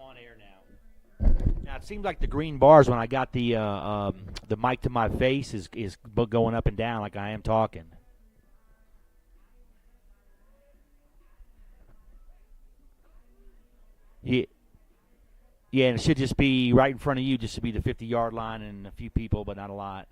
on air now. Now it seems like the green bars when I got the mic to my face is going up and down like I am talking. Yeah, yeah, and it should just be right in front of you, just to be the 50-yard line and a few people, but not a lot.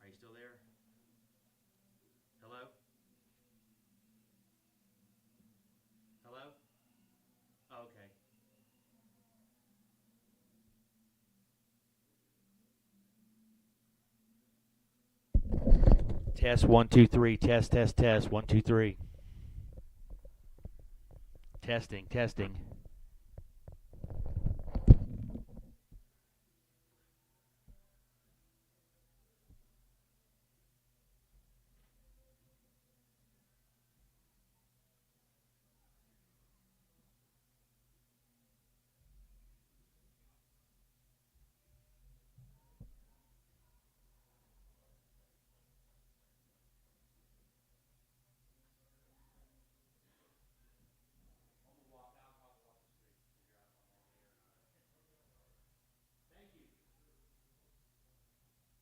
Are you still there? Hello? Hello? Oh, okay. Test 1 2 3. Test test test 1 2 3. Testing testing.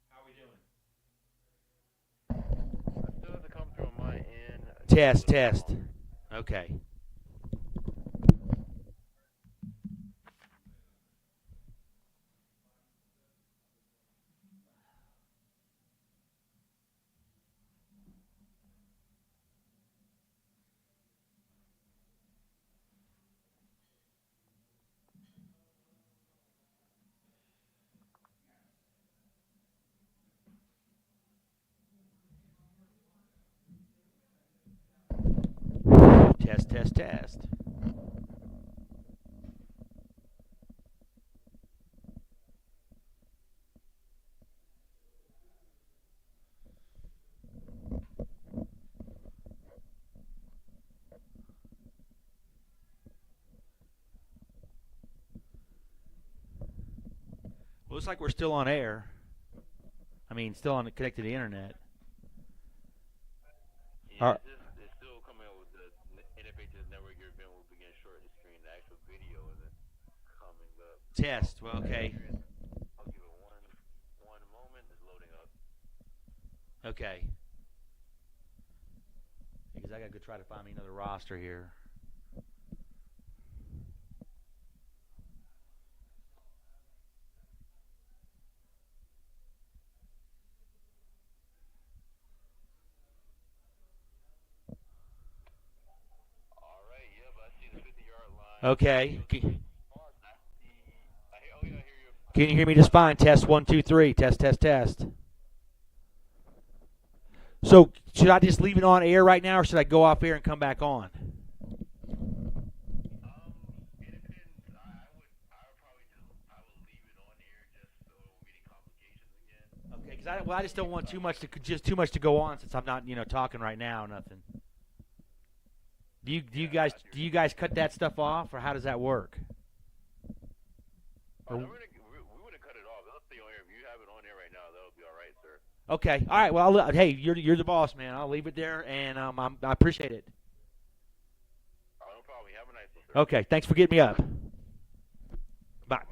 How are we doing? It still hasn't come through on my end. Test test. Okay. Test test test. Looks like we're still on air. I mean, still on connected to the internet. Yeah, it's still coming out with the NFHS network. Your event will begin shortly. Screen. The actual video isn't coming up. Test. Well, okay. I'll give it one moment. It's loading up. Okay. Because I gotta go try to find me another roster here. All right. Yep. I see the 50-yard line. Okay. Oh yeah, I hear you. Can you hear me just fine? Test 1 2 3. Test test test. So should I just leave it on air right now, or should I go off air and come back on? It depends. I would leave it on here just so we don't get complications again. Okay, because I just don't want too much to go on since I'm not talking right now or nothing. Do you guys cut that stuff off, or how does that work? We wouldn't cut it off. Let's stay on here. If you have it on there right now, that'll be all right, sir. Okay, all right. Well, hey, you're the boss, man. I'll leave it there, and I appreciate it. No problem. Have a nice one, sir. Okay, thanks for getting me up. Bye.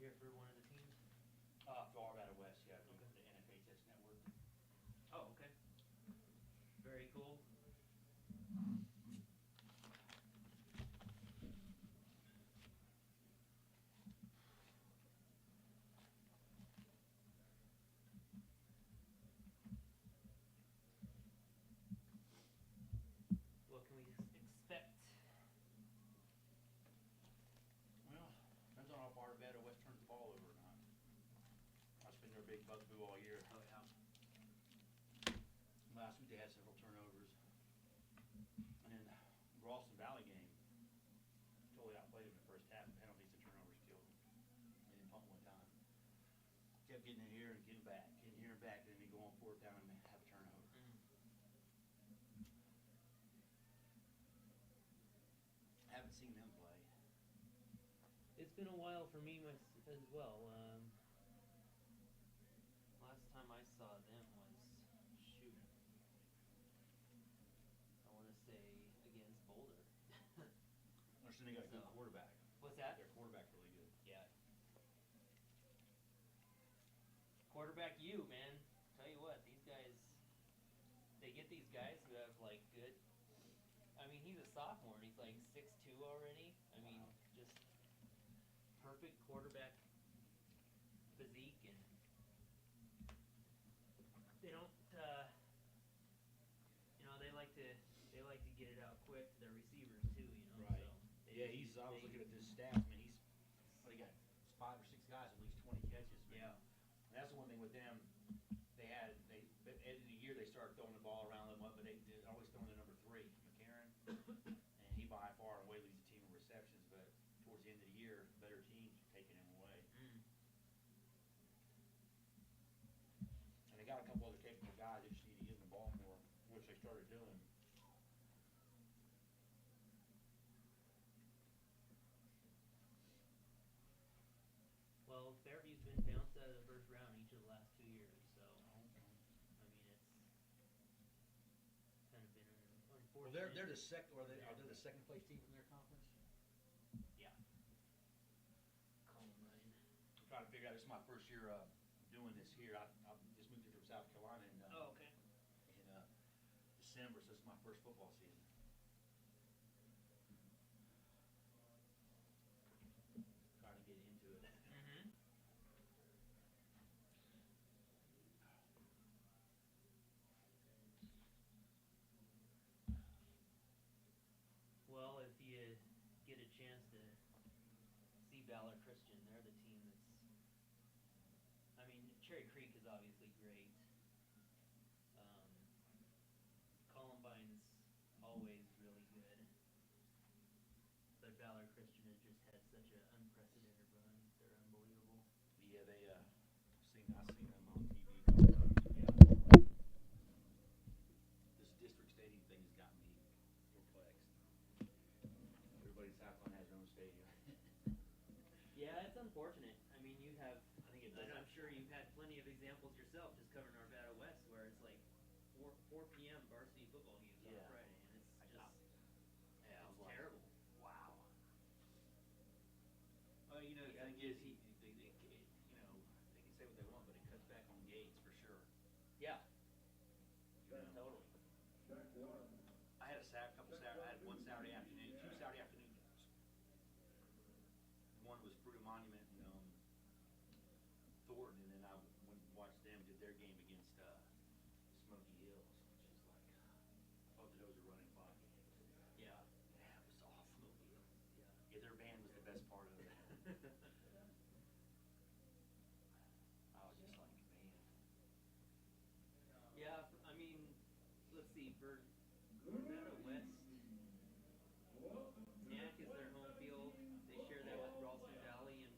here for one of the teams? For Arvada West, yeah, Okay. the NFHS network. Oh, okay. Very cool. What can we expect? Well, depends on how Arvada West turns the ball over or not. That's been their big bugaboo all year. Oh yeah. Last week they had several turnovers. And then the Ralston Valley game, totally outplayed them in the first half. Penalties and turnovers killed them. They didn't punt one time. Kept getting in here and getting back, getting here and back, and then they go on fourth down and have a turnover. Haven't seen them play. It's been a while for me as well. Last time I saw them was, shoot, I want to say against Boulder. Understand they got a good So- quarterback. What's that? Their quarterback's really good. Yeah. Quarterback you, man. Tell you what, these guys, they get these guys who have like good, I mean, he's a sophomore and he's like 6'2" already. I mean, just perfect quarterback physique, and they don't, they like to get it out quick to their receivers too, Right. So Yeah, I was looking at this stats, man. They got 5 or 6 guys with at least 20 catches. Man. Yeah. And that's the one thing with them. At the end of the year they started throwing the ball around them, but they're always throwing the number 3, McCarron, and he by far and away leads the team in receptions. But towards the end of the year, better teams are taking him away. And they got a couple other capable guys. They just need to give them the ball more, which they started doing. Well, Fairview's been bounced out of the first round each of the last 2 years, so I mean it's kind of been unfortunate. Well, they're the second, or are they the second place team from their conference? Yeah. Columbine. I'm trying to figure out. This is my first year doing this here. I just moved here from South Carolina in Okay. December, so this is my first football season. Trying to get into it. Mm-hmm. Well, if you get a chance to see Valor Christian, they're the team that's, I mean, Cherry Creek is obviously great. Columbine's always really good. But Valor Christian has just had such an unprecedented run. They're unbelievable. Yeah, I've seen them on TV a couple times. Yeah. This district stadium thing has got me perplexed. Everybody in South Carolina has their own stadium. Yeah, it's unfortunate. I mean, you have, I think it and does. I'm sure you've had plenty of examples yourself just covering Arvada West where it's like 4 p.m. varsity football games Yeah. on Friday, and it's I just, got- Yeah, I it's was like, terrible. wow. Well, you know, the thing is, they can say what they want, but it cuts back on Gates for sure. Yeah. You know? Totally. I had I had one Saturday afternoon, 2 Saturday afternoon games. One was Fruita Monument and Thornton, and then I went and watched them did their game against Smoky Hills, which is like, both of those are running clock games. Yeah. Yeah, it was awesome. Smoky Hills. Yeah. Yeah, their band was the best part of it. I was just like, man. Yeah, I mean, let's see, for Arvada West, Knack is their home field. They share that with Ralston Valley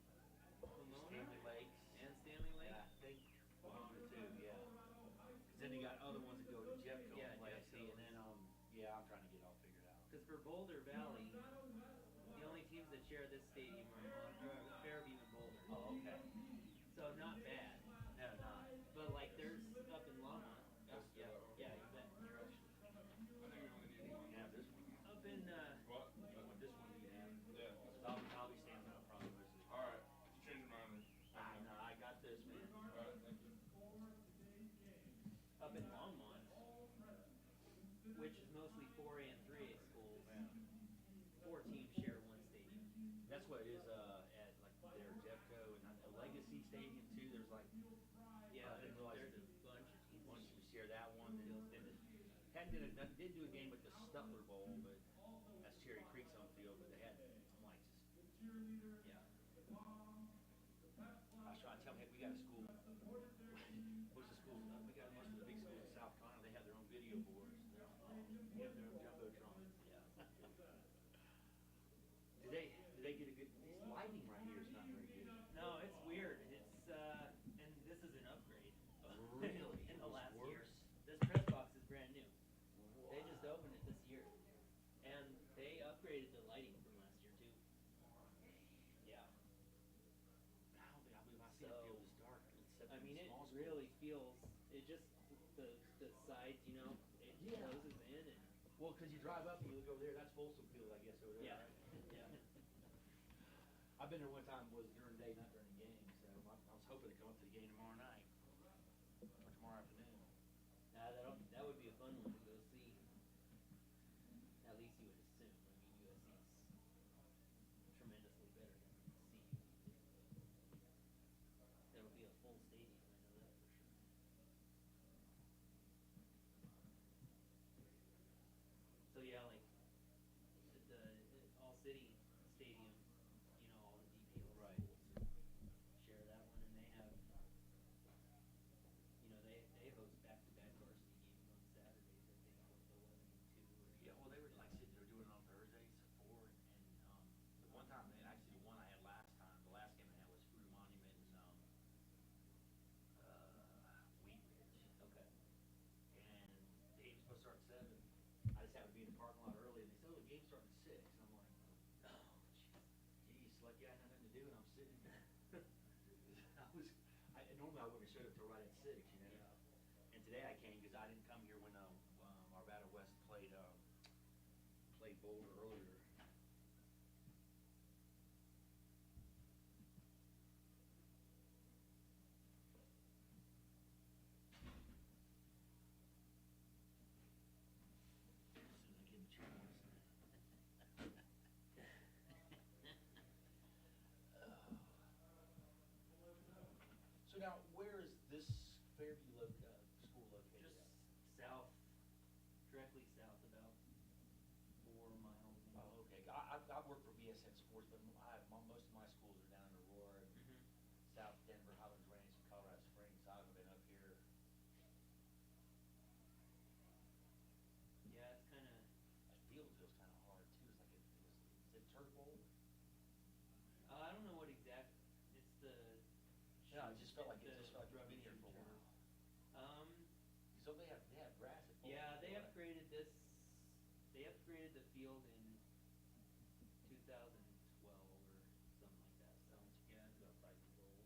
and Pomona Stanley Lakes. and Stanley Lake. And I think Pomona too, yeah. Because then you got other ones that go to Jeffco Yeah, and play, Jeffco. see, and then yeah, I'm trying to get it all figured out. Because for Boulder Valley, the only teams that share this stadium are Fairview and Boulder. Oh, okay. So not bad. No, not. But like there's up in Lamont. Yeah, yeah, you bet. Yeah, this one. Up in What? This one you have. Yeah. I'll be standing up probably most of the Alright. Change your mind. which is mostly 4A and 3A schools. Yeah. 4 teams share one stadium. That's what it is at like their Jeffco and a Legacy Stadium too. There's like Yeah, I didn't realize there's a that bunch of teams. once you share that one, then it did do a game at the Stutler Bowl, but that's Cherry Creek's home field. But they had I'm like just Yeah. I was trying to tell them, hey, we got a school. What's the school? We got most of the big schools in South Carolina. They have their own video boards. They have their own jumbotrons. Yeah. Did they get a good? This lighting right here is not very good. No, it's weird. It's and this is an upgrade. Really? In the It was last year. worse? This press box is brand new. They just opened it this year. And they upgraded the lighting from last year too. Yeah. Now I believe I see So, the field is dark. Except I for mean, the it small really schools. feels. It just the sides, you know, it Yeah. closes in and Well, because you drive up and you look over there, that's Folsom Field, I guess, over there. yeah, Right? yeah. I've been there one time. Was during the day, not during the game. So I was hoping to come up to the game tomorrow night or tomorrow afternoon. That would be a fun one to go see. At least you would assume. I mean, USC's tremendously better than CU. It'll be a full stadium. I know that for sure. So yeah, like the All City Stadium, you know, all the DPL Right. schools share that one, and they have, you know, they host back-to-back varsity games on Saturdays. I think with 11 and 2. Yeah, well, they were like said they were doing it on Thursdays for the one time actually the one I had last time, the last game I had was Fruit Monument and Wheat Ridge. Okay. And the game was supposed to start at 7. I just happened to be in the parking lot early, and they said, "Oh, the game's starting at 6." And I'm like, "Oh, geez, lucky I had nothing to do, and I'm sitting here." Normally I wouldn't have showed up till right at 6, you know. Yeah. And today I came because I didn't come here when Arvada West played Boulder earlier. As soon as I get the chance. So now, where is this Fairview school located Just at? south, directly south, about 4 miles. Oh, okay. I work for BSN Sports, but most of my schools are down in Aurora, Mhm. South Denver, Highlands Ranch, and Colorado Springs. I haven't been up here. Yeah, it's kind of. That field feels kind of hard too. It's like is it turf bowl? I don't know what exact. It's the. Yeah, it just felt like the it's been here rubbish for a turf. while. So they have grass at both. Yeah, they right? upgraded this. They upgraded the field in 2012 or something like that. So yeah, it's about 5 years old.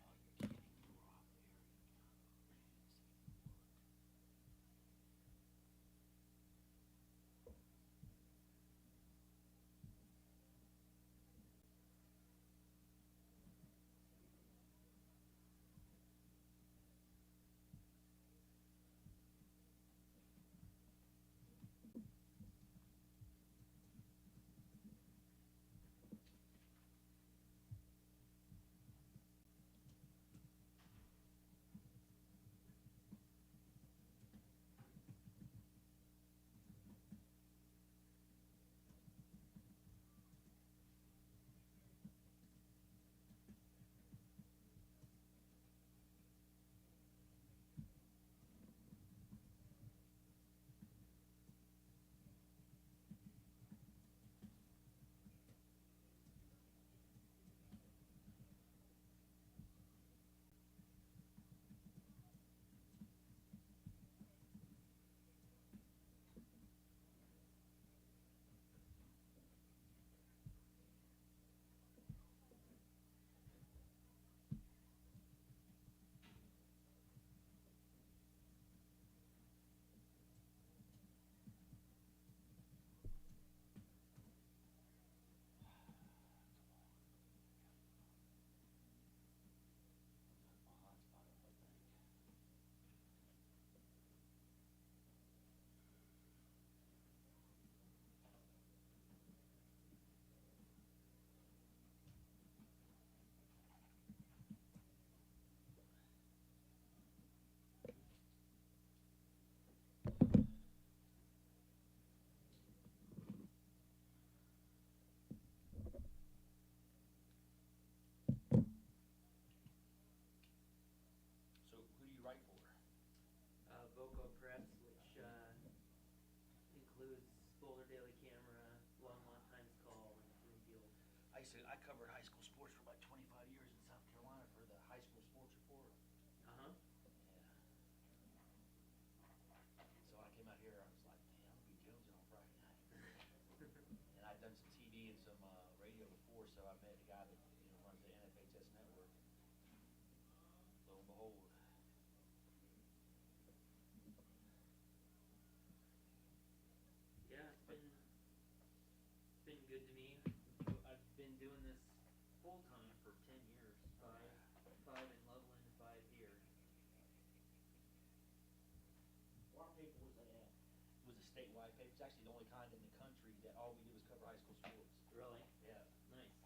Oh, you're kidding. You were off there. preps, which includes Boulder Daily Camera, Longmont Times Call, and Broomfield. I covered high school sports for like 25 years in South Carolina for the high school sports report. Uh-huh. So when I came out here, I was like, man, I'm gonna be Jonesing on Friday night. And I'd done some TV and some radio before, so I met a guy that runs the NFHS network. Lo and behold. Yeah, it's been good to me. I've been doing this full time for 10 years. Five in Loveland, 5 here. Our paper was a statewide paper. It's actually the only kind in the country that all we did was cover high school sports. Really? Yeah. Nice.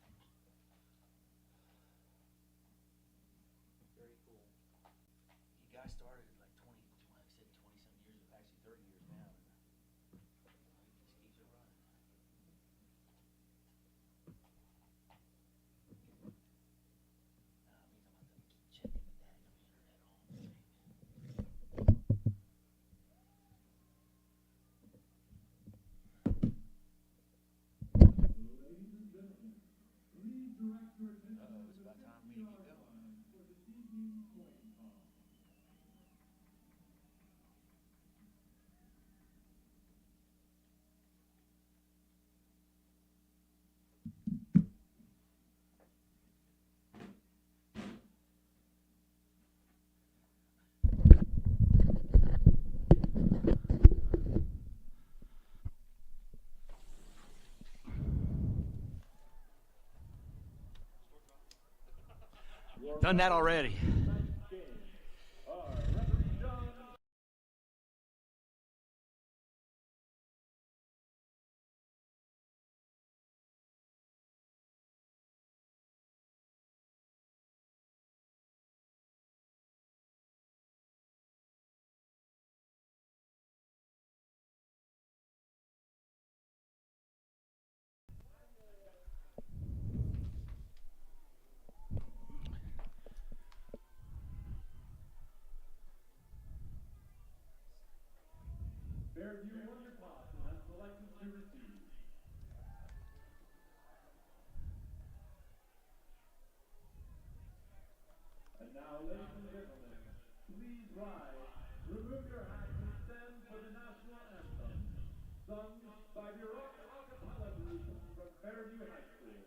Very cool. You guys started at like 20, like I said, 20-some years, actually 30 years now. And it just keeps it running. It means I'm going to have to keep checking the data internet all the time. It's about time for me to get going. Done that already. Fairview Wildcats has selected to receive. And now, ladies and gentlemen, please rise, remove your hats, and stand for the national anthem, sung by the a cappella group from Fairview High School.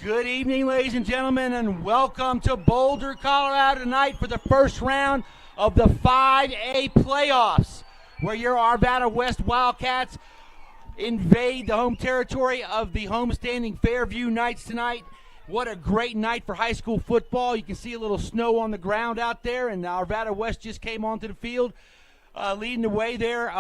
Good evening, ladies and gentlemen, and welcome to Boulder, Colorado tonight for the first round of the 5A playoffs, where your Arvada West Wildcats invade the home territory of the homestanding Fairview Knights tonight. What a great night for high school football. You can see a little snow on the ground out there, and Arvada West just came onto the field leading the way there.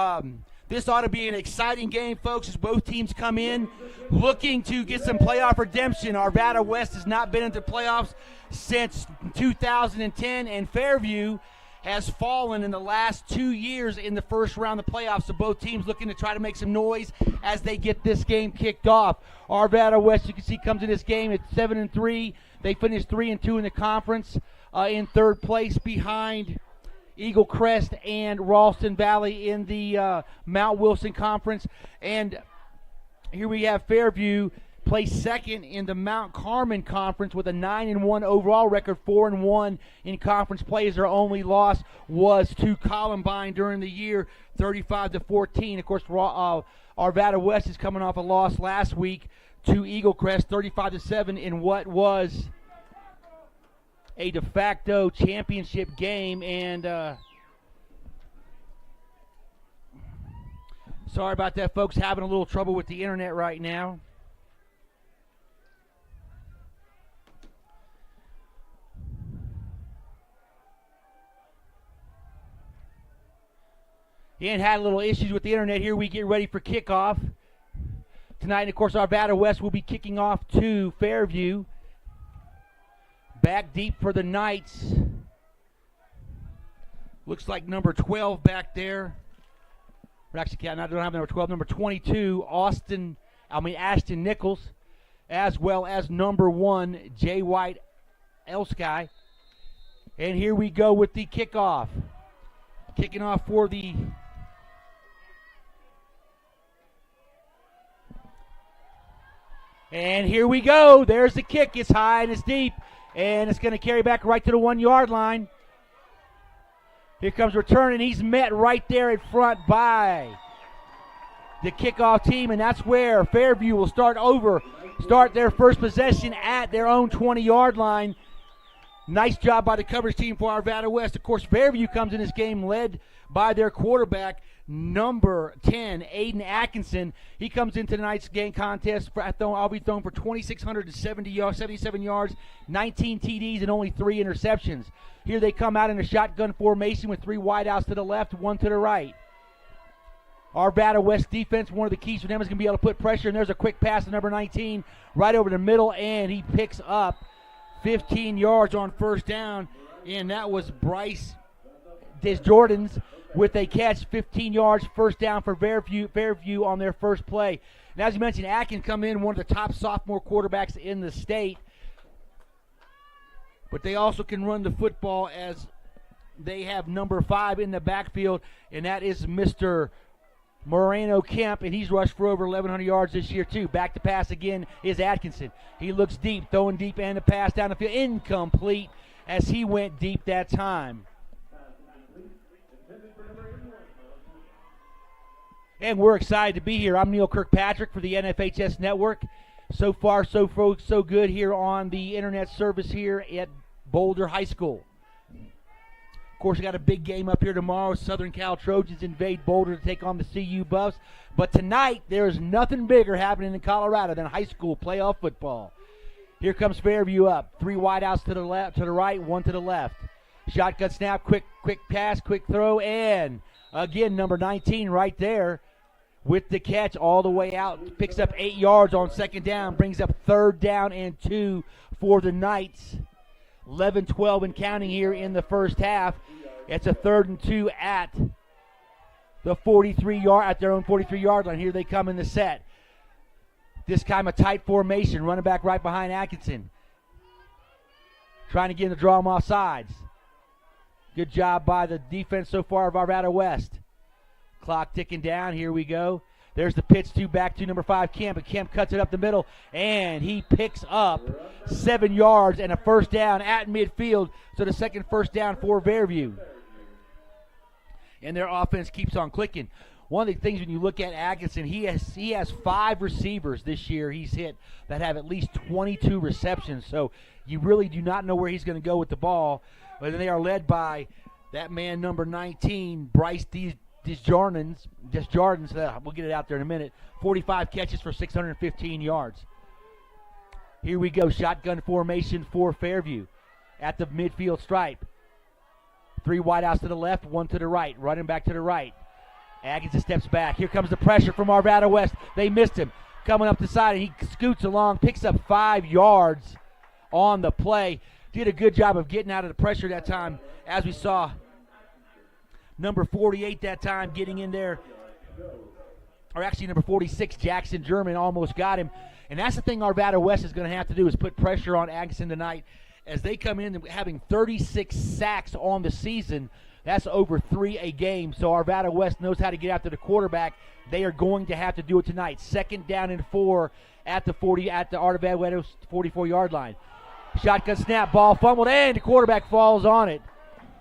This ought to be an exciting game, folks, as both teams come in looking to get some playoff redemption. Arvada West has not been into playoffs since 2010, and Fairview has fallen in the last 2 years in the first round of the playoffs. So both teams looking to try to make some noise as they get this game kicked off. Arvada West, you can see, comes in this game at 7-3. They finished 3-2 in the conference, in third place behind Eagle Crest and Ralston Valley in the Mount Wilson Conference. And here we have Fairview placed second in the Mount Carmel Conference with a 9-1 overall record, 4-1 in conference play, as their only loss was to Columbine during the year, 35-14. Of course, Arvada West is coming off a loss last week to Eagle Crest, 35-7 in what was a de facto championship game. And sorry about that, folks, having a little trouble with the internet right now. And had a little issues with the internet here. We get ready for kickoff tonight. And, of course, Arvada West will be kicking off to Fairview. Back deep for the Knights. Looks like number 12 back there. Or actually, I don't have number 12. Number 22, Ashton Nichols, as well as number 1, Jay White Elsky. And here we go with the kickoff. Kicking off for the And here we go. There's the kick. It's high and it's deep. And it's going to carry back right to the 1 yard line. Here comes return, and he's met right there in front by the kickoff team. And that's where Fairview will start their first possession at their own 20-yard line. Nice job by the coverage team for Arvada West. Of course, Fairview comes in this game led by their quarterback, number 10, Aiden Atkinson. He comes into tonight's game contest. I'll be throwing for 2,677 yards, 19 TDs, and only 3 interceptions. Here they come out in a shotgun formation with 3 wideouts to the left, 1 to the right. Arvada West defense, one of the keys for them is going to be able to put pressure, and there's a quick pass to number 19 right over the middle, and he picks up 15 yards on first down, and that was Bryce Desjordins with a catch, 15 yards, first down for Fairview on their first play. And as you mentioned, Atkins come in, one of the top sophomore quarterbacks in the state. But they also can run the football, as they have number 5 in the backfield, and that is Mr. Moreno Kemp, and he's rushed for over 1,100 yards this year too. Back to pass again is Atkinson. He looks deep, throwing deep, and the pass down the field. Incomplete as he went deep that time. And we're excited to be here. I'm Neil Kirkpatrick for the NFHS Network. So far, so good here on the internet service here at Boulder High School. Of course, we got a big game up here tomorrow. Southern Cal Trojans invade Boulder to take on the CU Buffs. But tonight, there is nothing bigger happening in Colorado than high school playoff football. Here comes Fairview up. 3 wideouts to the left, to the right, 1 to the left. Shotgun snap, quick pass, quick throw, and again, number 19 right there with the catch all the way out. Picks up 8 yards on second down, brings up 3rd down and 2 for the Knights. 11-12 and counting here in the first half. It's a 3rd and 2 at the 43-yard, at their own 43-yard line. Here they come in the set. This time a tight formation, running back right behind Atkinson. Trying to get him to draw him off sides. Good job by the defense so far of Arvada West. Clock ticking down. Here we go. There's the pitch back to number 5, Kemp. And Kemp cuts it up the middle, and he picks up 7 yards and a first down at midfield. So the second first down for Fairview. And their offense keeps on clicking. One of the things when you look at Atkinson, he has 5 receivers this year he's hit that have at least 22 receptions. So you really do not know where he's going to go with the ball. But they are led by that man, number 19, Bryce Desjardins. We'll get it out there in a minute. 45 catches for 615 yards. Here we go, shotgun formation for Fairview at the midfield stripe. 3 wideouts to the left, 1 to the right, running back to the right. Atkinson steps back. Here comes the pressure from Arvada West. They missed him. Coming up the side, and he scoots along, picks up 5 yards on the play. Did a good job of getting out of the pressure that time, as we saw number 48 that time getting in there. Or actually number 46, Jackson German, almost got him. And that's the thing Arvada West is going to have to do, is put pressure on Atkinson tonight as they come in having 36 sacks on the season. That's over 3 a game. So Arvada West knows how to get after the quarterback. They are going to have to do it tonight. 2nd down and 4 at the Arvada West 44-yard line. Shotgun snap, ball fumbled, and the quarterback falls on it.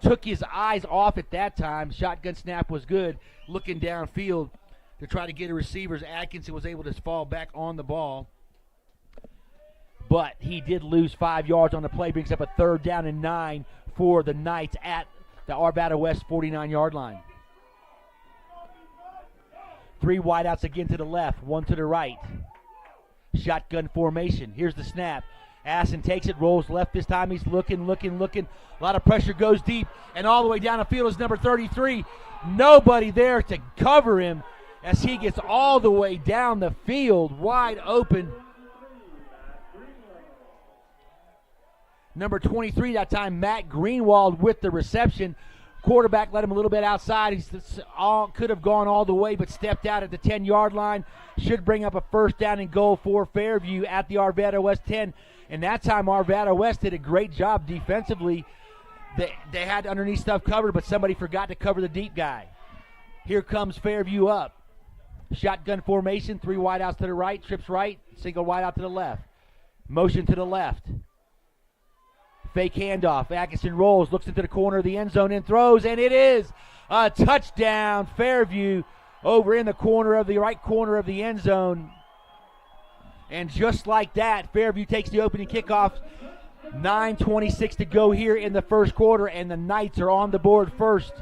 Took his eyes off at that time. Shotgun snap was good. Looking downfield to try to get a receivers. Atkinson was able to fall back on the ball. But he did lose 5 yards on the play. Brings up a 3rd down and 9 for the Knights at the Arvada West 49-yard line. 3 wideouts again to the left, 1 to the right. Shotgun formation. Here's the snap. Assen takes it, rolls left this time. He's looking. A lot of pressure goes deep, and all the way down the field is number 33. Nobody there to cover him as he gets all the way down the field, wide open. Number 23 that time, Matt Greenwald with the reception. Quarterback let him a little bit outside. He could have gone all the way, but stepped out at the 10-yard line. Should bring up a 1st down and goal for Fairview at the Arvada West 10. And that time, Arvada West did a great job defensively. They had underneath stuff covered, but somebody forgot to cover the deep guy. Here comes Fairview up. Shotgun formation, 3 wideouts to the right, trips right, single wideout to the left. Motion to the left. Fake handoff. Atkinson rolls, looks into the corner of the end zone and throws, and it is a touchdown. Fairview over in the right corner of the end zone. And just like that, Fairview takes the opening kickoff. 9:26 to go here in the first quarter, and the Knights are on the board first.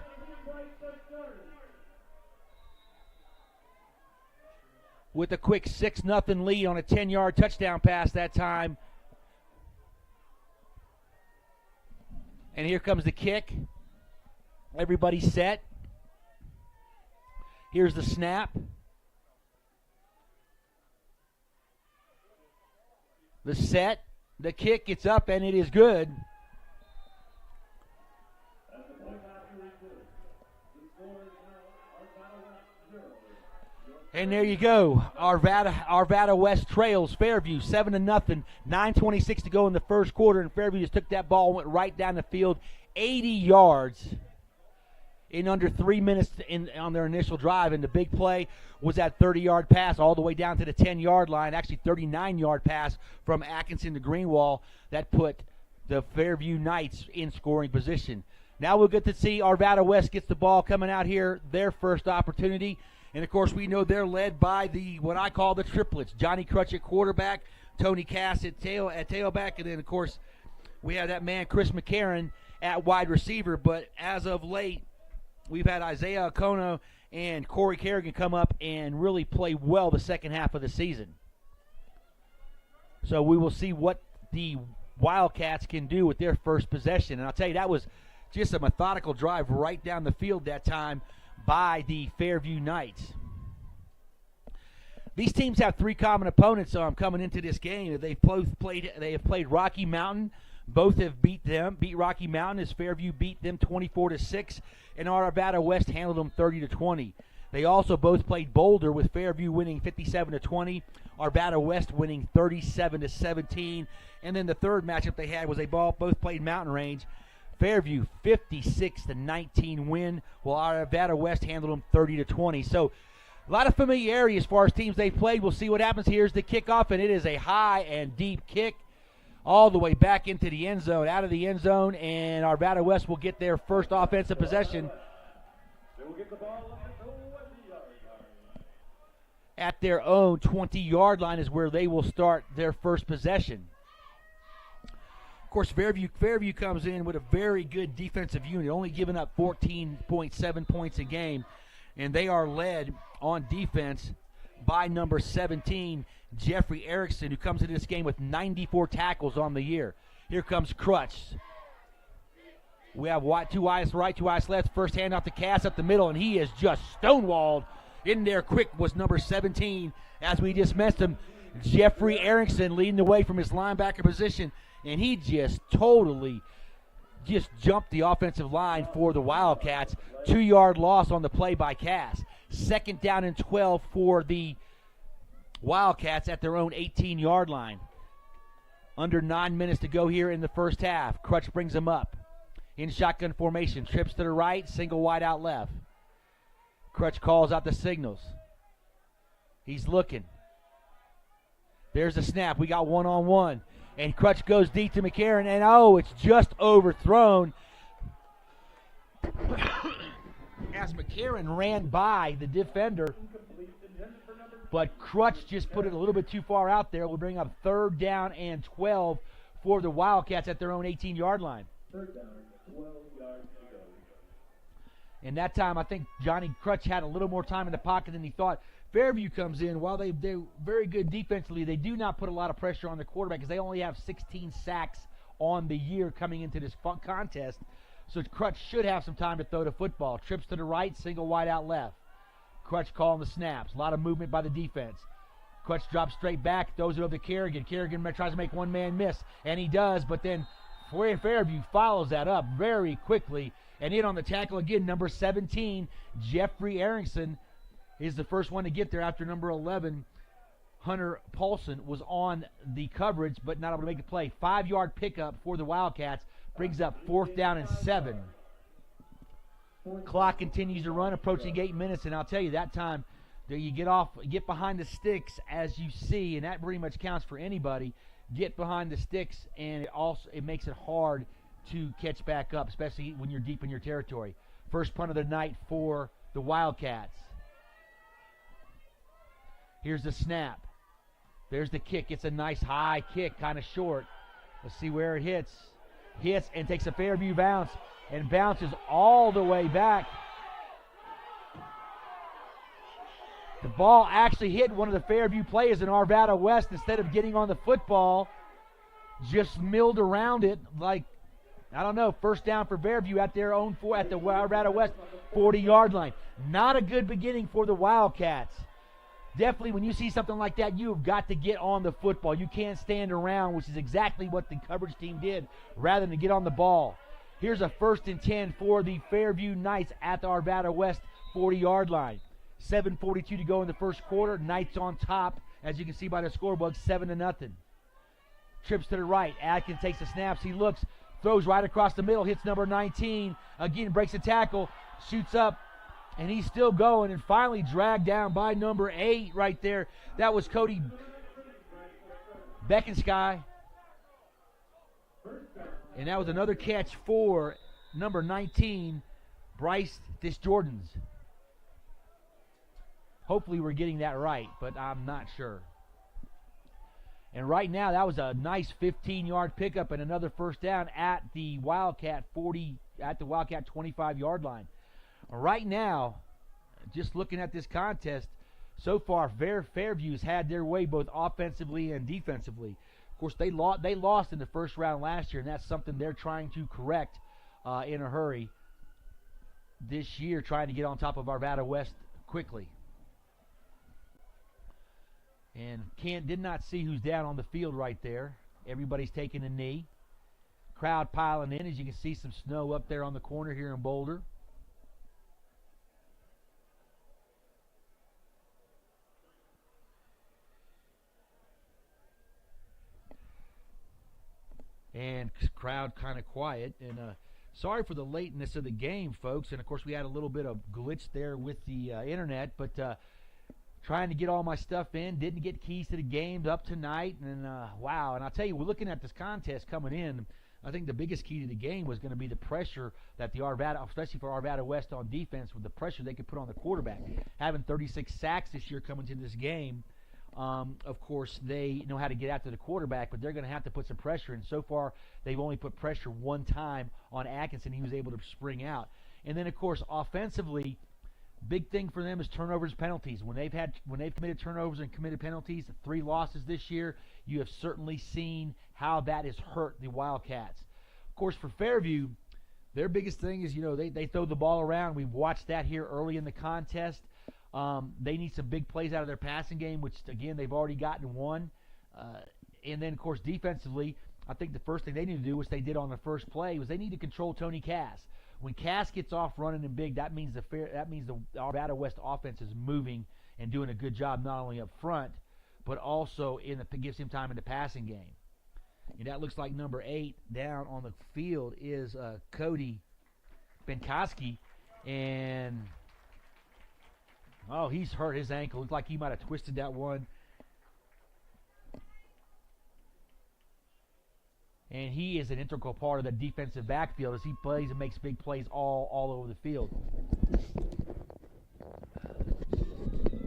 With a quick 6-0 lead on a 10-yard touchdown pass that time. And here comes the kick. Everybody's set. Here's the snap. The set. The kick gets up, and it is good. And there you go. Arvada West trails Fairview 7-0. 9:26 to go in the first quarter, and Fairview just took that ball and went right down the field, 80 yards in under 3 minutes on their initial drive. And the big play was that 30-yard pass all the way down to the 10-yard line, actually 39-yard pass from Atkinson to Greenwall that put the Fairview Knights in scoring position. Now we'll get to see Arvada West gets the ball coming out here, their first opportunity. And, of course, we know they're led by what I call the triplets. Johnny Crutch at quarterback, Tony Cass at tailback, and then, of course, we have that man Chris McCarron at wide receiver. But as of late, we've had Isaiah Okono and Corey Kerrigan come up and really play well the second half of the season. So we will see what the Wildcats can do with their first possession. And I'll tell you, that was just a methodical drive right down the field that time by the Fairview Knights. These teams have 3 common opponents coming into this game. They have played Rocky Mountain. Both have beat Rocky Mountain as Fairview beat them 24-6, and Arvada West handled them 30-20. They also both played Boulder, with Fairview winning 57-20, Arvada West winning 37-17. And then the third matchup they had was both played Mountain Range. Fairview 56-19 win, while Arvada West handled them 30-20. So a lot of familiarity as far as teams they've played. We'll see what happens. Here's the kickoff, and it is a high and deep kick all the way back into the end zone, out of the end zone, and Arvada West will get their first offensive possession at their own 20-yard line is where they will start their first possession. Of course, Fairview comes in with a very good defensive unit, only giving up 14.7 points a game, and they are led on defense by number 17, Jeffrey Erickson, who comes into this game with 94 tackles on the year. Here comes Crutch. We have two eyes right, two eyes left. First hand off the Cass up the middle, and he is just stonewalled. In there quick was number 17. As we just missed him, Jeffrey Erickson leading the way from his linebacker position, and he just totally jumped the offensive line for the Wildcats. 2-yard loss on the play by Cass. Second down and 12 for the Wildcats at their own 18-yard line. Under 9 minutes to go here in the first half. Crutch brings him up. In shotgun formation, trips to the right, single wide out left. Crutch calls out the signals. He's looking. There's the snap. We got one-on-one. And Crutch goes deep to McCarron, and it's just overthrown. As McCarron ran by the defender, but Crutch just put it a little bit too far out there. We'll bring up third down and 12 for the Wildcats at their own 18-yard line. Third down, 12 yards to go. And that time, I think Johnny Crutch had a little more time in the pocket than he thought. Fairview comes in. While they're very good defensively, they do not put a lot of pressure on the quarterback because they only have 16 sacks on the year coming into this contest. So Crutch should have some time to throw the football. Trips to the right, single wide out left. Crutch calling the snaps. A lot of movement by the defense. Crutch drops straight back, throws it over to Kerrigan. Kerrigan tries to make one man miss, and he does, but then Fairview follows that up very quickly. And in on the tackle again, number 17, Jeffrey Erickson, is the first one to get there after number 11, Hunter Paulson, was on the coverage but not able to make the play. 5-yard pickup for the Wildcats brings up fourth down and 7. Clock continues to run, approaching 8 minutes, and I'll tell you, that time you get behind the sticks as you see, and that pretty much counts for anybody. Get behind the sticks, and it makes it hard to catch back up, especially when you're deep in your territory. First punt of the night for the Wildcats. Here's the snap. There's the kick. It's a nice high kick, kind of short. Let's see where it hits. Hits and takes a Fairview bounce and bounces all the way back. The ball actually hit one of the Fairview players in Arvada West. Instead of getting on the football, just milled around it like, I don't know, first down for Fairview at their own at the Arvada West 40-yard line. Not a good beginning for the Wildcats. Definitely, when you see something like that, you've got to get on the football. You can't stand around, which is exactly what the coverage team did, rather than get on the ball. Here's a 1st and 10 for the Fairview Knights at the Arvada West 40-yard line. 7:42 to go in the first quarter. Knights on top, as you can see by the scoreboard, 7-0. Trips to the right. Atkins takes the snaps. He looks, throws right across the middle, hits number 19. Again, breaks a tackle, shoots up, and he's still going, and finally dragged down by number 8 right there. That was Cody Beckensky. And that was another catch for number 19, Bryce Disjordans. Hopefully we're getting that right, but I'm not sure. And right now, that was a nice 15-yard pickup and another first down at the Wildcat 25-yard line. Right now, just looking at this contest, so far Fairview's had their way both offensively and defensively. Of course, they lost in the first round last year, and that's something they're trying to correct in a hurry this year, trying to get on top of Arvada West quickly. And did not see who's down on the field right there. Everybody's taking a knee. Crowd piling in, as you can see some snow up there on the corner here in Boulder. And crowd kind of quiet. And sorry for the lateness of the game, folks. And, of course, we had a little bit of glitch there with the internet. But trying to get all my stuff in. Didn't get keys to the game up tonight. And, wow. And I'll tell you, we're looking at this contest coming in. I think the biggest key to the game was going to be the pressure that the Arvada, especially for Arvada West on defense, with the pressure they could put on the quarterback. Having 36 sacks this year coming into this game, of course, they know how to get after the quarterback, but they're going to have to put some pressure. And so far, they've only put pressure one time on Atkinson. He was able to spring out. And then, of course, offensively, Big thing for them is turnovers, penalties. When they've committed turnovers and committed penalties, 3 losses this year, you have certainly seen how that has hurt the Wildcats. Of course, for Fairview, their biggest thing is, they throw the ball around. We've watched that here early in the contest. They need some big plays out of their passing game, which, again, they've already gotten one. And then, of course, defensively, I think the first thing they need to do, which they did on the first play, was they need to control Tony Cass. When Cass gets off running and big, that means the Arvada West offense is moving and doing a good job not only up front, but also gives him time in the passing game. And that looks like number 8 down on the field is Cody Benkoski. And, he's hurt his ankle. Looks like he might have twisted that one. And he is an integral part of the defensive backfield as he plays and makes big plays all over the field.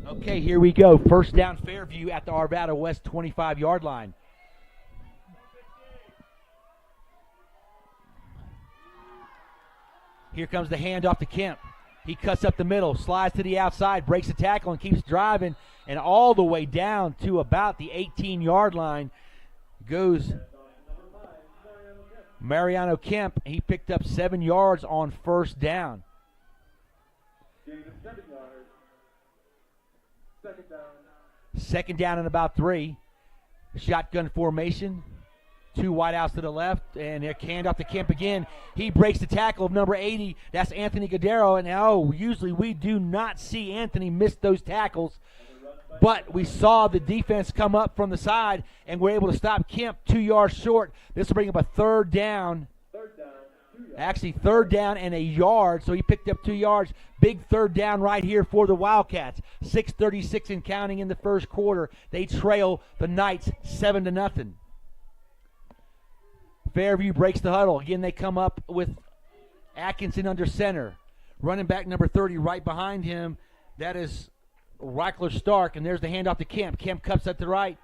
Okay, here we go. First down, Fairview at the Arvada West 25-yard line. Here comes the handoff to Kemp. He cuts up the middle, slides to the outside, breaks the tackle, and keeps driving. And all the way down to about the 18-yard line goes Mariano Kemp. He picked up 7 yards on first down. Second down and about 3. Shotgun formation. 2 wideouts to the left, and they're canned off to Kemp again. He breaks the tackle of number 80. That's Anthony Gadero, and usually we do not see Anthony miss those tackles. But we saw the defense come up from the side, and we're able to stop Kemp 2 yards short. This will bring up a third down. Actually, third down and a yard, so he picked up 2 yards. Big third down right here for the Wildcats. 6:36 and counting in the first quarter. They trail the Knights 7-0. Fairview breaks the huddle. Again, they come up with Atkinson under center. Running back number 30 right behind him. That is Reichler Stark, and there's the handoff to Kemp. Kemp cuts at the right.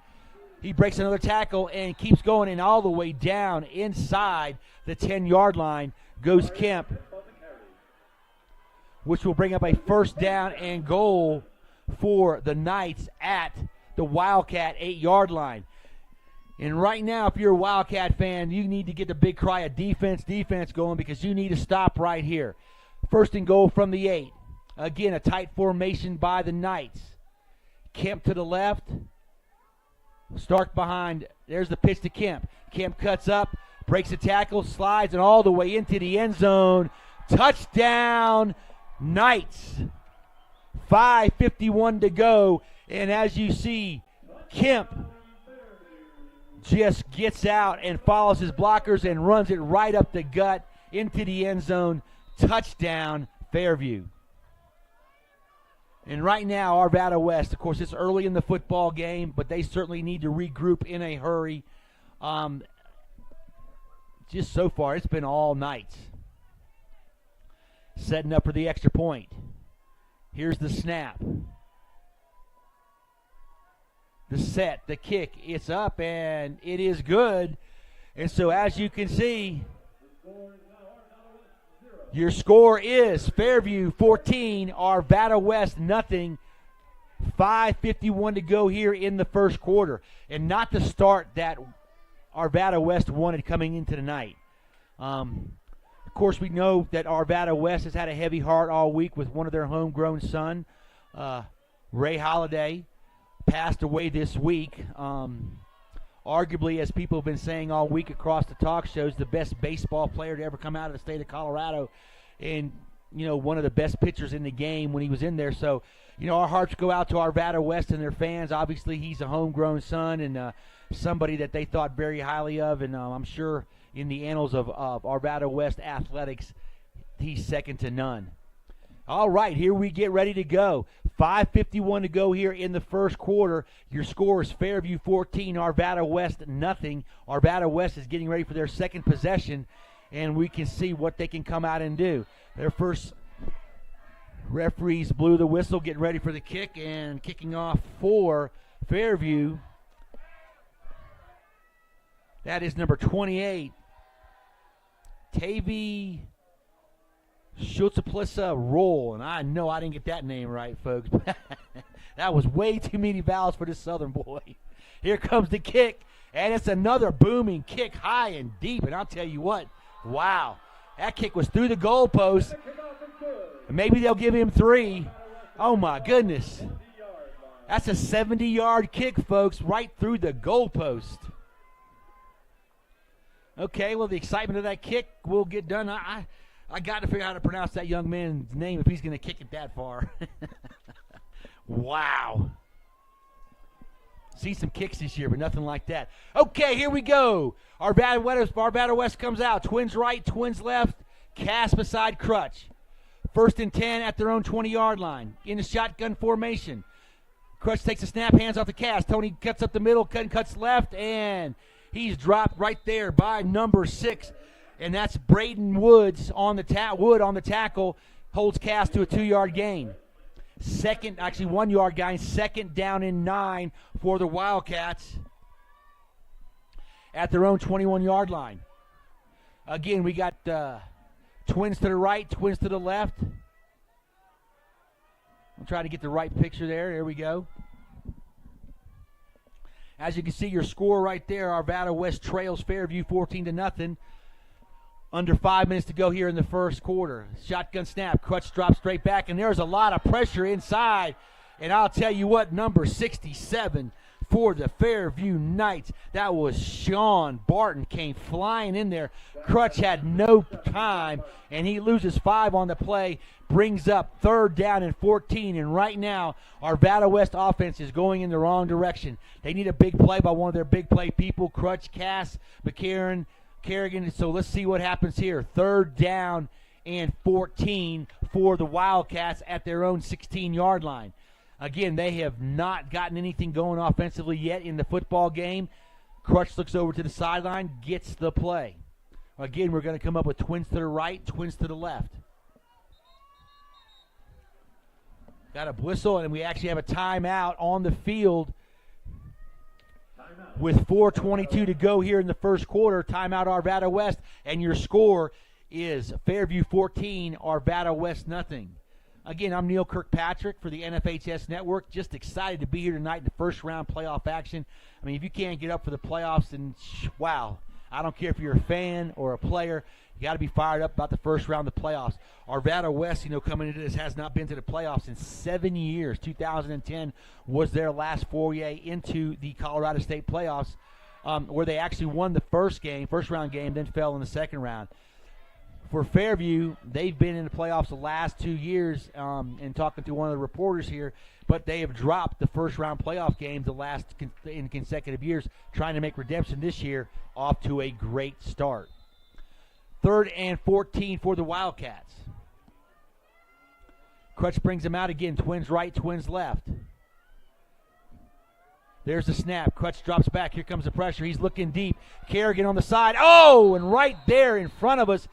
He breaks another tackle and keeps going, and all the way down inside the 10-yard line goes Kemp, which will bring up a first down and goal for the Knights at the Wildcat 8-yard line. And right now, if you're a Wildcat fan, you need to get the big cry of defense going, because you need to stop right here. First and goal from the 8. Again, a tight formation by the Knights. Kemp to the left. Stark behind. There's the pitch to Kemp. Kemp cuts up, breaks a tackle, slides, and all the way into the end zone. Touchdown, Knights. 5:51 to go. And as you see, Kemp just gets out and follows his blockers and runs it right up the gut into the end zone. Touchdown, Fairview. And right now, Arvada West, of course, it's early in the football game, but they certainly need to regroup in a hurry. Just so far, it's been all Knights. Setting up for the extra point. Here's the snap. The set, the kick, it's up, and it is good. And so as you can see, your score is Fairview 14, Arvada West nothing. 5:51 to go here in the first quarter. And not the start that Arvada West wanted coming into the night. Of course, we know that Arvada West has had a heavy heart all week with one of their homegrown son, Ray Holiday, passed away this week. Arguably, as people have been saying all week across the talk shows, the best baseball player to ever come out of the state of Colorado, and one of the best pitchers in the game when he was in there. So our hearts go out to Arvada West and their fans. Obviously, he's a homegrown son and somebody that they thought very highly of, and I'm sure in the annals of Arvada West athletics, he's second to none. All right, here we get ready to go. 5:51 to go here in the first quarter. Your score is Fairview 14, Arvada West nothing. Arvada West is getting ready for their second possession, and we can see what they can come out and do. Their first referees blew the whistle, getting ready for the kick, and kicking off for Fairview. That is number 28, Tavy Schultzaplissa Roll, and I know I didn't get that name right, folks. That was way too many vowels for this Southern boy. Here comes the kick, and it's another booming kick high and deep, and I'll tell you what, wow. That kick was through the goalpost, and maybe they'll give him 3. Oh, my goodness. That's a 70-yard kick, folks, right through the goalpost. Okay, well, the excitement of that kick will get done. I got to figure out how to pronounce that young man's name if he's going to kick it that far. Wow. See some kicks this year, but nothing like that. Okay, here we go. Arvada West comes out. Twins right, Twins left. Cass beside Crutch. 1st and 10 at their own 20-yard line. In the shotgun formation. Crutch takes a snap, hands off the Cass. Tony cuts up the middle, cuts left, and he's dropped right there by number 6. And that's Braden Woods on the tackle. Holds Cass to a 2-yard gain. 1-yard gain. 2nd down and 9 for the Wildcats at their own 21-yard line. Again, we got Twins to the right, Twins to the left. I'm trying to get the right picture there. There we go. As you can see, your score right there, Arvada West trails Fairview 14-0. Under 5 minutes to go here in the first quarter. Shotgun snap. Crutch drops straight back, and there's a lot of pressure inside. And I'll tell you what, number 67 for the Fairview Knights. That was Sean Barton, came flying in there. Crutch had no time, and he loses 5 on the play. Brings up 3rd down and 14. And right now, Arvada West offense is going in the wrong direction. They need a big play by one of their big play people. Crutch, Cass, McCarron, Kerrigan. So let's see what happens here. 3rd down and 14 for the Wildcats at their own 16-yard line. Again, they have not gotten anything going offensively yet in the football game. Crutch looks over to the sideline, gets the play. Again, we're going to come up with Twins to the right, Twins to the left. Got a whistle, and we actually have a timeout on the field with 4:22 to go here in the first quarter. Timeout Arvada West, and your score is Fairview 14, Arvada West nothing. Again, I'm Neil Kirkpatrick for the NFHS Network. Just excited to be here tonight in the first round playoff action. I mean, if you can't get up for the playoffs, then wow. I don't care if you're a fan or a player. You got to be fired up about the first round of the playoffs. Arvada West, coming into this, has not been to the playoffs in 7 years. 2010 was their last foray into the Colorado State playoffs, where they actually won the first round game, then fell in the second round. For Fairview, they've been in the playoffs the last 2 years, and talking to one of the reporters here, but they have dropped the first-round playoff games in consecutive years, trying to make redemption this year, off to a great start. 3rd and 14 for the Wildcats. Crutch brings them out again. Twins right, Twins left. There's the snap. Crutch drops back. Here comes the pressure. He's looking deep. Kerrigan on the side. Oh, and right there in front of us,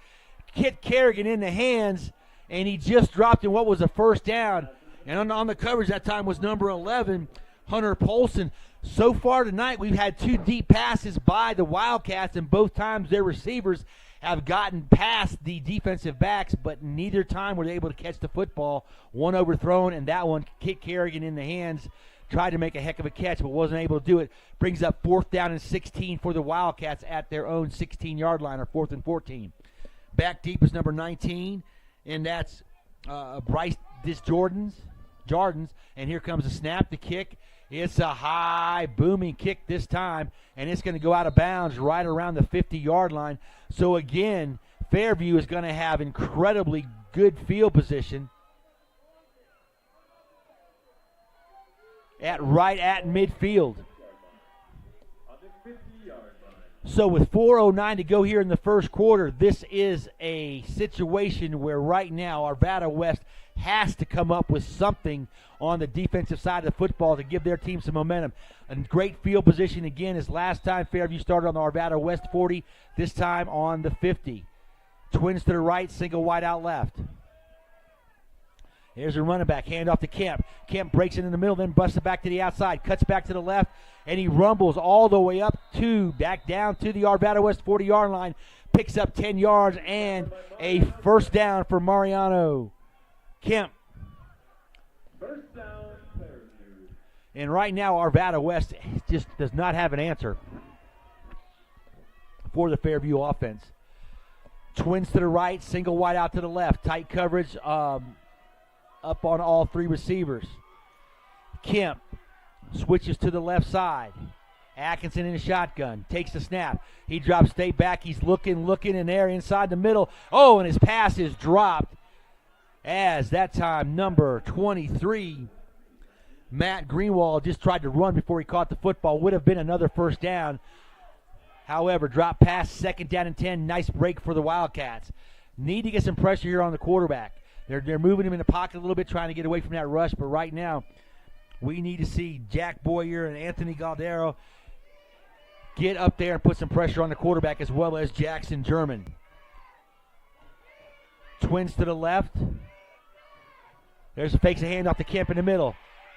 hit Kerrigan in the hands, and he just dropped in what was a first down. And on the coverage that time was number 11, Hunter Polson. So far tonight, we've had 2 deep passes by the Wildcats, and both times their receivers have gotten past the defensive backs, but neither time were they able to catch the football. One overthrown, and that one hit Kerrigan in the hands. Tried to make a heck of a catch, but wasn't able to do it. Brings up 4th down and 16 for the Wildcats at their own 16-yard line, or 4th and 14. Back deep is number 19, and that's Bryce Jordans. And here comes the snap, the kick. It's a high, booming kick this time, and it's going to go out of bounds right around the 50-yard line. So, again, Fairview is going to have incredibly good field position right at midfield. So with 4:09 to go here in the first quarter, this is a situation where right now Arvada West has to come up with something on the defensive side of the football to give their team some momentum. A great field position again as last time Fairview started on the Arvada West 40, this time on the 50. Twins to the right, single wide out left. Here's a running back, hand off to Kemp. Kemp breaks it in the middle, then busts it back to the outside, cuts back to the left, and he rumbles all the way back down to the Arvada West 40-yard line, picks up 10 yards and a first down for Mariano Kemp. First down, Fairview. And right now, Arvada West just does not have an answer for the Fairview offense. Twins to the right, single wide out to the left, tight coverage up on all three receivers. Kemp switches to the left side. Atkinson in a shotgun, takes the snap. He drops straight back. He's looking in there inside the middle. Oh, and his pass is dropped as that time number 23, Matt Greenwald, just tried to run before he caught the football. Would have been another first down. However, drop pass, second down and 10. Nice break for the Wildcats. Need to get some pressure here on the quarterback. They're moving him in the pocket a little bit, trying to get away from that rush. But right now, we need to see Jack Boyer and Anthony Galdero get up there and put some pressure on the quarterback, as well as Jackson German. Twins to the left. There's a fakes a handoff to Kemp in the middle.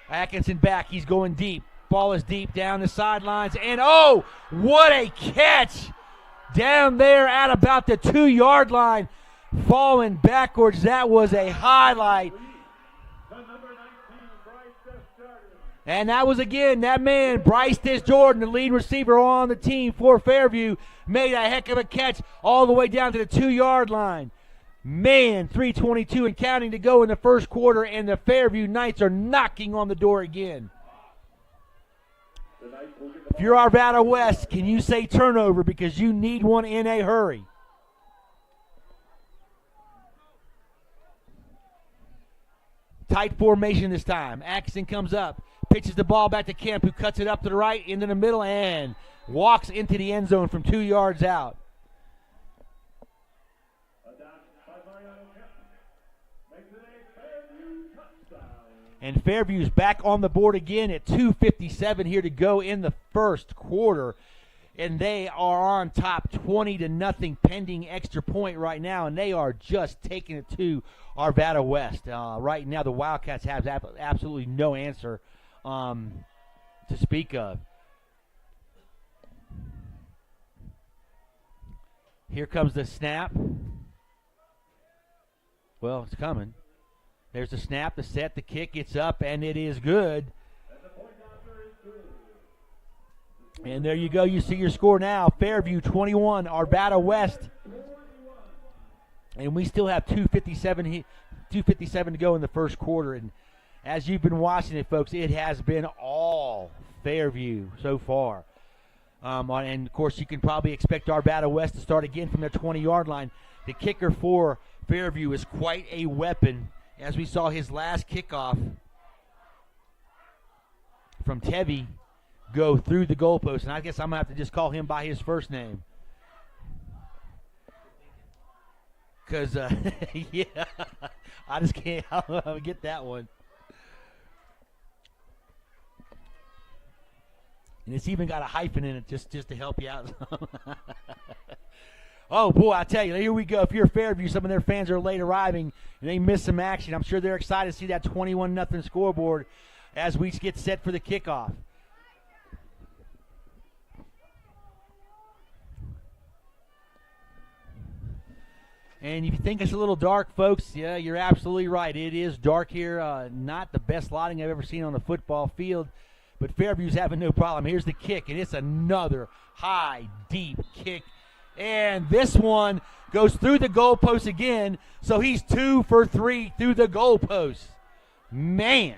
Atkinson back. He's going deep. Ball is deep down the sidelines. And, oh, what a catch down there at about the 2-yard line. Falling backwards. That was a highlight. The number 19, Bryce Desjardins. And that was, again, that man, Bryce Desjardins, the lead receiver on the team for Fairview, made a heck of a catch all the way down to the 2-yard line. Man, 3:22 and counting to go in the first quarter, and the Fairview Knights are knocking on the door again. The Knights will get the If you're Arvada West, can you say turnover, because you need one in a hurry? Tight formation this time. Atkinson comes up, pitches the ball back to Kemp, who cuts it up to the right, into the middle, and walks into the end zone from 2 yards out. And Fairview's back on the board again at 2:57 here to go in the first quarter. And they are on top 20-0 pending extra point right now. And they are just taking it to Arvada West. Right now the Wildcats have absolutely no answer to speak of. Here comes the snap. Well, it's coming. There's the snap, the set, the kick, it's up, and it is good. And there you go. You see your score now. Fairview 21, Arvada West. And we still have 2:57 to go in the first quarter. And as you've been watching it, folks, it has been all Fairview so far. And, of course, you can probably expect Arvada West to start again from their 20-yard line. The kicker for Fairview is quite a weapon, as we saw his last kickoff from Tevy go through the goalpost. And I guess I'm going to have to just call him by his first name. Because, yeah, I just can't get that one. And it's even got a hyphen in it just to help you out. Oh, boy, I tell you, here we go. If you're Fairview, some of their fans are late arriving, and they miss some action. I'm sure they're excited to see that 21-0 scoreboard as we get set for the kickoff. And if you think it's a little dark, folks, yeah, you're absolutely right. It is dark here. Not the best lighting I've ever seen on the football field, but Fairview's having no problem. Here's the kick, and it's another high, deep kick. And this one goes through the goalpost again, so he's 2 for 3 through the goalpost. Man,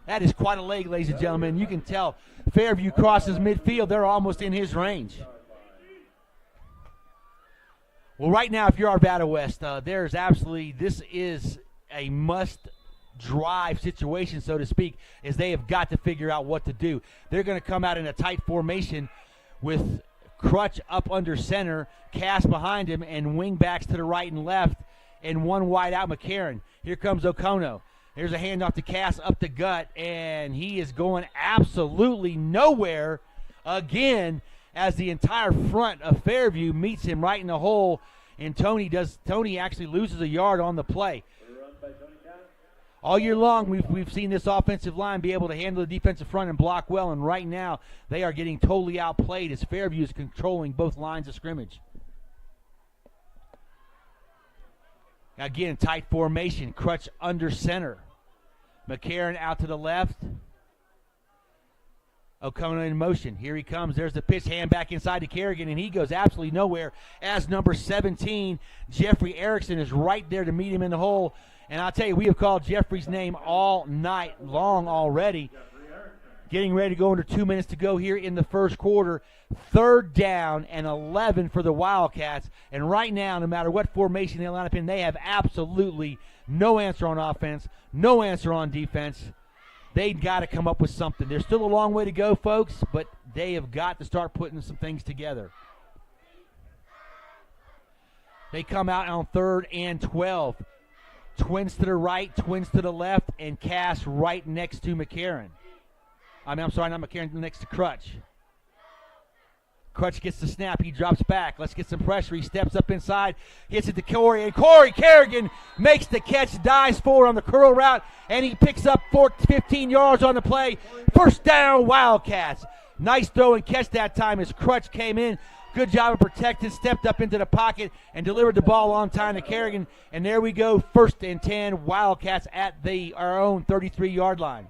that is quite a leg, ladies and gentlemen. You can tell Fairview crosses midfield. They're almost in his range. Well, right now, if you're Arvada West, this is a must-drive situation, so to speak, as they have got to figure out what to do. They're going to come out in a tight formation with Crutch up under center, Cass behind him, and wing backs to the right and left, and one wide out McCarron. Here comes Okono. There's a handoff to Cass up the gut, and he is going absolutely nowhere again as the entire front of Fairview meets him right in the hole, and Tony actually loses a yard on the play. All year long, we've seen this offensive line be able to handle the defensive front and block well, and right now they are getting totally outplayed as Fairview is controlling both lines of scrimmage. Again, tight formation, Crutch under center. McCarron out to the left. O'Connor in motion. Here he comes. There's the pitch, hand back inside to Kerrigan, and he goes absolutely nowhere as number 17, Jeffrey Erickson, is right there to meet him in the hole. And I'll tell you, we have called Jeffrey's name all night long already. Getting ready to go under 2 minutes to go here in the first quarter. 3rd down and 11 for the Wildcats. And right now, no matter what formation they line up in, they have absolutely no answer on offense, no answer on defense. They've got to come up with something. There's still a long way to go, folks, but they have got to start putting some things together. They come out on 3rd and 12. Twins to the right, twins to the left, and Cass right next to McCarron. I'm sorry, not McCarron, next to Crutch. Crutch gets the snap. He drops back. Let's get some pressure. He steps up inside, hits it to Corey, and Corey Kerrigan makes the catch, dives forward on the curl route, and he picks up 15 yards on the play. 1st down, Wildcats. Nice throw and catch that time as Crutch came in. Good job of protecting, stepped up into the pocket, and delivered the ball on time to Kerrigan. And there we go, 1st and 10, Wildcats at our own 33-yard line.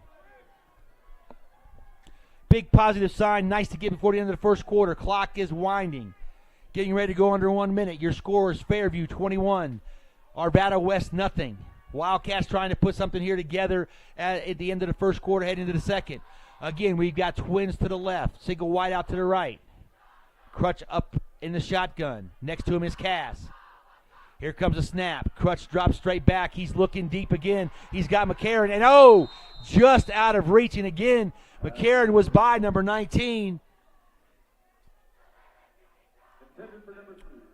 Big positive sign, nice to get before the end of the first quarter. Clock is winding. Getting ready to go under 1 minute. Your score is Fairview 21, Arvada West nothing. Wildcats trying to put something here together at the end of the first quarter, heading into the second. Again, we've got twins to the left, single wide out to the right. Crutch up in the shotgun. Next to him is Cass. Here comes a snap. Crutch drops straight back. He's looking deep again. He's got McCarron, and just out of reach. And again, McCarron was by number 19.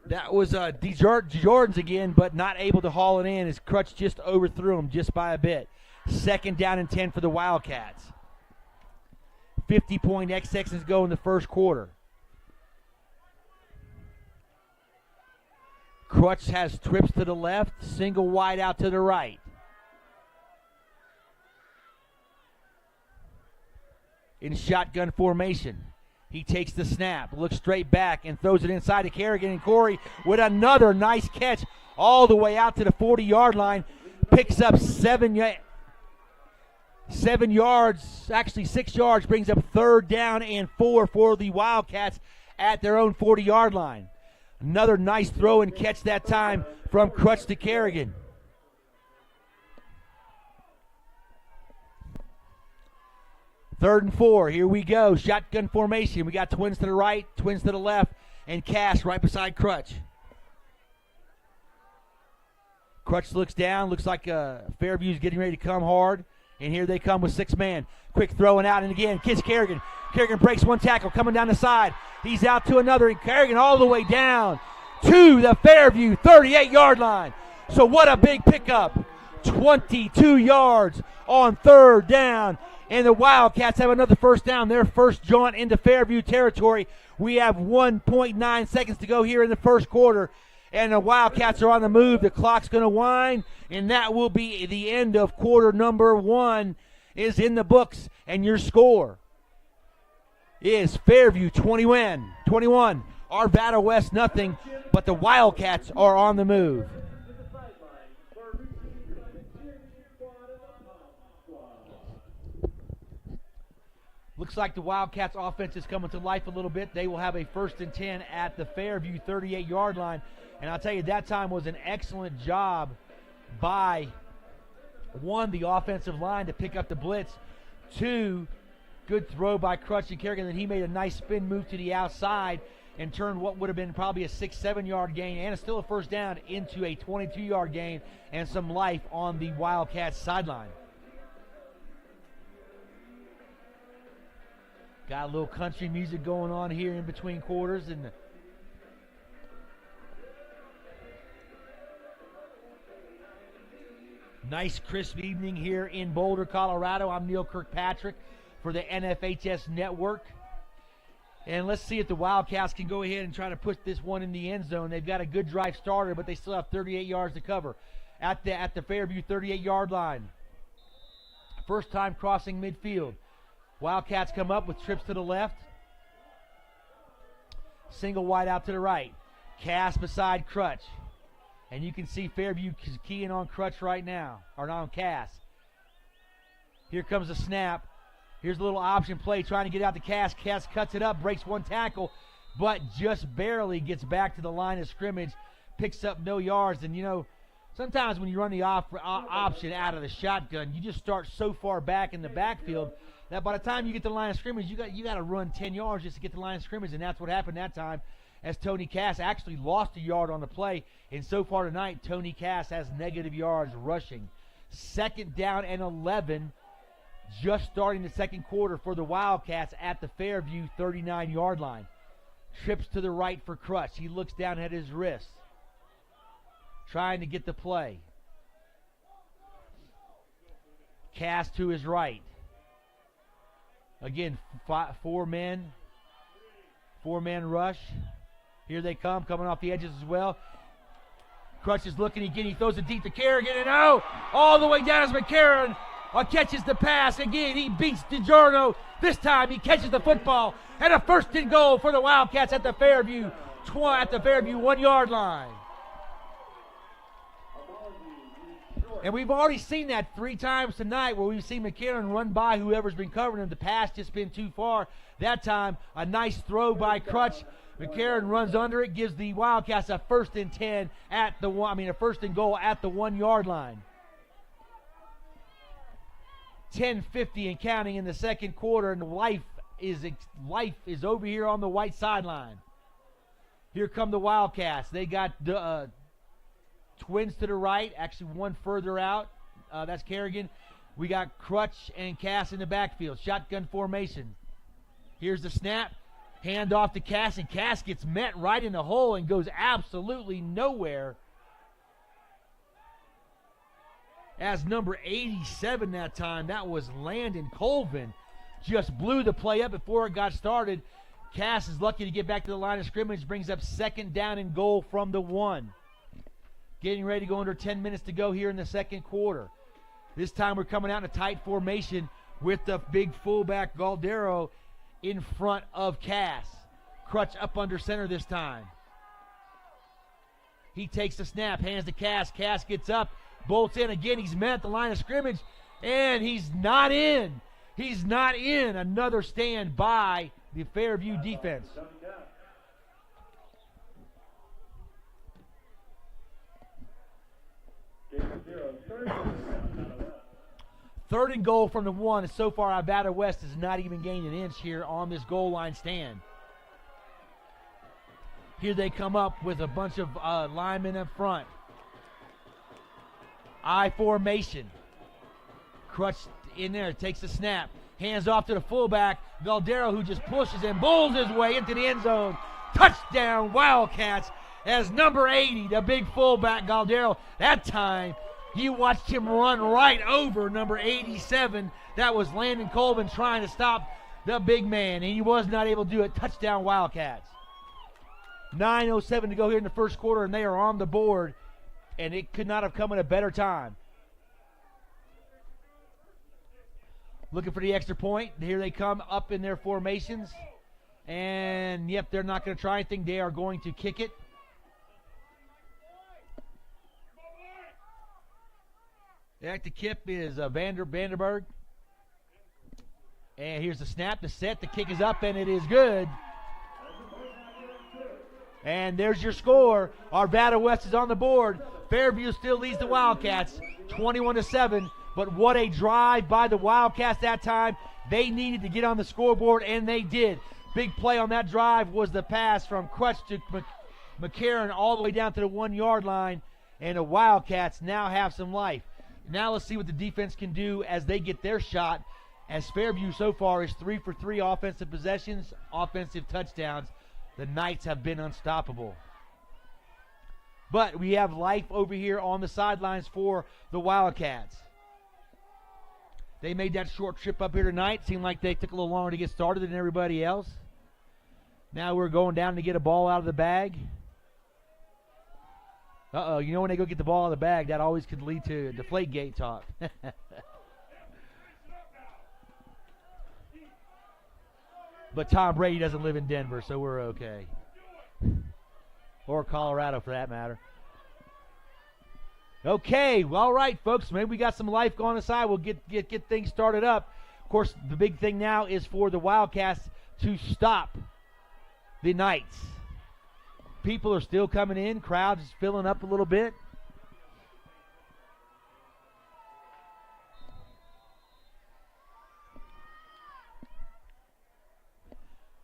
That was Jordan's again, but not able to haul it in as Crutch just overthrew him just by a bit. 2nd down and 10 for the Wildcats. 50.x seconds go in the first quarter. Crutch has trips to the left, single wide out to the right. In shotgun formation. He takes the snap, looks straight back, and throws it inside to Kerrigan, and Corey with another nice catch all the way out to the 40-yard line. Picks up 7 yards, actually 6 yards, brings up 3rd down and 4 for the Wildcats at their own 40-yard line. Another nice throw and catch that time from Crutch to Kerrigan. Third and 4, here we go. Shotgun formation. We got twins to the right, twins to the left, and Cash right beside Crutch. Crutch looks down, looks like Fairview's getting ready to come hard, and here they come with 6 man. Quick throwing out, and again, kiss Kerrigan. Kerrigan breaks one tackle, coming down the side. He's out to another, and Kerrigan all the way down to the Fairview 38-yard line. So what a big pickup. 22 yards on 3rd down. And the Wildcats have another 1st down, their first jaunt into Fairview territory. We have 1.9 seconds to go here in the first quarter, and the Wildcats are on the move. The clock's going to wind, and that will be the end of quarter number 1 is in the books, and your score is Fairview 21, Arvada West nothing, but the Wildcats are on the move. Looks like the Wildcats offense is coming to life a little bit. They will have a 1st and 10 at the Fairview 38-yard line. And I'll tell you, that time was an excellent job by, 1, the offensive line to pick up the blitz. 2, good throw by Crutch and Kerrigan. Then he made a nice spin move to the outside and turned what would have been probably a 6-7-yard gain and still a 1st down into a 22-yard gain and some life on the Wildcats sideline. Got a little country music going on here in between quarters. And nice crisp evening here in Boulder, Colorado. I'm Neil Kirkpatrick for the NFHS Network. And let's see if the Wildcats can go ahead and try to put this one in the end zone. They've got a good drive starter, but they still have 38 yards to cover at the Fairview 38-yard line. First time crossing midfield. Wildcats come up with trips to the left. Single wide out to the right. Cass beside Crutch. And you can see Fairview keying on Crutch right now. Or not on Cass. Here comes the snap. Here's a little option play trying to get out to Cass. Cass cuts it up, breaks one tackle, but just barely gets back to the line of scrimmage. Picks up no yards. And, you know, sometimes when you run the option out of the shotgun, you just start so far back in the backfield that by the time you get to the line of scrimmage, you got to run 10 yards just to get to the line of scrimmage, and that's what happened that time as Tony Cass actually lost a yard on the play. And so far tonight, Tony Cass has negative yards rushing. 2nd down and 11, just starting the second quarter for the Wildcats at the Fairview 39-yard line. Trips to the right for Crutch. He looks down at his wrist, trying to get the play. Cass to his right. Again, four-man rush. Here they come, coming off the edges as well. Crutch is looking again. He throws it deep to Kerrigan, and all the way down as McCarron catches the pass. Again, he beats DiGiorno. This time he catches the football. And a 1st and goal for the Wildcats at the Fairview 1-yard line. And we've already seen that 3 times tonight where we've seen McCarron run by whoever's been covering him. The pass just been too far. That time, a nice throw by Crutch. McCarron runs under it, gives the Wildcats a 1st and 10 a 1st and goal at the 1-yard line. 10:50 and counting in the second quarter, and life is over here on the white sideline. Here come the Wildcats. They got twins to the right, actually one further out. That's Kerrigan. We got Crutch and Cass in the backfield. Shotgun formation. Here's the snap. Hand off to Cass, and Cass gets met right in the hole and goes absolutely nowhere. As number 87 that time, that was Landon Colvin, just blew the play up before it got started. Cass is lucky to get back to the line of scrimmage, brings up 2nd down and goal from the 1. Getting ready to go under 10 minutes to go here in the second quarter. This time we're coming out in a tight formation with the big fullback Galdero in front of Cass. Crutch up under center this time. He takes the snap, hands to Cass. Cass gets up, bolts in again. He's met at the line of scrimmage, and he's not in. He's not in. Another stand by the Fairview defense. 3rd and goal from the 1. So far, Arvada West has not even gained an inch here on this goal line stand. Here they come up with a bunch of linemen up front. I formation. Crutch in there, takes the snap. Hands off to the fullback, Galdero, who just pushes and bowls his way into the end zone. Touchdown, Wildcats, as number 80, the big fullback, Galdero. That time, you watched him run right over number 87. That was Landon Colvin trying to stop the big man, and he was not able to do it. Touchdown, Wildcats. 9:07 to go here in the first quarter, and they are on the board, and it could not have come at a better time. Looking for the extra point. Here they come up in their formations. And, yep, they're not going to try anything. They are going to kick it. The active kip is Vanderberg. And here's the snap, the set, the kick is up, and it is good. And there's your score. Arvada West is on the board. Fairview still leads the Wildcats 21-7. But what a drive by the Wildcats that time. They needed to get on the scoreboard, and they did. Big play on that drive was the pass from Crutch to McCarron all the way down to the 1 yard line. And the Wildcats now have some life. Now let's see what the defense can do as they get their shot. As Fairview so far is 3 for 3 offensive possessions, offensive touchdowns. The Knights have been unstoppable. But we have life over here on the sidelines for the Wildcats. They made that short trip up here tonight. Seemed like they took a little longer to get started than everybody else. Now we're going down to get a ball out of the bag. Uh-oh, you know when they go get the ball out of the bag, that always could lead to Deflategate talk. But Tom Brady doesn't live in Denver, so we're okay. Or Colorado, for that matter. Okay, well, all right, folks. Maybe we got some life going aside. We'll get things started up. Of course, the big thing now is for the Wildcats to stop the Knights. People are still coming in. Crowds filling up a little bit.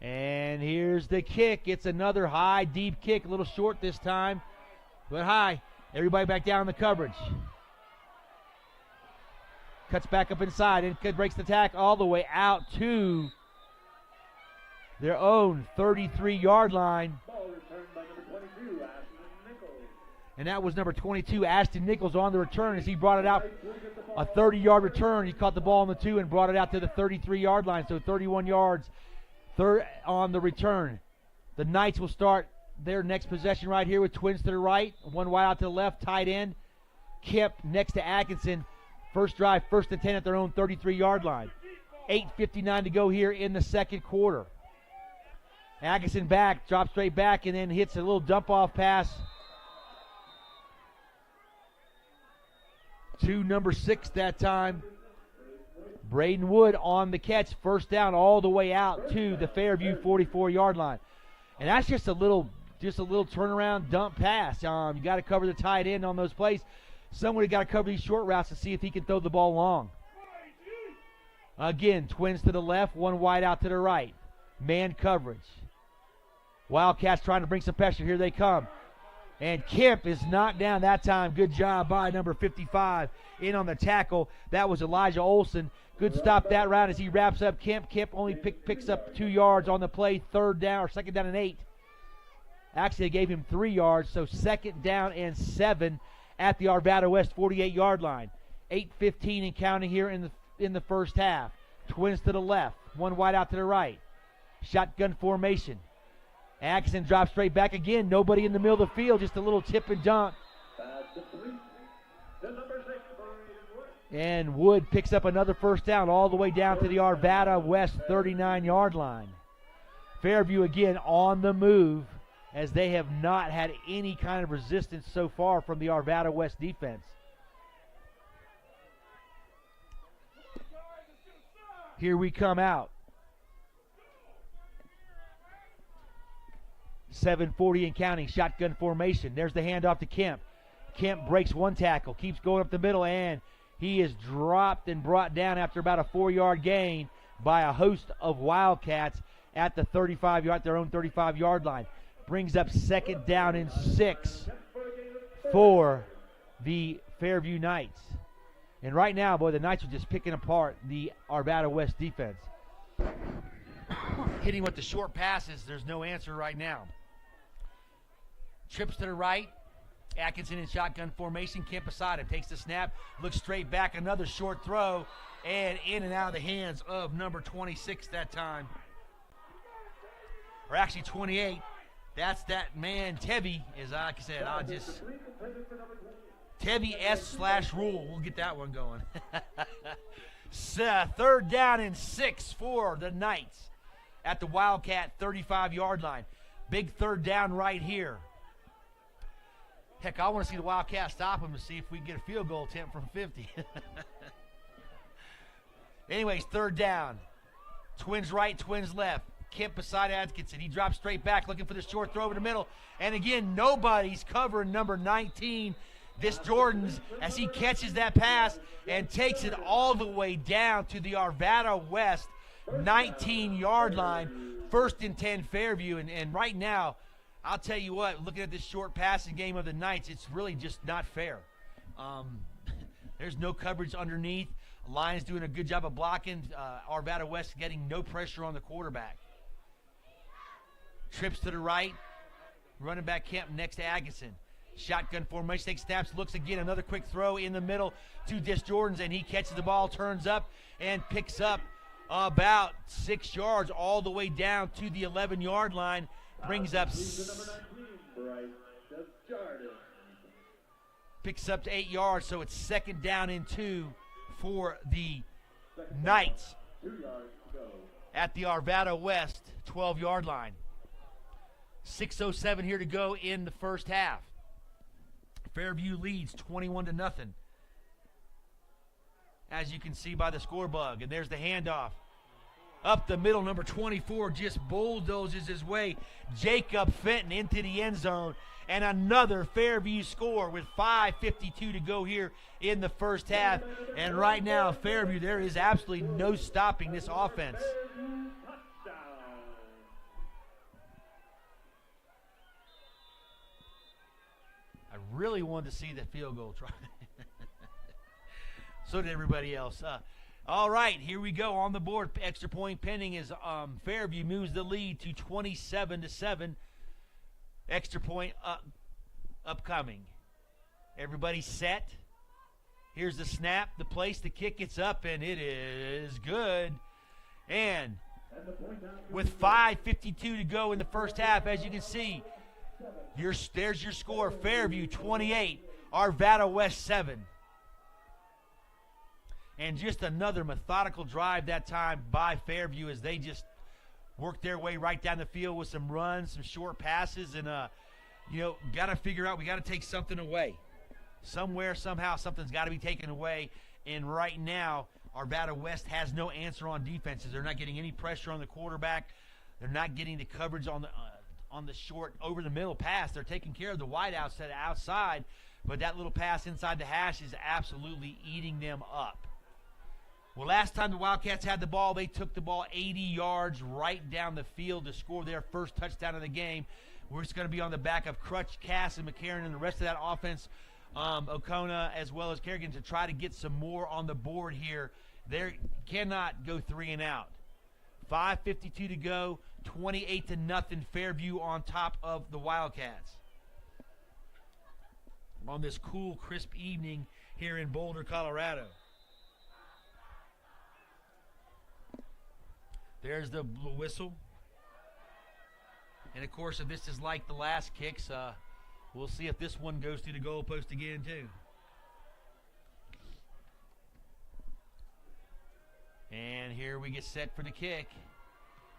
And here's the kick. It's another high, deep kick. A little short this time, but high. Everybody back down in the coverage. Cuts back up inside and breaks the tack all the way out to their own 33-yard line. Ball returned by number 22, Ashton Nichols. And that was number 22, Ashton Nichols, on the return as he brought it out. A 30-yard return. He caught the ball on the 2 and brought it out to the 33-yard line, so 31 yards. Third on the return. The Knights will start their next possession right here with twins to the right, one wide out to the left, tight end. Kemp next to Atkinson. First drive, 1st and 10 at their own 33-yard line. 8:59 to go here in the second quarter. Atkinson back, drops straight back, and then hits a little dump-off pass to number 6 that time. Braden Wood on the catch, first down all the way out to the Fairview 44-yard line. And that's just a little turnaround dump pass. You got to cover the tight end on those plays. Somebody got to cover these short routes to see if he can throw the ball long. Again, twins to the left, one wide out to the right. Man coverage. Wildcats trying to bring some pressure. Here they come. And Kemp is knocked down that time. Good job by number 55 in on the tackle. That was Elijah Olson. Good stop that round as he wraps up Kemp. Kemp only picks up 2 yards on the play. 3rd down or 2nd down and 8. Actually, they gave him 3 yards, so 2nd down and 7 at the Arvada West 48-yard line. 8:15 and counting here in the first half. Twins to the left, one wide out to the right. Shotgun formation. Atkinson drops straight back again. Nobody in the middle of the field, just a little tip and dump. And Wood picks up another first down all the way down to the Arvada West 39-yard line. Fairview again on the move, as they have not had any kind of resistance so far from the Arvada West defense. Here we come out. 7:40 and counting, shotgun formation. There's the handoff to Kemp. Kemp breaks one tackle, keeps going up the middle, and he is dropped and brought down after about a 4-yard gain by a host of Wildcats at the 35-yard, their own 35-yard line. Brings up 2nd down and 6 for the Fairview Knights. And right now, boy, the Knights are just picking apart the Arvada West defense. Hitting with the short passes, there's no answer right now. Trips to the right. Atkinson in shotgun formation. Kemp beside him. Takes the snap. Looks straight back. Another short throw. And in and out of the hands of number 26 that time. Or actually 28. That's that man, Tevy, is like I said, Tevy S/rule. We'll get that one going. 3rd down and 6 for the Knights at the Wildcat 35-yard line. Big 3rd down right here. Heck, I want to see the Wildcats stop him to see if we can get a field goal attempt from 50. Anyways, 3rd down. Twins right, twins left. Kemp beside Atkinson. He drops straight back looking for the short throw in the middle. And again, nobody's covering number 19, this Jordan's, as he catches that pass and takes it all the way down to the Arvada West 19-yard line. 1st and 10 Fairview. And right now, I'll tell you what, looking at this short passing game of the Knights, it's really just not fair. There's no coverage underneath. Lions doing a good job of blocking. Arvada West getting no pressure on the quarterback. Trips to the right. Running back Kemp next to Atkinson. Shotgun formation, takes snaps, looks again. Another quick throw in the middle to Dis Jordans, and he catches the ball, turns up, and picks up about 6 yards all the way down to the 11-yard line. Brings up, picks up to 8 yards, so it's 2nd down and 2 for the Knights at the Arvada West 12-yard line. 6:07 here to go in the first half. Fairview leads 21-0. As you can see by the score bug. And there's the handoff. Up the middle, number 24 just bulldozes his way. Jacob Fenton into the end zone. And another Fairview score with 5:52 to go here in the first half. And right now, Fairview, there is absolutely no stopping this offense. I really wanted to see that field goal try. So did everybody else. All right, here we go on the board. Extra point pending as Fairview moves the lead to 27-7. Extra point upcoming. Everybody set. Here's the snap, the place, the kick gets up, and it is good. And with 5:52 to go in the first half, as you can see, there's your score. Fairview 28, Arvada West 7. And just another methodical drive that time by Fairview as they just worked their way right down the field with some runs, some short passes, and, got to figure out we got to take something away. Somewhere, somehow, something's got to be taken away. And right now, Arvada West has no answer on defenses. They're not getting any pressure on the quarterback. They're not getting the coverage on the short over-the-middle pass. They're taking care of the wideouts that are outside, but that little pass inside the hash is absolutely eating them up. Well, last time the Wildcats had the ball, they took the ball 80 yards right down the field to score their first touchdown of the game. We're just going to be on the back of Crutch, Cass, and McCarron and the rest of that offense, O'Kona as well as Kerrigan, to try to get some more on the board here. They cannot go 3 and out. 5:52 to go, 28-0 Fairview on top of the Wildcats. On this cool, crisp evening here in Boulder, Colorado. There's the whistle. And, of course, if this is like the last kicks, we'll see if this one goes through the goalpost again, too. And here we get set for the kick.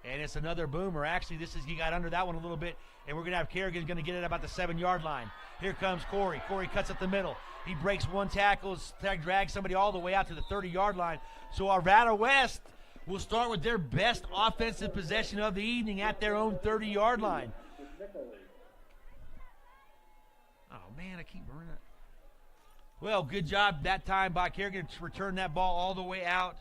And it's another boomer. Actually, he got under that one a little bit, and we're going to have Kerrigan going to get it about the 7-yard line. Here comes Corey. Corey cuts up the middle. He breaks one tackle, drags somebody all the way out to the 30-yard line. So Arvada West will start with their best offensive possession of the evening at their own 30-yard line. Oh, man, I keep running it. Well, good job that time by Kerrigan to return that ball all the way out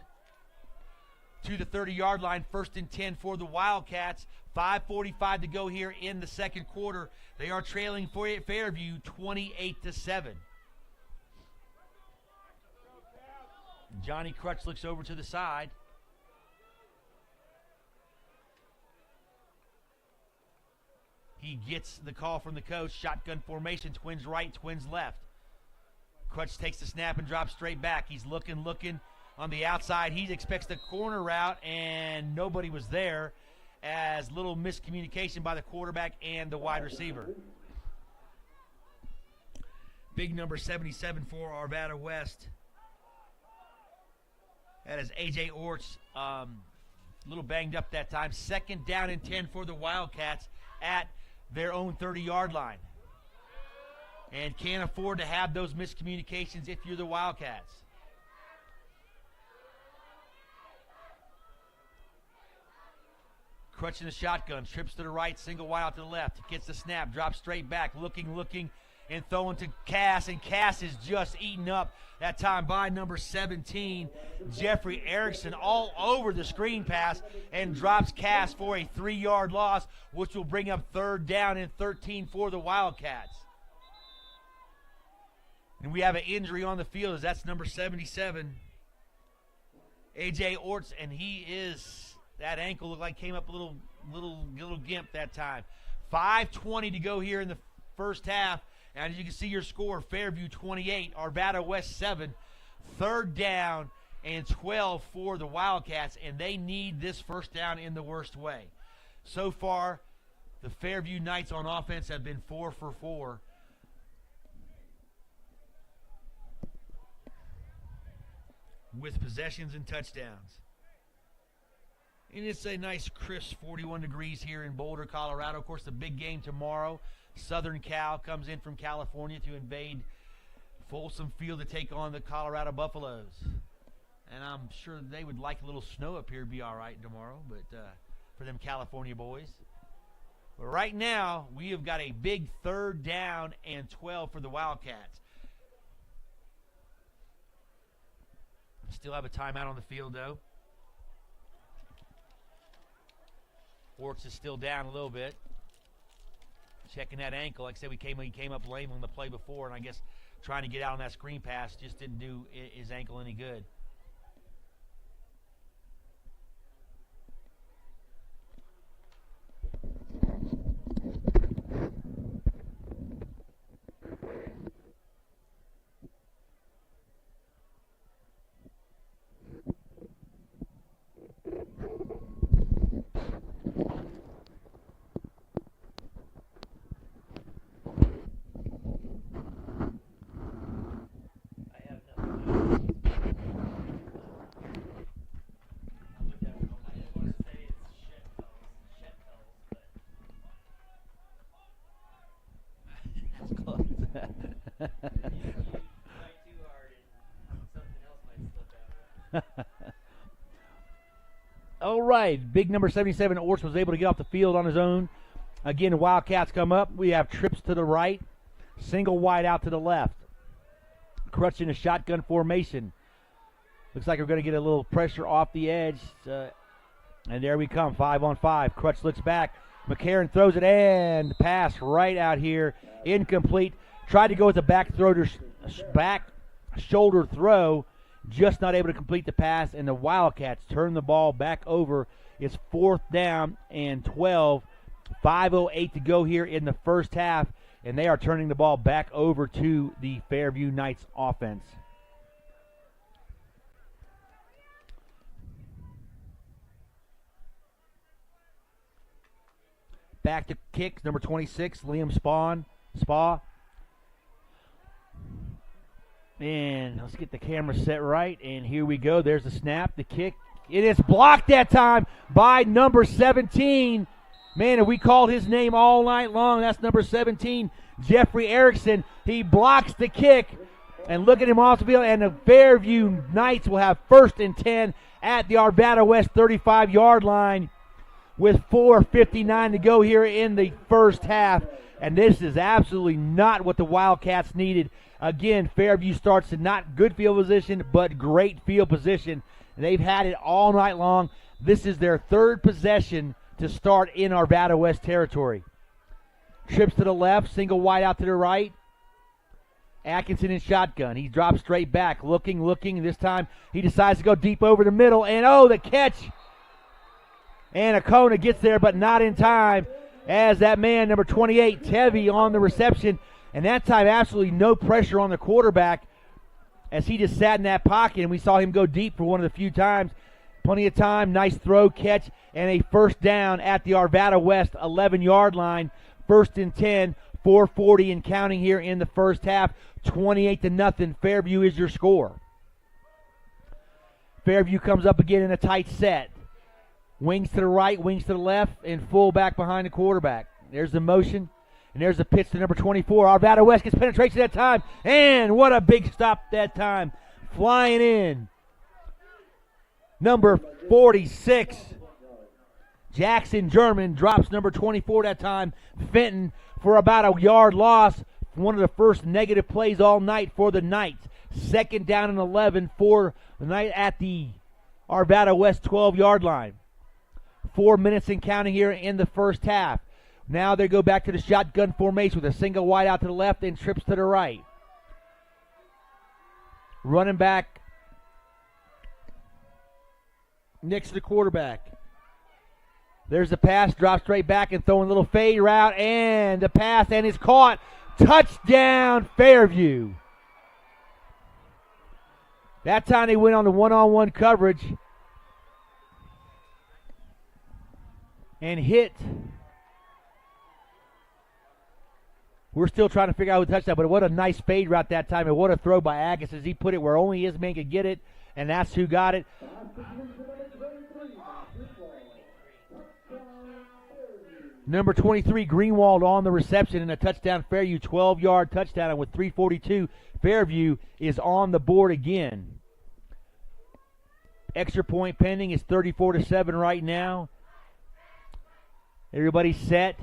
to the 30-yard line. 1st and 10 for the Wildcats. 5:45 to go here in the second quarter. They are trailing for Fairview 28-7. Johnny Crutch looks over to the side. He gets the call from the coach. Shotgun formation, twins right, twins left. Crutch takes the snap and drops straight back. He's looking on the outside. He expects the corner route, and nobody was there, as little miscommunication by the quarterback and the wide receiver. Big number 77 for Arvada West. That is A.J. Orts, a little banged up that time. 2nd down and 10 for the Wildcats at their own 30-yard line. And can't afford to have those miscommunications if you're the Wildcats. Crutch in the shotgun, trips to the right, single wide out to the left. Gets the snap, drops straight back, looking, and throwing to Cass. And Cass is just eaten up that time by number 17, Jeffrey Erickson, all over the screen pass, and drops Cass for a 3-yard loss, which will bring up 3rd down and 13 for the Wildcats. And we have an injury on the field, as that's number 77, A.J. Orts, and that ankle looked like came up a little gimp that time. 5:20 to go here in the first half. And as you can see your score, Fairview 28, Arvada West 7. 3rd down and 12 for the Wildcats, and they need this first down in the worst way. So far, the Fairview Knights on offense have been 4 for 4. With possessions and touchdowns. And it's a nice crisp 41 degrees here in Boulder, Colorado. Of course, the big game tomorrow. Southern Cal comes in from California to invade Folsom Field to take on the Colorado Buffaloes. And I'm sure they would like a little snow up here, be all right tomorrow, but for them California boys. But right now, we have got a big 3rd down and 12 for the Wildcats. Still have a timeout on the field, though. Orts is still down a little bit. Checking that ankle. Like I said, he came up lame on the play before, and I guess trying to get out on that screen pass just didn't do his ankle any good. All right, big number 77, Orts was able to get off the field on his own. Again, the Wildcats come up. We have trips to the right, single wide out to the left. Crutch in a shotgun formation. Looks like we're going to get a little pressure off the edge. And there we come, 5-on-5. Crutch looks back. McCarron throws it, and pass right out here, incomplete. Tried to go with the back shoulder throw, just not able to complete the pass, and the Wildcats turn the ball back over. It's 4th down and 12. 5:08 to go here in the first half, and they are turning the ball back over to the Fairview Knights offense. Back to kick, number 26, Liam Spa. And let's get the camera set right, and here we go. There's the snap, the kick. It is blocked that time by number 17. Man, we called his name all night long. That's number 17, Jeffrey Erickson. He blocks the kick, and look at him off the field, and the Fairview Knights will have 1st and 10 at the Arvada West 35-yard line with 4:59 to go here in the first half. And this is absolutely not what the Wildcats needed. Again, Fairview starts in not good field position, but great field position. They've had it all night long. This is their 3rd possession to start in Arvada West territory. Trips to the left, single wide out to the right. Atkinson in shotgun. He drops straight back, looking. This time he decides to go deep over the middle, and the catch. And Acona gets there, but not in time, as that man, number 28, Tevy, on the reception. And that time, absolutely no pressure on the quarterback as he just sat in that pocket, and we saw him go deep for one of the few times. Plenty of time, nice throw, catch, and a 1st down at the Arvada West 11-yard line. 1st and 10, 4:40 and counting here in the first half. 28-0, Fairview is your score. Fairview comes up again in a tight set. Wings to the right, wings to the left, and full back behind the quarterback. There's the motion, and there's the pitch to number 24. Arvada West gets penetration that time, and what a big stop that time. Flying in. Number 46, Jackson German, drops number 24 that time. Fenton for about a yard loss. One of the first negative plays all night for the Knights. 2nd down and 11 for the Knights at the Arvada West 12-yard line. 4 minutes and counting here in the first half. Now they go back to the shotgun formation with a single wide out to the left and trips to the right. Running back next to the quarterback. There's the pass, drops straight back and throwing a little fade route, and the pass, and it's caught. Touchdown, Fairview. That time they went on the one-on-one coverage and hit. We're still trying to figure out who touched that, but what a nice fade route that time, and what a throw by Agus as he put it where only his man could get it, and that's who got it. Number 23, Greenwald on the reception and a touchdown. Fairview, 12-yard touchdown. And with 3:42, Fairview is on the board again. Extra point pending. It's 34-7 right now. Everybody's set.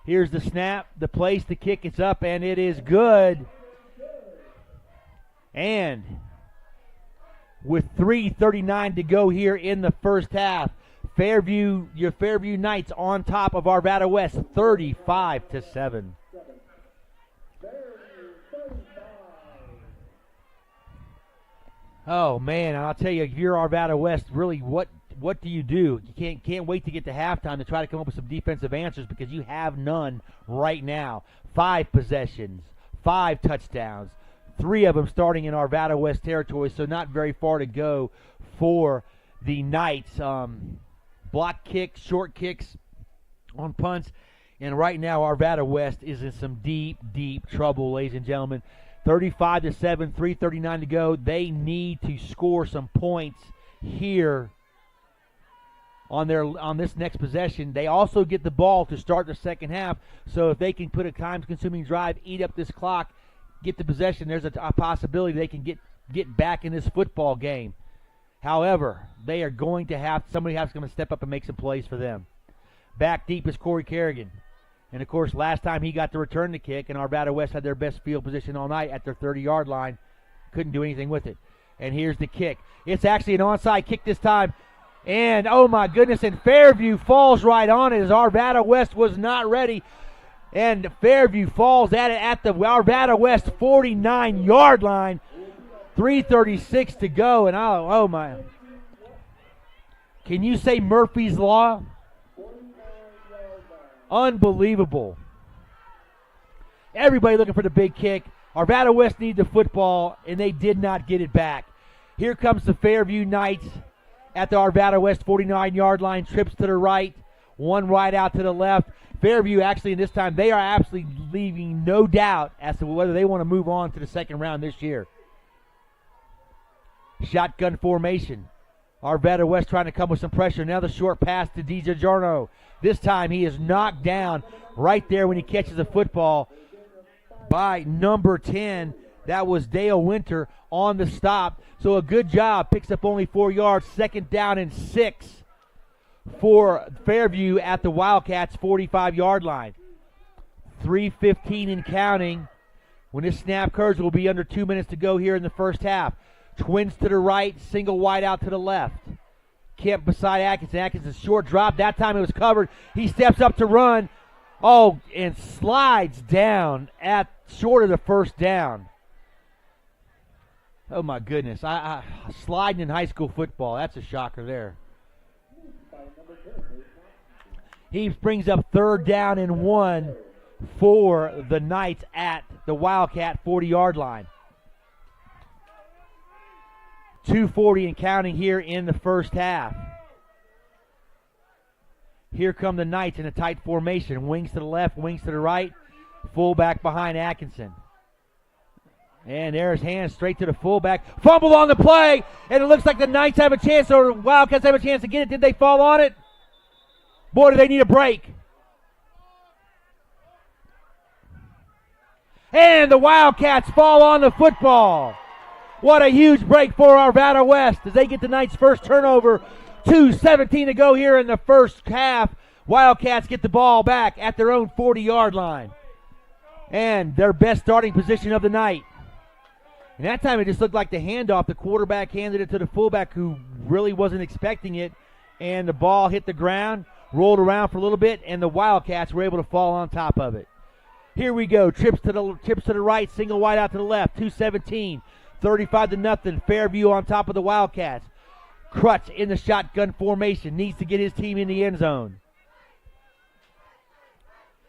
Here's the snap, the place, the kick. It's up, and it is good. And with 3:39 to go here in the first half, Fairview, your Fairview Knights on top of Arvada West, 35-7. Oh man, I'll tell you, if you're Arvada West, really, what do? You can't wait to get to halftime to try to come up with some defensive answers because you have none right now. 5 possessions, 5 touchdowns, 3 of them starting in Arvada West territory, so not very far to go for the Knights. Block kicks, short kicks on punts, and right now Arvada West is in some deep, deep trouble, ladies and gentlemen. 35-7, 3:39 to go. They need to score some points here on this next possession. They also get the ball to start the second half, so if they can put a time-consuming drive, eat up this clock, get the possession, there's a possibility they can get back in this football game. However, they are going to have somebody has going to step up and make some plays for them. Back deep is Corey Kerrigan. And, of course, last time he got to return the kick, and Arvada West had their best field position all night at their 30-yard line. Couldn't do anything with it. And here's the kick. It's actually an onside kick this time. And, oh, my goodness, and Fairview falls right on it as Arvada West was not ready. And Fairview falls at it at the Arvada West 49-yard line. 3:36 to go, and oh my. Can you say Murphy's Law? Unbelievable. Everybody looking for the big kick. Arvada West needed the football, and they did not get it back. Here comes the Fairview Knights at the Arvada West 49-yard line. Trips to the right, one right out to the left. Fairview actually, in this time, they are absolutely leaving no doubt as to whether they want to move on to the second round this year. Shotgun formation. Arvada West trying to come with some pressure. Now the short pass to DiGiorno. This time he is knocked down right there when he catches the football by number 10. That was Dale Winter on the stop. So a good job. Picks up only 4 yards. 2nd down and 6 for Fairview at the Wildcats 45-yard line. 3:15 and counting. When this snap occurs, it will be under 2 minutes to go here in the first half. Twins to the right, single wide out to the left. Kemp beside Atkinson. Atkinson's short drop. That time it was covered. He steps up to run. Oh, and slides down at short of the first down. Oh, my goodness. Sliding in high school football, that's a shocker there. He brings up 3rd down and 1 for the Knights at the Wildcat 40-yard line. 2:40 and counting here in the first half. Here come the Knights in a tight formation. Wings to the left, wings to the right. Fullback behind Atkinson. And there's hands straight to the fullback. Fumble on the play, and it looks like the Knights have a chance, or Wildcats have a chance to get it. Did they fall on it? Boy, do they need a break. And the Wildcats fall on the football. What a huge break for Arvada West as they get the Knights' first turnover. 2:17 to go here in the first half. Wildcats get the ball back at their own 40-yard line. And their best starting position of the night. And that time it just looked like the handoff. The quarterback handed it to the fullback who really wasn't expecting it. And the ball hit the ground, rolled around for a little bit, and the Wildcats were able to fall on top of it. Here we go. Trips to the right, single wide out to the left. 2:17. 35-0. Fairview on top of the Wildcats. Crutch in the shotgun formation. Needs to get his team in the end zone.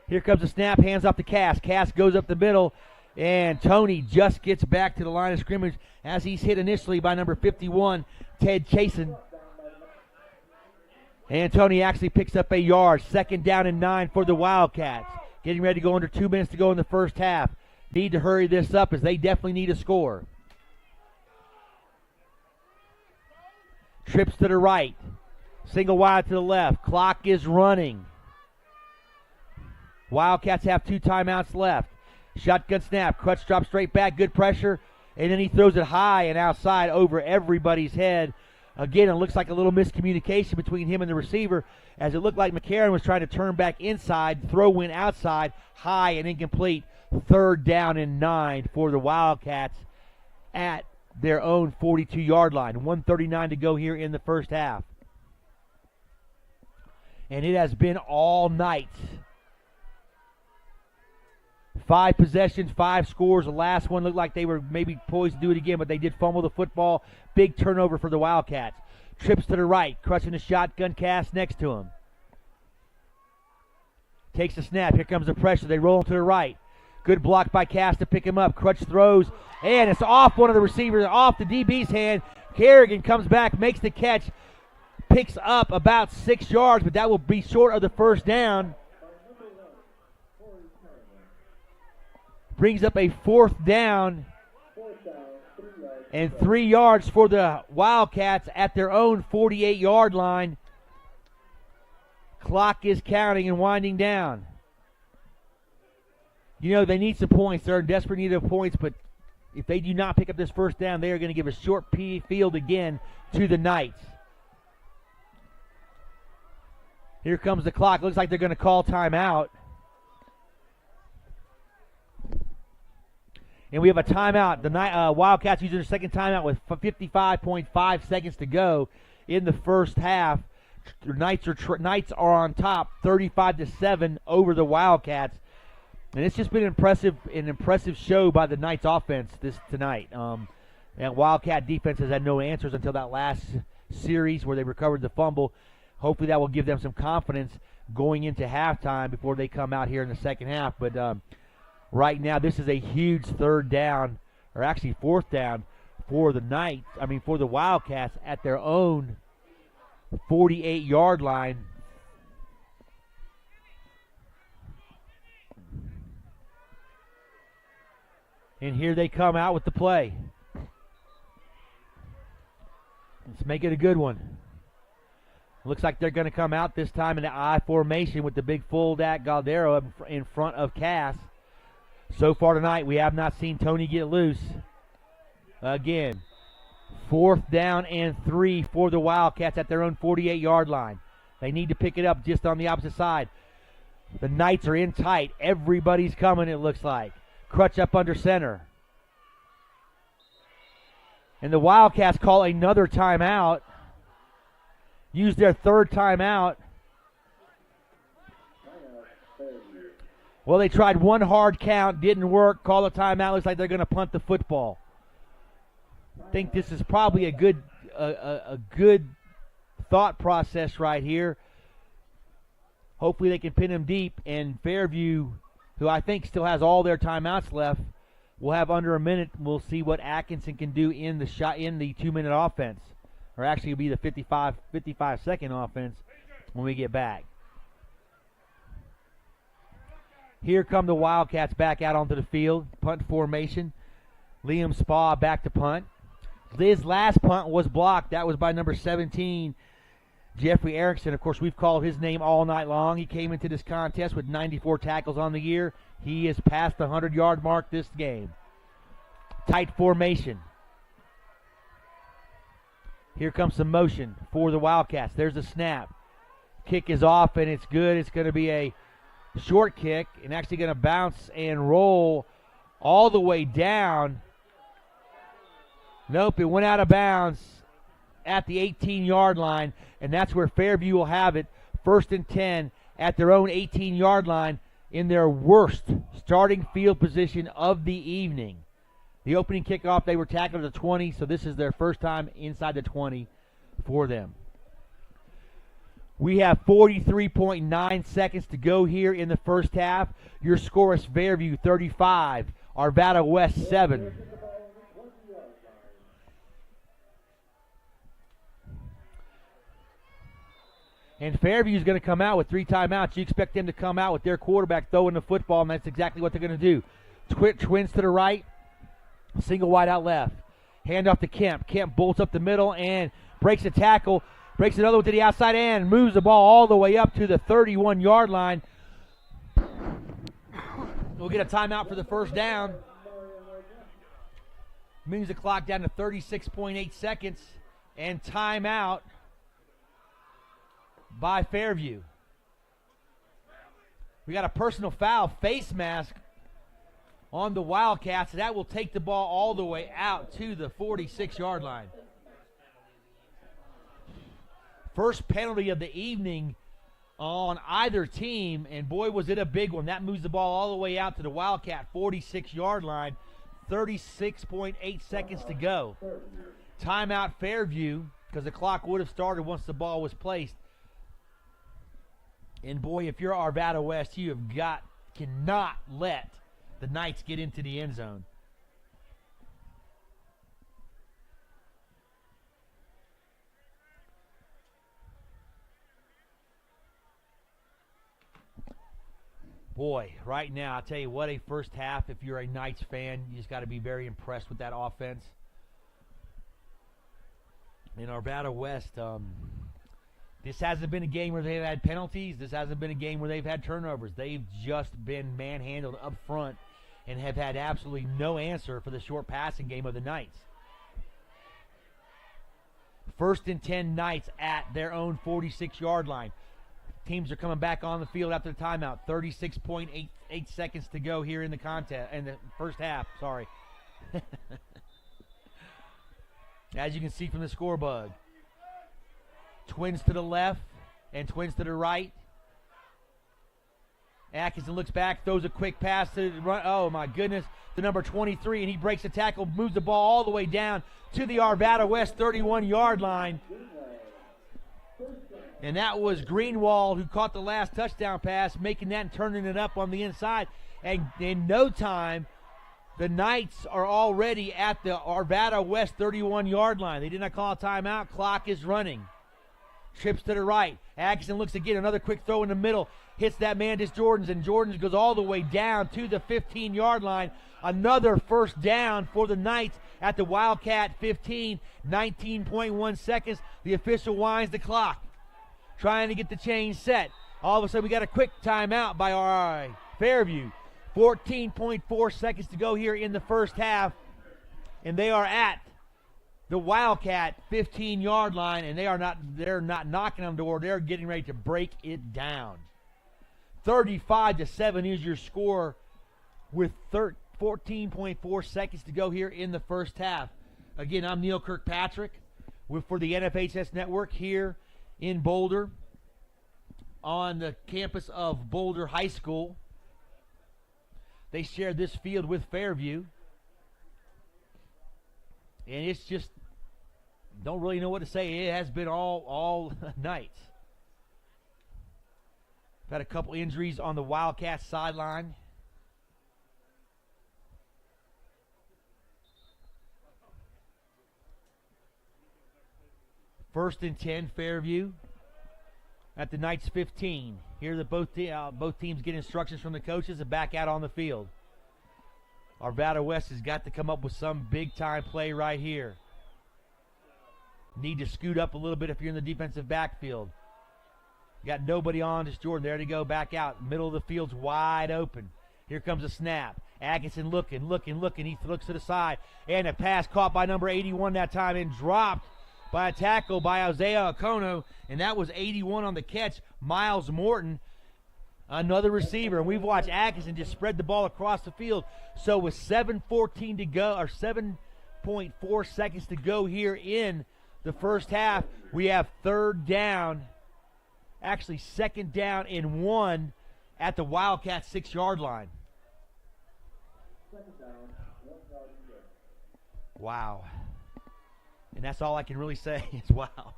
Here comes the snap. Hands off to Cass. Cass goes up the middle. And Tony just gets back to the line of scrimmage as he's hit initially by number 51, Ted Chasen. And Tony actually picks up a yard. 2nd down and 9 for the Wildcats. Getting ready to go under 2 minutes to go in the first half. Need to hurry this up as they definitely need a score. Trips to the right. Single wide to the left. Clock is running. Wildcats have 2 timeouts left. Shotgun snap. Crutch drops straight back. Good pressure. And then he throws it high and outside over everybody's head. Again, it looks like a little miscommunication between him and the receiver, as it looked like McCarron was trying to turn back inside. Throw went outside, high and incomplete. 3rd down and 9 for the Wildcats at their own 42-yard line. 1:39 to go here in the first half. And it has been all night. 5 possessions, 5 scores. The last one looked like they were maybe poised to do it again, but they did fumble the football. Big turnover for the Wildcats. Trips to the right, crushing the shotgun cast next to him. Takes the snap. Here comes the pressure. They roll him to the right. Good block by Cass to pick him up. Crutch throws, and it's off one of the receivers, off the DB's hand. Kerrigan comes back, makes the catch, picks up about 6 yards, but that will be short of the first down. Brings up a 4th down and 3 yards for the Wildcats at their own 48-yard line. Clock is counting and winding down. You know, they need some points. They're in desperate need of points, but if they do not pick up this first down, they are going to give a short field again to the Knights. Here comes the clock. Looks like they're going to call timeout. And we have a timeout. The Wildcats using their second timeout with 55.5 seconds to go in the first half. The Knights are on top, 35-7 over the Wildcats. And it's just been an impressive show by the Knights offense tonight. And Wildcat defense has had no answers until that last series where they recovered the fumble. Hopefully that will give them some confidence going into halftime before they come out here in the second half. But right now, this is a huge 3rd down, or actually 4th down for the Wildcats at their own 48-yard line. And here they come out with the play. Let's make it a good one. Looks like they're going to come out this time in the I formation with the big fullback Galdero in front of Cass. So far tonight, we have not seen Tony get loose. Again, 4th down and 3 for the Wildcats at their own 48-yard line. They need to pick it up just on the opposite side. The Knights are in tight. Everybody's coming, it looks like. Crutch up under center. And the Wildcats call another timeout. Use their 3rd timeout. Well, they tried one hard count, didn't work. Call a timeout. Looks like they're going to punt the football. I think this is probably a good thought process right here. Hopefully they can pin them deep, and Fairview, who I think still has all their timeouts left, will have under a minute. We'll see what Atkinson can do in the 2-minute offense, or actually it'll be the 55-second offense when we get back. Here come the Wildcats back out onto the field. Punt formation. Liam Spa back to punt. His last punt was blocked. That was by number 17, Jeffrey Erickson. Of course, we've called his name all night long. He came into this contest with 94 tackles on the year. He is past the 100-yard mark this game. Tight formation. Here comes some motion for the Wildcats. There's a snap. Kick is off, and it's good. It's going to be a short kick, and actually going to bounce and roll all the way down. Nope, it went out of bounds at the 18-yard line, and that's where Fairview will have it. 1st and 10 at their own 18-yard line in their worst starting field position of the evening. The opening kickoff, they were tackled at the 20, so this is their first time inside the 20 for them. We have 43.9 seconds to go here in the first half. Your score is Fairview 35, Arvada West 7. And Fairview is going to come out with 3 timeouts. You expect them to come out with their quarterback throwing the football, and that's exactly what they're going to do. Twins to the right, single wide out left. Hand off to Kemp. Kemp bolts up the middle and breaks a tackle. Breaks another one to the outside and moves the ball all the way up to the 31-yard line. We'll get a timeout for the first down. Moves the clock down to 36.8 seconds. And timeout by Fairview. We got a personal foul, face mask on the Wildcats. That will take the ball all the way out to the 46-yard line. First penalty of the evening on either team, and boy, was it a big one. That moves the ball all the way out to the Wildcat 46-yard line. 36.8 seconds to go. Timeout Fairview, because the clock would have started once the ball was placed. And boy, if you're Arvada West, you cannot let the Knights get into the end zone. Boy, right now, I'll tell you what, a first half, if you're a Knights fan, you just got to be very impressed with that offense. In Arvada West, this hasn't been a game where they've had penalties. This hasn't been a game where they've had turnovers. They've just been manhandled up front and have had absolutely no answer for the short passing game of the Knights. First and 10 Knights at their own 46-yard line. Teams are coming back on the field after the timeout. 36.8 seconds to go here in the contest, in the first half. Sorry. As you can see from the score bug, twins to the left and twins to the right. Atkinson looks back, throws a quick pass to the run. Oh my goodness, to number 23, and he breaks the tackle, moves the ball all the way down to the Arvada West 31-yard line. And that was Greenwald who caught the last touchdown pass, making that and turning it up on the inside. And in no time, the Knights are already at the Arvada West 31-yard line. They did not call a timeout. Clock is running. Trips to the right. Atkinson looks again. Another quick throw in the middle. Hits that man, just Jordans, and Jordans goes all the way down to the 15-yard line. Another first down for the Knights at the Wildcat 15. 19.1 seconds. The official winds the clock, trying to get the chain set. All of a sudden, we got a quick timeout by our Fairview. 14.4 seconds to go here in the first half. And they are at the Wildcat 15-yard line, and they're not knocking on the door. They're getting ready to break it down. 35-7 is your score with 14.4 seconds to go here in the first half. Again, I'm Neil Kirkpatrick for the NFHS Network here in Boulder on the campus of Boulder High School. They share this field with Fairview. And it's just, don't really know what to say. It has been all night. Had a couple injuries on the Wildcats sideline. First and 10, Fairview at the Knights 15. Here that both teams get instructions from the coaches and back out on the field. Arvada West has got to come up with some big-time play right here. Need to scoot up a little bit if you're in the defensive backfield. Got nobody on, just Jordan. There to go, back out. Middle of the field's wide open. Here comes a snap. Atkinson looking. He looks to the side. And a pass caught by number 81 that time and dropped by a tackle by Isaiah Okono. And that was 81 on the catch. Miles Morton, another receiver. And we've watched Atkinson just spread the ball across the field. So with 7:14 to go, or 7.4 seconds to go here in the first half, we have third down. Actually, second down and 1 at the Wildcat 6-yard line. Wow. And that's all I can really say is wow.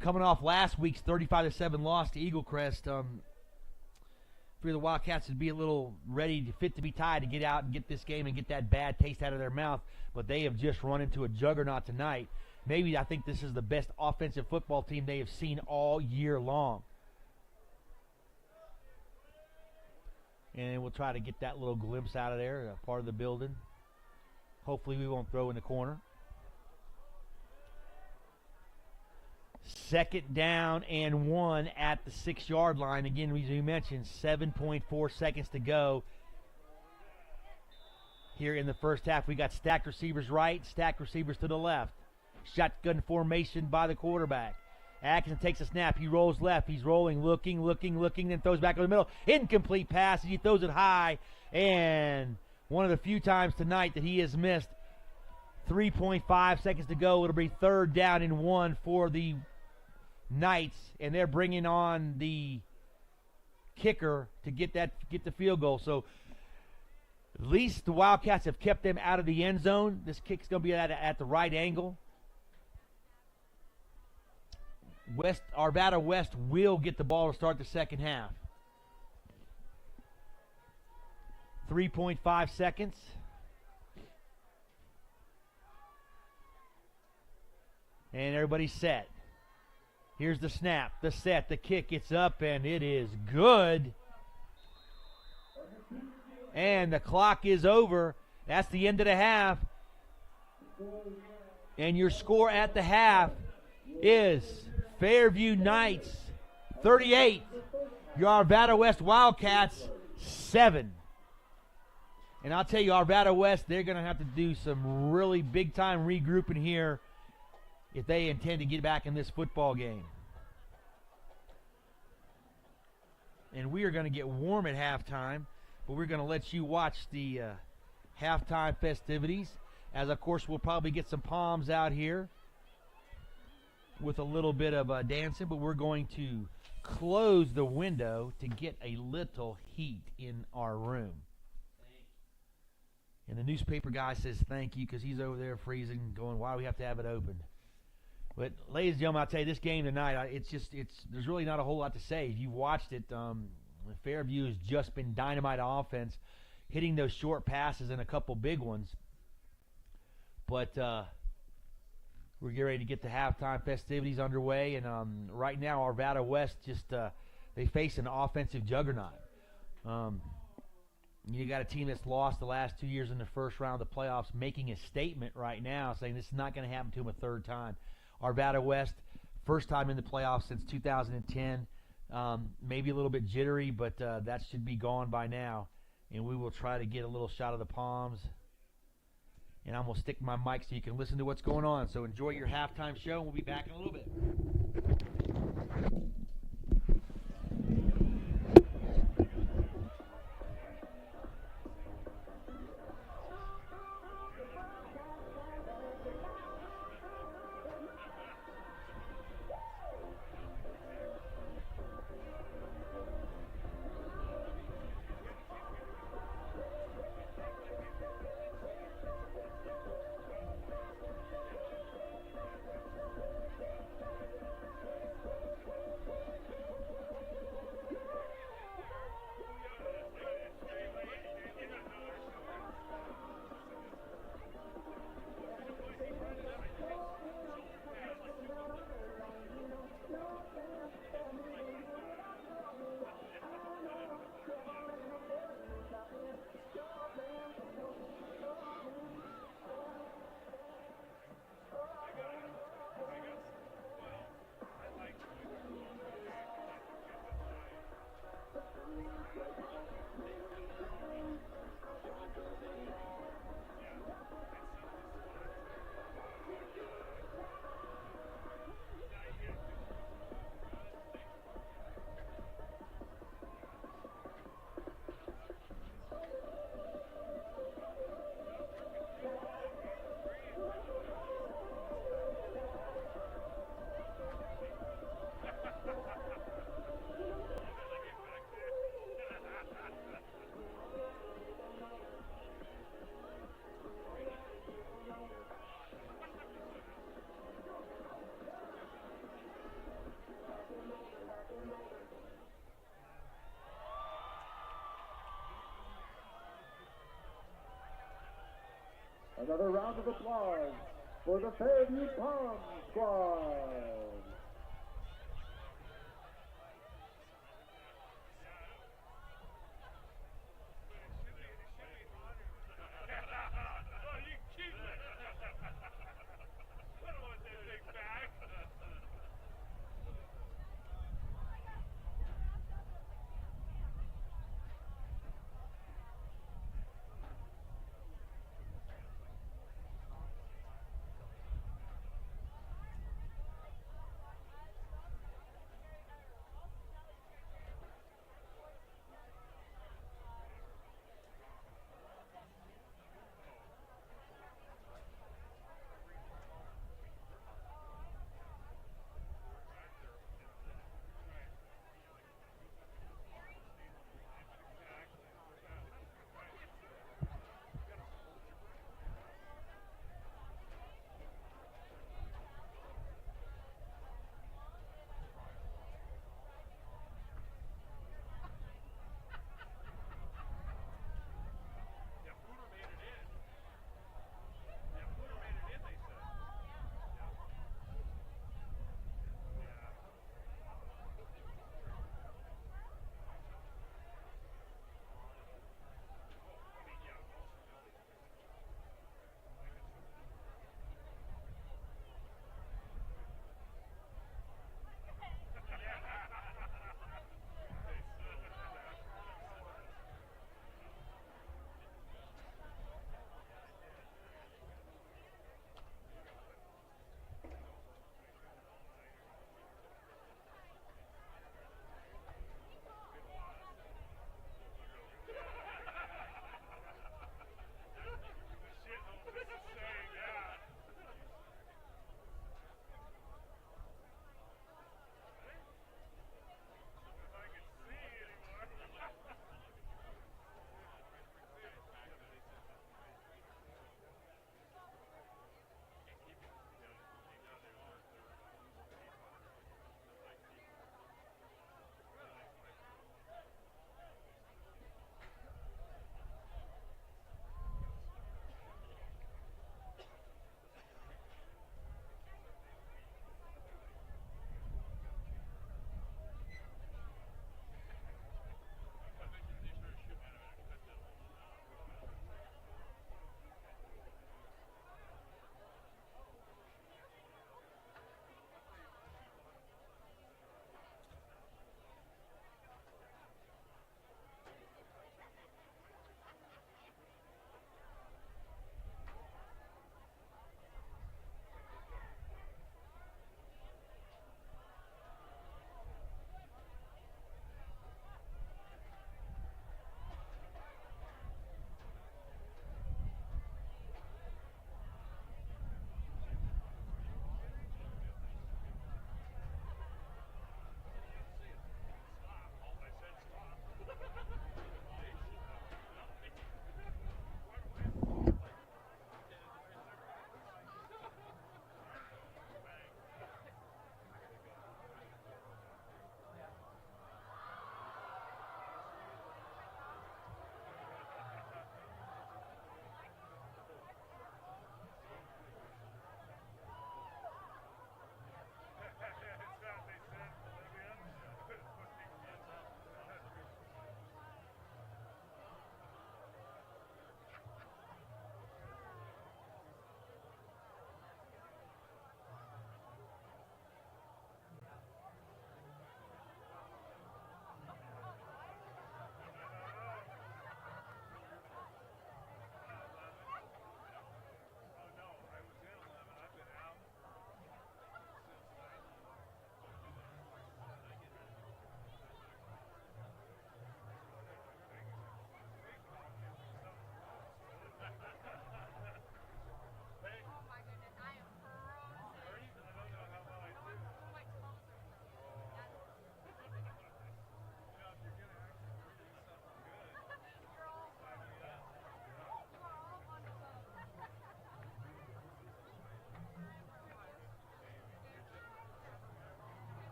Coming off last week's 35-7 loss to Eagle Crest, for the Wildcats to be a little ready, fit to be tied, to get out and get this game and get that bad taste out of their mouth. But they have just run into a juggernaut tonight. Maybe I think this is the best offensive football team they have seen all year long. And we'll try to get that little glimpse out of there, part of the building. Hopefully we won't throw in the corner. Second down and 1 at the 6-yard line. Again, as we mentioned, 7.4 seconds to go here in the first half. We got stacked receivers right, stacked receivers to the left. Shotgun formation by the quarterback. Atkinson takes a snap. He rolls left. He's rolling, looking, then throws back over the middle. Incomplete pass. He throws it high. And one of the few times tonight that he has missed. 3.5 seconds to go. It'll be third down and 1 for the Knights. And they're bringing on the kicker to get the field goal. So at least the Wildcats have kept them out of the end zone. This kick's going to be at the right angle. Arvada West will get the ball to start the second half. 3.5 seconds. And everybody's set. Here's the snap, the set, the kick. It's up, and it is good. And the clock is over. That's the end of the half. And your score at the half is Fairview Knights 38. Your Arvada West Wildcats 7. And I'll tell you, Arvada West, they're going to have to do some really big-time regrouping here if they intend to get back in this football game. And we are going to get warm at halftime, but we're going to let you watch the halftime festivities. As, of course, we'll probably get some palms out here with a little bit of dancing, but we're going to close the window to get a little heat in our room. And the newspaper guy says thank you because he's over there freezing, going, why do we have to have it open? But, ladies and gentlemen, I'll tell you, this game tonight, there's really not a whole lot to say. If you've watched it, Fairview has just been dynamite offense, hitting those short passes and a couple big ones. But we're getting ready to get the halftime festivities underway. And right now, Arvada West they face an offensive juggernaut. You got a team that's lost the last 2 years in the first round of the playoffs, making a statement right now, saying this is not going to happen to them a third time. Arvada West, first time in the playoffs since 2010. Maybe a little bit jittery, but that should be gone by now. And we will try to get a little shot of the palms. And I'm going to stick my mic so you can listen to what's going on. So enjoy your halftime show, and we'll be back in a little bit. Another round of applause for the Fairview Palm Squad.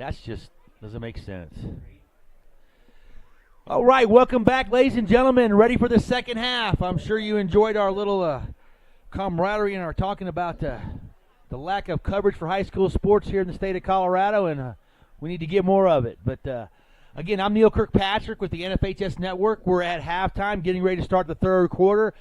That's just doesn't make sense. All right, welcome back, ladies and gentlemen. Ready for the second half. I'm sure you enjoyed our little camaraderie and our talking about the lack of coverage for high school sports here in the state of Colorado, and we need to get more of it. But again, I'm Neil Kirkpatrick with the NFHS Network. We're at halftime, getting ready to start the third quarter.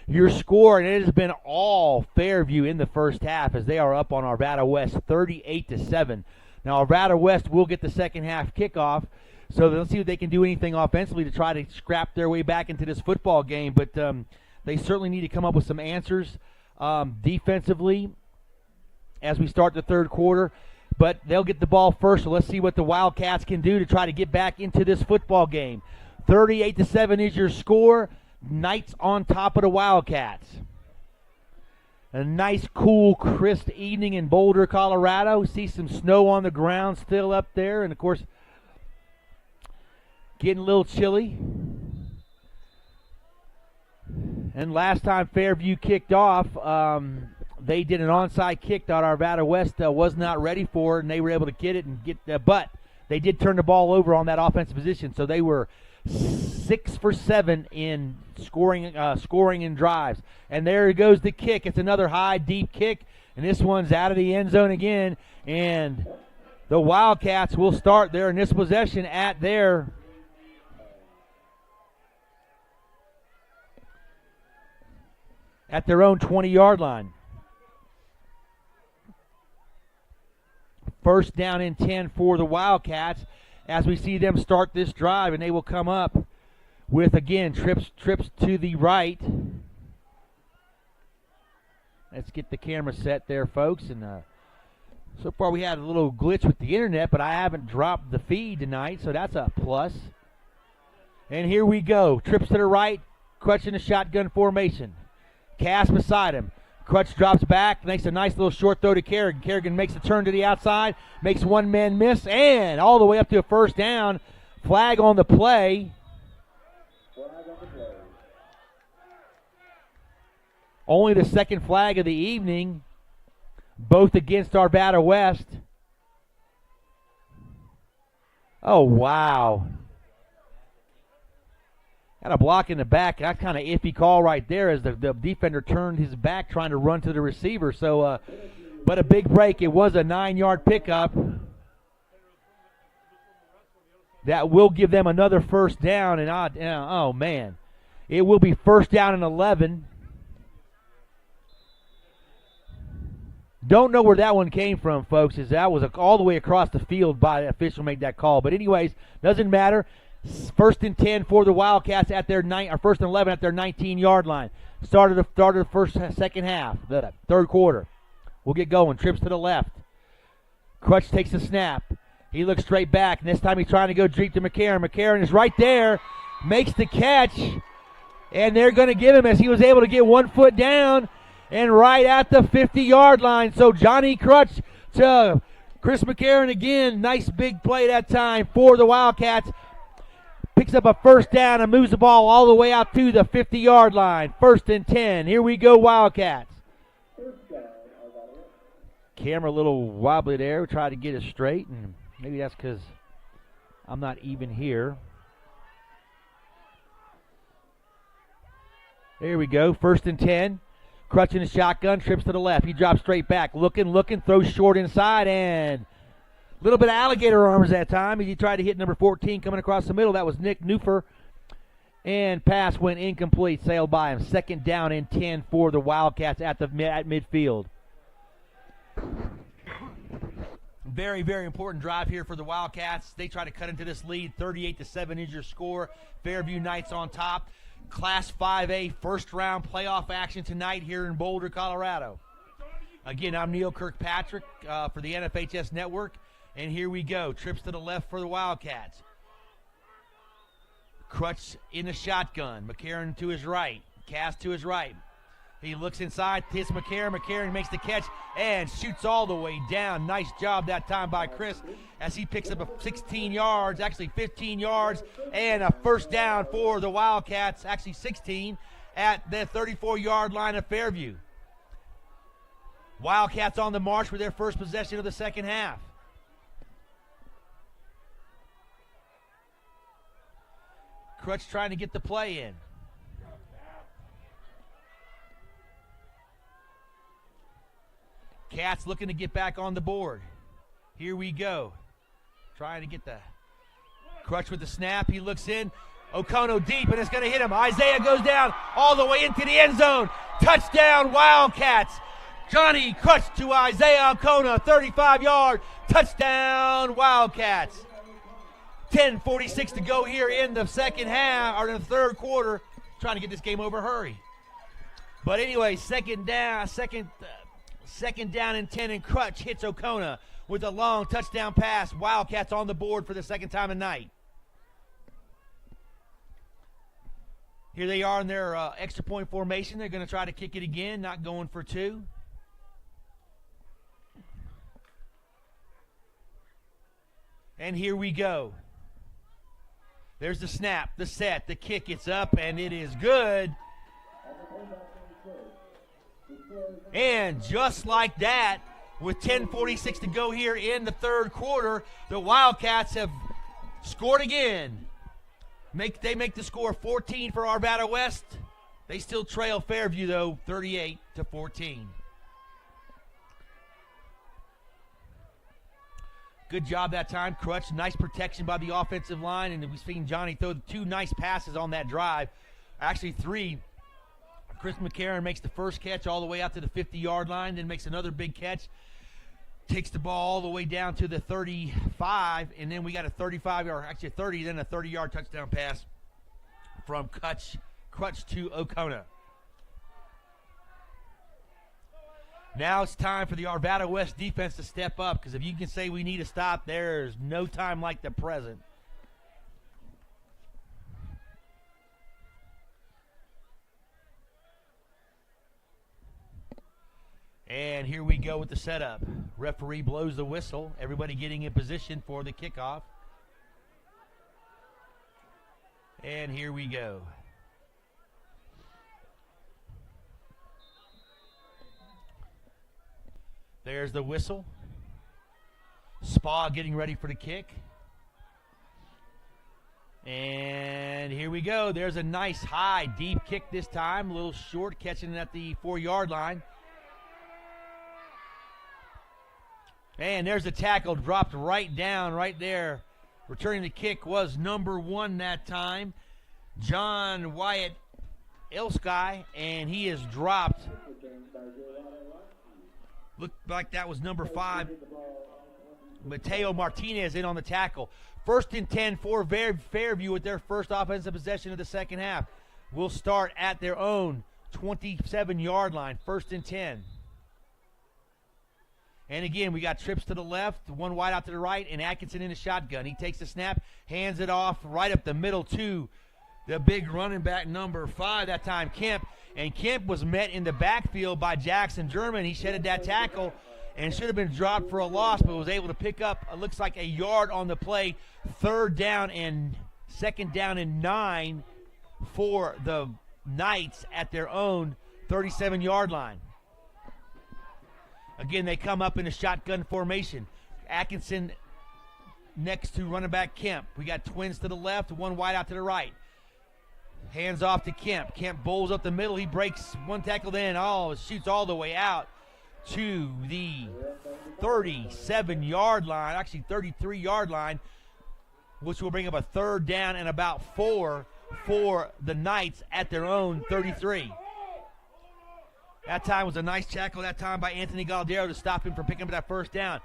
Your score, and it has been all Fairview in the first half, as they are up on Arvada West 38-7. Now, Arvada West will get the second half kickoff, so let's see if they can do anything offensively to try to scrap their way back into this football game. But they certainly need to come up with some answers defensively as we start the third quarter. But they'll get the ball first, so let's see what the Wildcats can do to try to get back into this football game. 38-7 is your score. Knights on top of the Wildcats. A nice, cool, crisp evening in Boulder, Colorado. See some snow on the ground still up there, and of course, getting a little chilly. And last time Fairview kicked off, they did an onside kick that Arvada West was not ready for, and they were able to get it and get but they did turn the ball over on that offensive position, so they were 6 for 7 in scoring in drives. And there goes the kick. It's another high, deep kick, and this one's out of the end zone again, and the Wildcats will start there in this possession at their own 20-yard line. First down and 10 for the Wildcats as we see them start this drive, and they will come up with, again, trips to the right. Let's get the camera set there, folks. And so far we had a little glitch with the internet, but I haven't dropped the feed tonight, so that's a plus. And here we go. Trips to the right, Crutch in the shotgun formation. Cass beside him. Crutch drops back, makes a nice little short throw to Kerrigan. Kerrigan makes a turn to the outside, makes one man miss, and all the way up to a first down. Flag on the play. Only the second flag of the evening, both against Arvada West. Oh, wow. Got a block in the back. That's kind of iffy call right there as the defender turned his back trying to run to the receiver. So, but a big break. It was a 9-yard pickup. That will give them another first down. And oh, man. It will be first down and 11. Don't know where that one came from, folks, as that was all the way across the field by the official made that call. But anyways, doesn't matter. First and 10 for the Wildcats at their first and 11 at their 19-yard line. Started the second half, the third quarter. We'll get going. Trips to the left. Crutch takes the snap. He looks straight back, and this time he's trying to go deep to McCarron. McCarron is right there, makes the catch, and they're going to give him as he was able to get 1 foot down and right at the 50-yard line. So Johnny Crutch to Chris McCarron again. Nice big play that time for the Wildcats. Picks up a first down and moves the ball all the way out to the 50-yard line. First and 10. Here we go, Wildcats. Camera a little wobbly there. We try to get it straight, and maybe that's because I'm not even here. There we go. First and 10. Crutch in the shotgun. Trips to the left. He drops straight back. Looking. Throws short inside, and a little bit of alligator arms that time as he tried to hit number 14 coming across the middle. That was Nick Neufer. And pass went incomplete, sailed by him. Second down and 10 for the Wildcats at midfield. Very, very important drive here for the Wildcats. They try to cut into this lead. 38-7 is your score. Fairview Knights on top. Class 5A first-round playoff action tonight here in Boulder, Colorado. Again, I'm Neil Kirkpatrick for the NFHS Network. And here we go. Trips to the left for the Wildcats. Crutch in the shotgun. McCarron to his right. Cass to his right. He looks inside, hits McCarron. McCarron makes the catch and shoots all the way down. Nice job that time by Chris as he picks up a 16 yards, actually 15 yards, and a first down for the Wildcats, actually 16, at the 34-yard line of Fairview. Wildcats on the march for their first possession of the second half. Crutch trying to get the play in. Cats looking to get back on the board. Here we go. Trying to get the Crutch with the snap. He looks in. Okono deep, and it's going to hit him. Isaiah goes down all the way into the end zone. Touchdown, Wildcats. Johnny Crutch to Isaiah Okono, 35-yard touchdown, Wildcats. 10:46 to go here in the second half, or in the third quarter. Trying to get this game over, hurry. But anyway, second down and 10, and Crutch hits Okono with a long touchdown pass. Wildcats on the board for the second time tonight. Here they are in their extra point formation. They're going to try to kick it again, not going for two. And here we go. There's the snap, the set, the kick. It's up, and it is good. And just like that, with 10:46 to go here in the third quarter, the Wildcats have scored again. They make the score 14 for Arvada West. They still trail Fairview, though, 38-14. Good job that time, Crutch. Nice protection by the offensive line, and we've seen Johnny throw two nice passes on that drive. Actually, three. Chris McCarron makes the first catch all the way out to the 50-yard line, then makes another big catch. Takes the ball all the way down to the 35, and then we got a 35, or actually a 30, then a 30-yard touchdown pass from Crutch to Okono. Now it's time for the Arvada West defense to step up, because if you can say we need a stop, there's no time like the present. And here we go with the setup. Referee blows the whistle. Everybody getting in position for the kickoff. And here we go. There's the whistle. Spa getting ready for the kick. And here we go. There's a nice high, deep kick this time. A little short, catching it at the 4-yard line. And there's the tackle, dropped right down, right there. Returning the kick was number 1 that time, John Wyatt Elsky, and he is dropped. Looked like that was number 5, Mateo Martinez, in on the tackle. 1st and 10 for Fairview with their first offensive possession of the second half. Will start at their own 27-yard line, 1st and 10. And again, we got trips to the left, one wide out to the right, and Atkinson in the shotgun. He takes the snap, hands it off right up the middle to the big running back, number 5 that time, Kemp. And Kemp was met in the backfield by Jackson German. He shedded that tackle and should have been dropped for a loss, but was able to pick up, it looks like, a yard on the play. 2nd down and 9 for the Knights at their own 37-yard line. Again, they come up in a shotgun formation. Atkinson next to running back Kemp. We got twins to the left, one wide out to the right. Hands off to Kemp. Kemp bowls up the middle. He breaks one tackle, then shoots all the way out to the 37-yard line, actually 33-yard line, which will bring up a 3rd down and about 4 for the Knights at their own 33. That time was a nice tackle that time by Anthony Galdero to stop him from picking up that 1st down.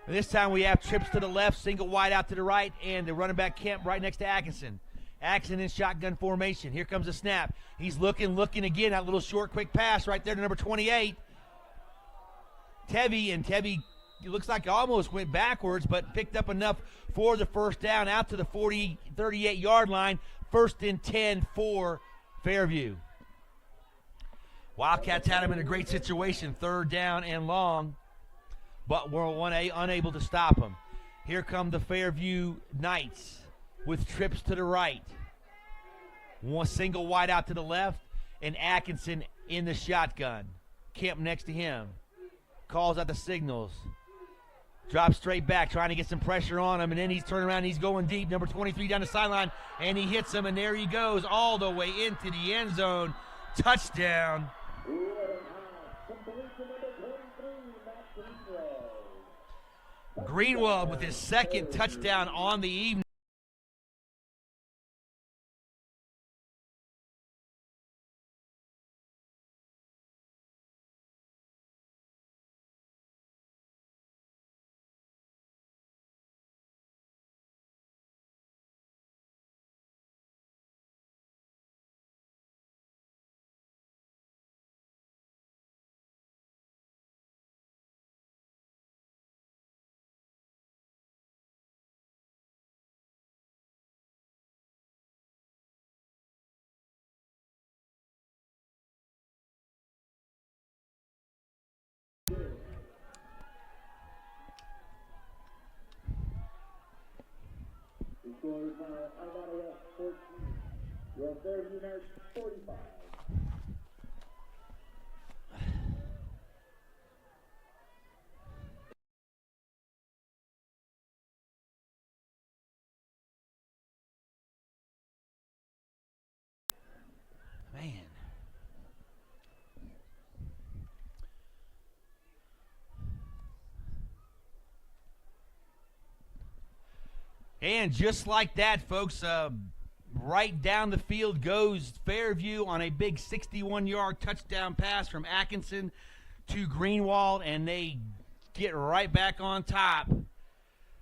And this time we have trips to the left, single wide out to the right, and the running back Kemp right next to Atkinson. Atkinson in shotgun formation. Here comes the snap. He's looking again. That little short, quick pass right there to number 28. Tevy looks like almost went backwards, but picked up enough for the 1st down out to the 38-yard line. 1st and 10 for Fairview. Wildcats had him in a great situation, 3rd down and long, but were unable to stop him. Here come the Fairview Knights with trips to the right. One single wide out to the left, and Atkinson in the shotgun. Kemp next to him. Calls out the signals. Drops straight back, trying to get some pressure on him, and then he's turning around and he's going deep. Number 23 down the sideline, and he hits him, and there he goes all the way into the end zone. Touchdown. Greenwald with his second touchdown on the evening. The score is now Arvada 14. Your Fairview 45. Man. And just like that, folks, right down the field goes Fairview on a big 61-yard touchdown pass from Atkinson to Greenwald, and they get right back on top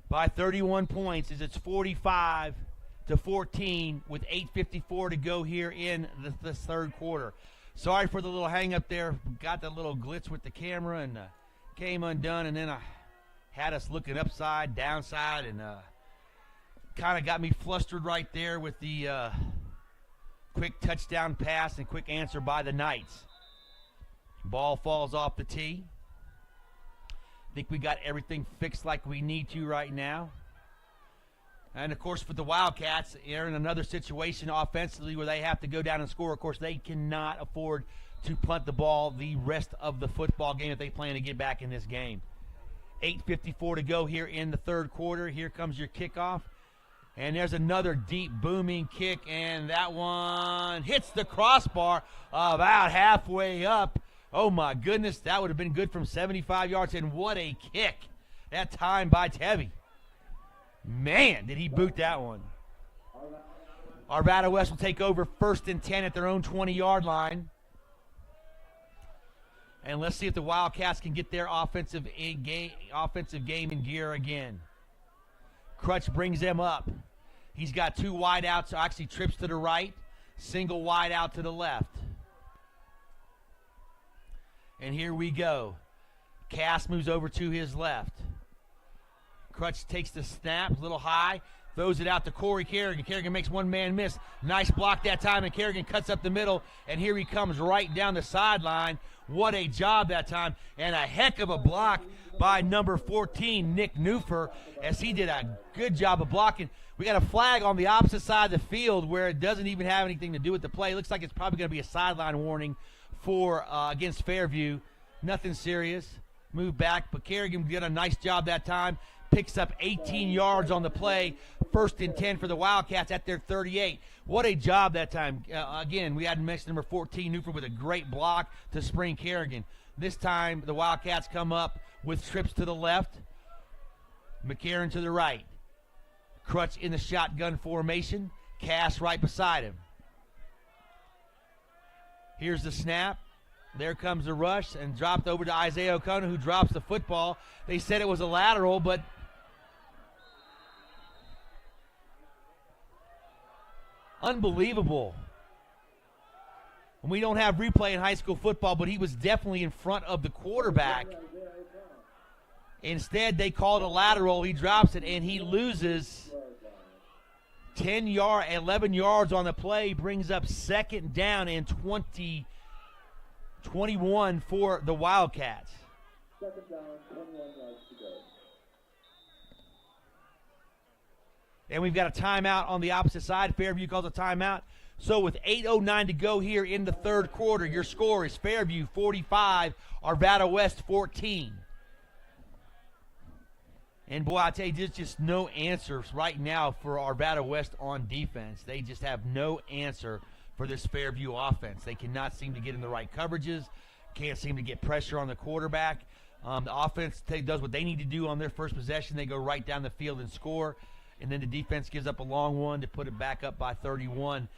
by 31 points as it's 45-14 with 8:54 to go here in the third quarter. Sorry for the little hang up there. Got the little glitch with the camera and came undone, and then I had us looking upside, downside, and kind of got me flustered right there with the quick touchdown pass and quick answer by the Knights. Ball falls off the tee. Think we got everything fixed like we need to right now. And, of course, for the Wildcats, they're in another situation offensively where they have to go down and score. Of course, they cannot afford to punt the ball the rest of the football game if they plan to get back in this game. 8:54 to go here in the third quarter. Here comes your kickoff. And there's another deep booming kick, and that one hits the crossbar about halfway up. Oh, my goodness, that would have been good from 75 yards, and what a kick. That time by Tevy. Man, did he boot that one. Arvada West will take over 1st and 10 at their own 20-yard line. And let's see if the Wildcats can get their offensive game in gear again. Crutch brings them up. He's got two wide outs, actually trips to the right, single wide out to the left. And here we go. Cass moves over to his left. Crutch takes the snap, a little high, throws it out to Corey Kerrigan. Kerrigan makes one man miss. Nice block that time, and Kerrigan cuts up the middle, and here he comes right down the sideline. What a job that time, and a heck of a block by number 14, Nick Newfer, as he did a good job of blocking. We got a flag on the opposite side of the field where it doesn't even have anything to do with the play. It looks like it's probably going to be a sideline warning for against Fairview. Nothing serious. Move back, but Kerrigan did a nice job that time. Picks up 18 yards on the play. 1st and 10 for the Wildcats at their 38. What a job that time. Again, we hadn't mentioned number 14, Newford, with a great block to spring Kerrigan. This time, the Wildcats come up with trips to the left. McCarron to the right. Crutch in the shotgun formation. Cass right beside him. Here's the snap. There comes the rush and dropped over to Isaiah O'Connor, who drops the football. They said it was a lateral, but unbelievable. And we don't have replay in high school football, but he was definitely in front of the quarterback. Instead, they called a lateral. He drops it, and he loses 11 yards on the play, brings up 2nd down and 21 for the Wildcats. 2nd down, 21 yards to go. And we've got a timeout on the opposite side. Fairview calls a timeout. So with 8:09 to go here in the third quarter, your score is Fairview 45, Arvada West 14. And, boy, I tell you, there's just no answers right now for Arvada West on defense. They just have no answer for this Fairview offense. They cannot seem to get in the right coverages, can't seem to get pressure on the quarterback. The offense does what they need to do on their first possession. They go right down the field and score, and then the defense gives up a long one to put it back up by 31.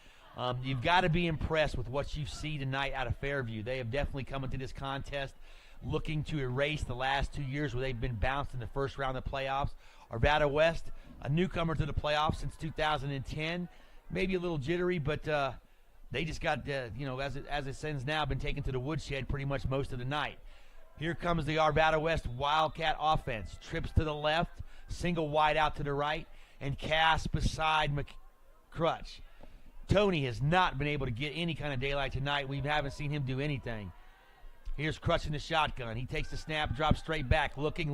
You've got to be impressed with what you see tonight out of Fairview. They have definitely come into this contest looking to erase the last 2 years where they've been bounced in the first round of the playoffs. Arvada West, a newcomer to the playoffs since 2010, maybe a little jittery, but they just got, as it stands now, been taken to the woodshed pretty much most of the night. Here comes the Arvada West Wildcat offense. Trips to the left, single wide out to the right, and cast beside Crutch. Tony has not been able to get any kind of daylight tonight. We haven't seen him do anything. Here's Crutch in the shotgun. He takes the snap, drops straight back, looking,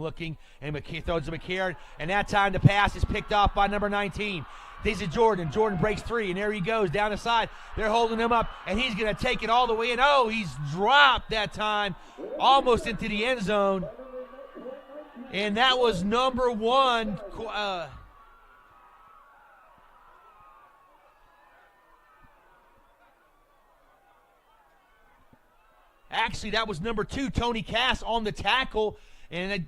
and throws to McCarron. And that time the pass is picked off by number 19. This is Jordan. Jordan breaks 3, and there he goes down the side. They're holding him up, and he's going to take it all the way in. Oh, he's dropped that time, almost into the end zone. And that was number 1. Actually, that was number 2, Tony Cass, on the tackle. And,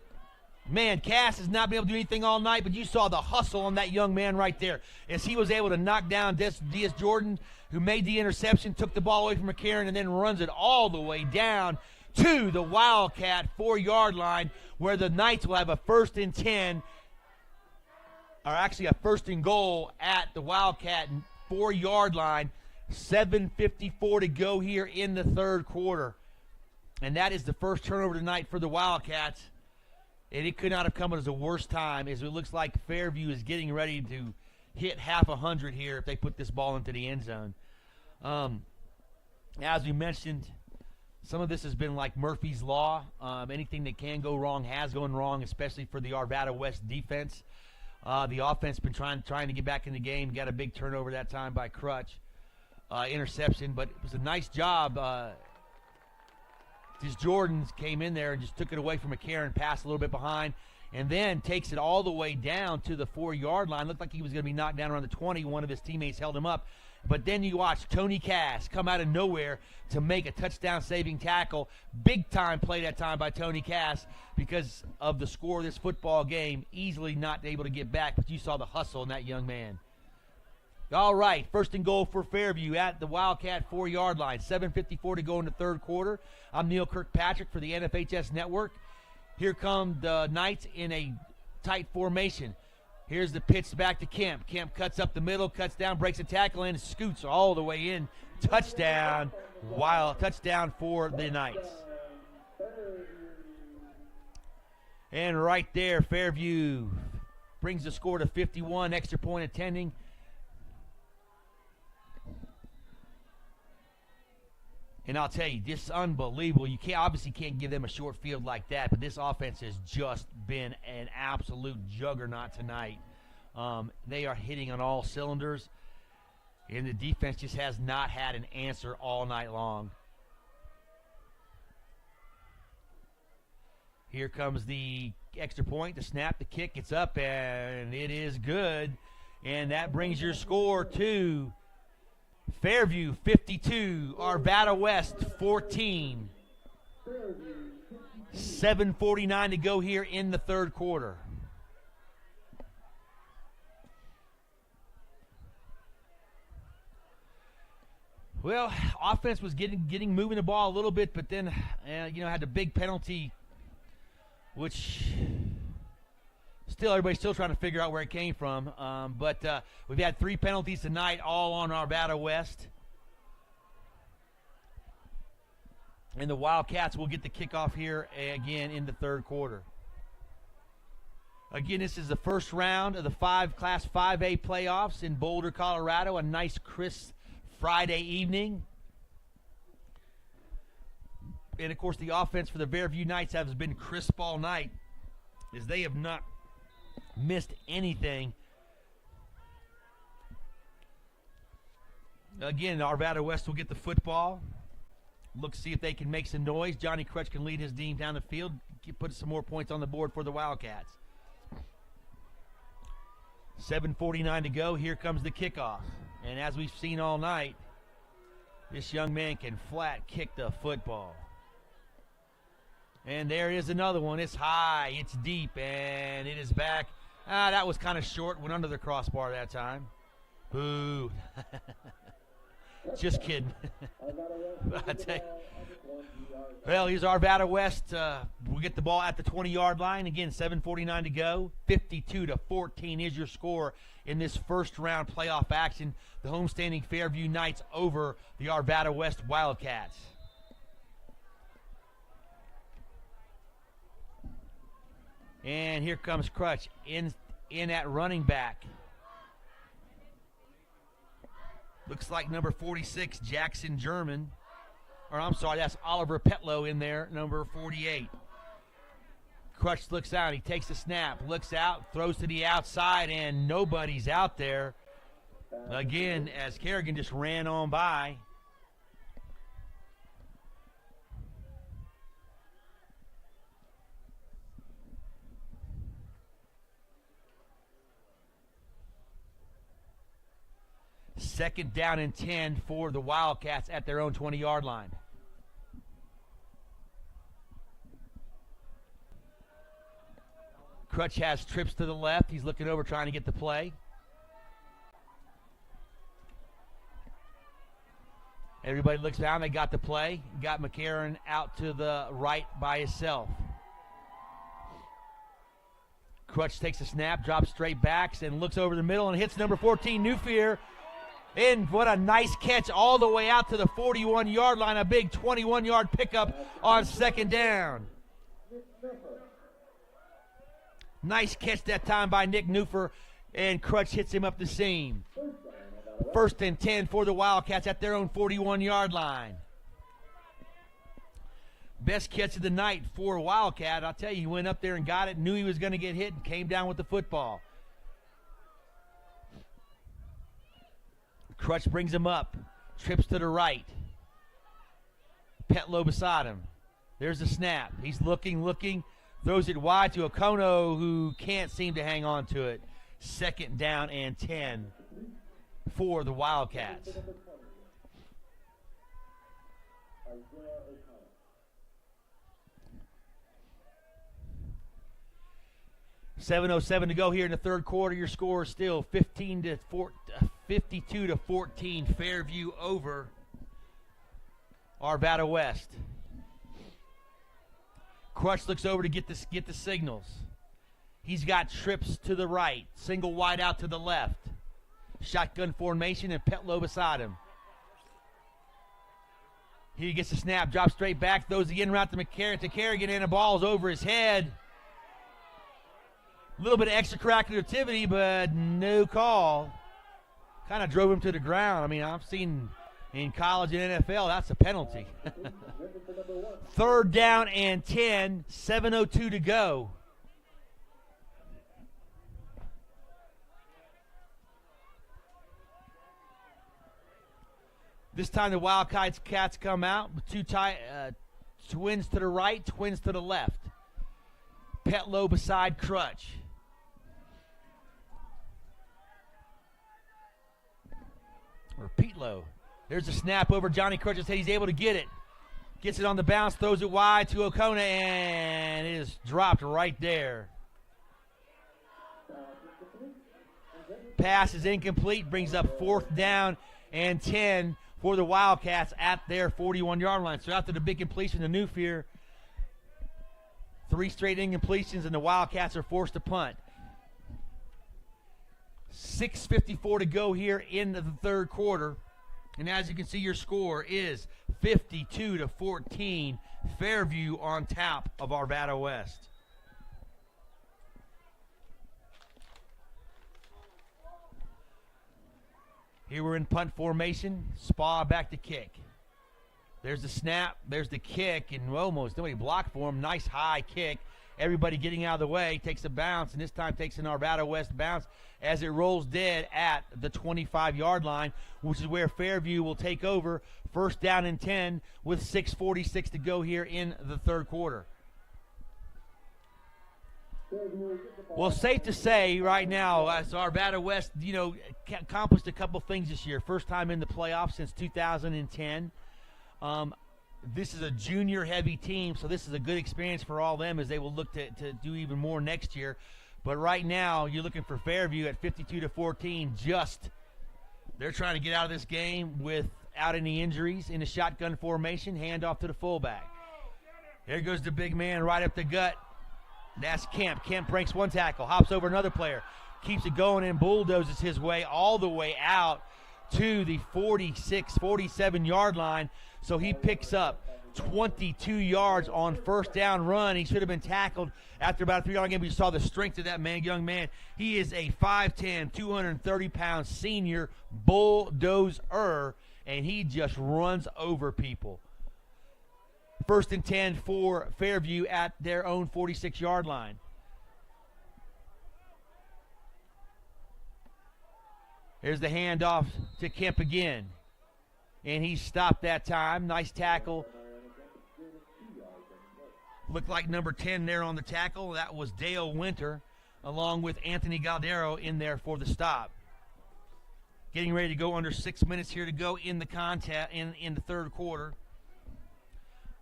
man, Cass has not been able to do anything all night, but you saw the hustle on that young man right there as he was able to knock down Diaz Jordan, who made the interception, took the ball away from McCarron, and then runs it all the way down to the Wildcat 4-yard line, where the Knights will have a 1st and 10, or actually a 1st and goal at the Wildcat 4-yard line. 7:54 to go here in the third quarter. And that is the first turnover tonight for the Wildcats. And it could not have come at a worse time, as it looks like Fairview is getting ready to hit half 100 here if they put this ball into the end zone. As we mentioned, some of this has been like Murphy's Law. Anything that can go wrong has gone wrong, especially for the Arvada West defense. The offense been trying to get back in the game. Got a big turnover that time by Crutch. Interception, but it was a nice job. These Jordans came in there and just took it away from McCarron, passed a little bit behind, and then takes it all the way down to the 4-yard line. Looked like he was going to be knocked down around the 20. One of his teammates held him up. But then you watch Tony Cass come out of nowhere to make a touchdown-saving tackle. Big-time play that time by Tony Cass because of the score of this football game. Easily not able to get back, but you saw the hustle in that young man. All right, 1st and goal for Fairview at the Wildcat 4-yard line. 7:54 to go in the third quarter. I'm Neil Kirkpatrick for the NFHS Network. Here come the Knights in a tight formation. Here's the pitch back to Kemp. Kemp cuts up the middle, cuts down, breaks a tackle, and scoots all the way in. Touchdown. Touchdown for the Knights. And right there, Fairview brings the score to 51. Extra point attending. And I'll tell you, this is unbelievable. You obviously can't give them a short field like that, but this offense has just been an absolute juggernaut tonight. They are hitting on all cylinders, and the defense just has not had an answer all night long. Here comes the extra point, the snap, the kick, it's up, and it is good. And that brings your score to Fairview 52, Arvada West 14. 7:49 to go here in the third quarter. Well, offense was getting moving the ball a little bit, but then had a big penalty, which everybody's still trying to figure out where it came from. But we've had 3 penalties tonight, all on Arvada West. And the Wildcats will get the kickoff here again in the third quarter. Again, this is the first round of the Class 5A playoffs in Boulder, Colorado. A nice, crisp Friday evening. And, of course, the offense for the Fairview Knights has been crisp all night, as they have not missed anything. Again, Arvada West will get the football. Look to see if they can make some noise. Johnny Crutch can lead his team down the field, put some more points on the board for the Wildcats. 7:49 to go. Here comes the kickoff. And as we've seen all night, this young man can flat kick the football. And there is another one. It's high, it's deep, and it is back. That was kind of short. Went under the crossbar that time. Boo. Just kidding. Well, here's Arvada West. We'll get the ball at the 20-yard line. Again, 7:49 to go. 52-14 is your score in this first round playoff action. The homestanding Fairview Knights over the Arvada West Wildcats. And here comes Crutch in at running back. Looks like number 46, Jackson German. Or I'm sorry, that's Oliver Petlow in there, number 48. Crutch looks out. He takes the snap, looks out, throws to the outside, and nobody's out there. Again, as Kerrigan just ran on by. Second down and 10 for the Wildcats at their own 20-yard line. Crutch has trips to the left. He's looking over trying to get the play. Everybody looks down. They got the play. Got McCarron out to the right by himself. Crutch takes a snap, drops straight backs, and looks over the middle and hits number 14, Newfear. And what a nice catch all the way out to the 41-yard line. A big 21-yard pickup on second down. Nice catch that time by Nick Newfer, and Crutch hits him up the seam. First and 10 for the Wildcats at their own 41-yard line. Best catch of the night for Wildcat. I'll tell you, he went up there and got it, knew he was going to get hit, and came down with the football. Crutch brings him up, trips to the right. Petlow beside him. There's the snap. He's looking, throws it wide to Okono, who can't seem to hang on to it. Second down and 10 for the Wildcats. 7:07 to go here in the third quarter. Your score is still 52-14. Fairview over Arvada West. Crutch looks over to get the signals. He's got trips to the right, single wide out to the left. Shotgun formation and Petlow beside him. He gets the snap, drops straight back, throws the in route to Kerrigan, and the ball's over his head. A little bit of extracurricular, but no call. Kind of drove him to the ground. I mean, I've seen in college and NFL, that's a penalty. Third down and 10, 7:02 to go. This time the Wildcats come out with twins to the right, twins to the left. Petlow beside Crutch. Or Petlow. There's a snap over Johnny Crutch's head. He's able to get it. Gets it on the bounce, throws it wide to Okono, and it is dropped right there. Pass is incomplete, brings up fourth down and 10 for the Wildcats at their 41-yard line. So after the big completion to Newfear, 3 straight incompletions, and the Wildcats are forced to punt. 6:54 to go here in the third quarter. And as you can see, your score is 52-14. Fairview on top of Arvada West. Here we're in punt formation. Spa back to kick. There's the snap. There's the kick. And almost nobody blocked for him. Nice high kick. Everybody getting out of the way. Takes a bounce. And this time takes an Arvada West bounce as it rolls dead at the 25-yard line, which is where Fairview will take over. First down and 10 with 6:46 to go here in the third quarter. Well, safe to say right now, so Arvada West, accomplished a couple things this year. First time in the playoffs since 2010. This is a junior-heavy team, so this is a good experience for all them as they will look to do even more next year. But right now, you're looking for Fairview at 52-14. They're trying to get out of this game without any injuries in a shotgun formation. Handoff to the fullback. There goes the big man right up the gut. That's Kemp. Kemp breaks one tackle, hops over another player, keeps it going and bulldozes his way all the way out to the 46, 47-yard line. So he picks up 22 yards on first down run. He should have been tackled after about a 3-yard game, but you saw the strength of that young man. He is a 5'10", 230-pound senior bulldozer, and he just runs over people. First and 10 for Fairview at their own 46-yard line. Here's the handoff to Kemp again. And he stopped that time. Nice tackle. Looked like number 10 there on the tackle. That was Dale Winter, along with Anthony Galdero in there for the stop. Getting ready to go under 6 minutes here to go in the contest in the third quarter.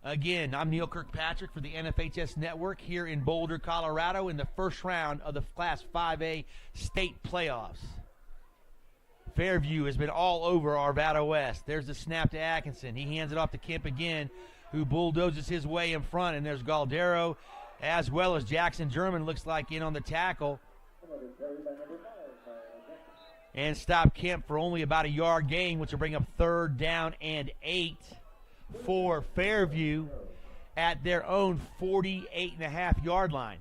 Again, I'm Neil Kirkpatrick for the NFHS Network here in Boulder, Colorado in the first round of the Class 5A state playoffs. Fairview has been all over Arvada West. There's the snap to Atkinson. He hands it off to Kemp again, who bulldozes his way in front, and there's Galdero as well as Jackson German looks like in on the tackle. And stop Kemp for only about a yard gain, which will bring up 3rd down and 8. For Fairview at their own 48.5-yard line.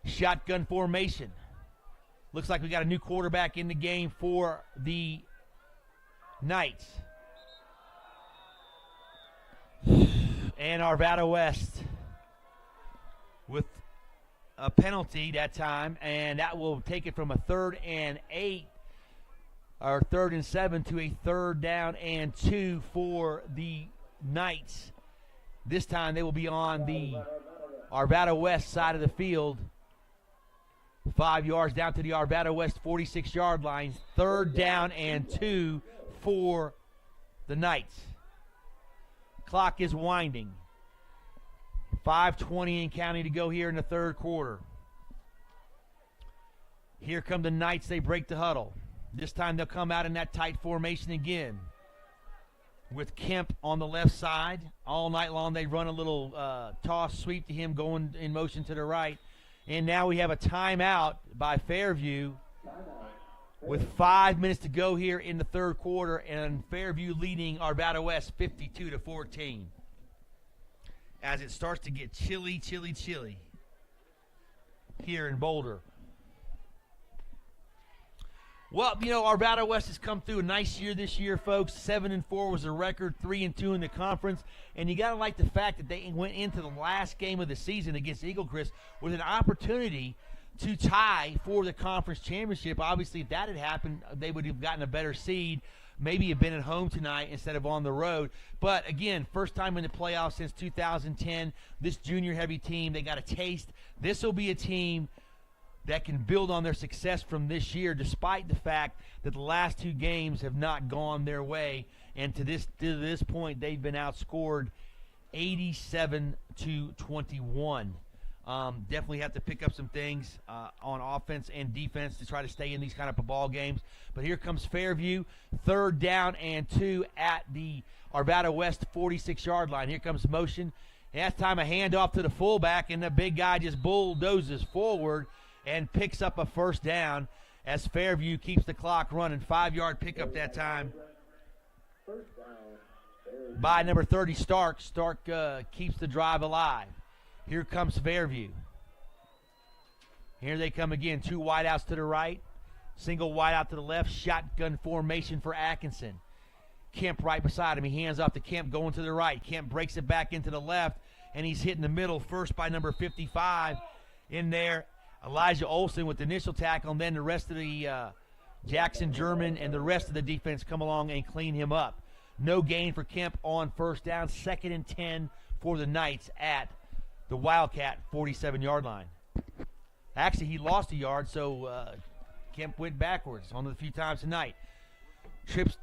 Shotgun formation. Looks like we got a new quarterback in the game for the Knights. And Arvada West with a penalty that time, and that will take it from a 3rd and 8 or 3rd and 7 to a 3rd down and 2 for the Knights. This time they will be on the Arvada West side of the field. 5 yards down to the Arvada West 46-yard line. 3rd down and 2 for the Knights. Clock is winding. 5:20 and counting to go here in the third quarter. Here come the Knights. They break the huddle. This time they'll come out in that tight formation again with Kemp on the left side. All night long they run a little toss sweep to him going in motion to the right. And now we have a timeout by Fairview with 5 minutes to go here in the third quarter, and Fairview leading Arvada West 52-14. As it starts to get chilly here in Boulder. Well, Arvada West has come through a nice year this year, folks. 7-4 was a record, 3-2 in the conference. And you got to like the fact that they went into the last game of the season against Eagle Crest with an opportunity to tie for the conference championship. Obviously, if that had happened, they would have gotten a better seed, maybe have been at home tonight instead of on the road. But, again, first time in the playoffs since 2010. This junior-heavy team, they got a taste. This will be a team that can build on their success from this year, despite the fact that the last 2 games have not gone their way. And to this point, they've been outscored 87-21. Definitely have to pick up some things on offense and defense to try to stay in these kind of ball games. But here comes Fairview, 3rd down and 2 at the Arvada West 46-yard line. Here comes motion. And that's time a handoff to the fullback, and the big guy just bulldozes forward and picks up a first down as Fairview keeps the clock running. 5-yard pickup that time by number 30, Stark. Stark keeps the drive alive. Here comes Fairview. Here they come again. 2 wideouts to the right, single wideout to the left, shotgun formation for Atkinson. Kemp right beside him. He hands off to Kemp going to the right. Kemp breaks it back into the left, and he's hit in the middle first by number 55 in there. Elijah Olson with the initial tackle, and then the rest of the Jackson German and the rest of the defense come along and clean him up. No gain for Kemp on first down. 2nd and 10 for the Knights at the Wildcat 47-yard line. Actually, he lost a yard, so Kemp went backwards on a few times tonight. Trips,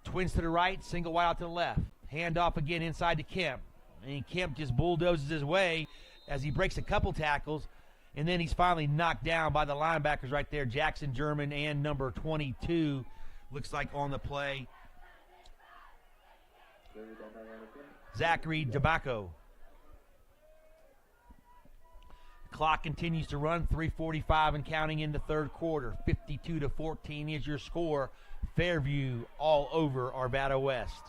twins to the right, single wide out to the left. Handoff again inside to Kemp. And Kemp just bulldozes his way as he breaks a couple tackles. And then he's finally knocked down by the linebackers right there, Jackson German and number 22, looks like on the play, Zachary DeBacco. Clock continues to run, 3:45 and counting in the third quarter. 52-14 is your score. Fairview all over Arvada West.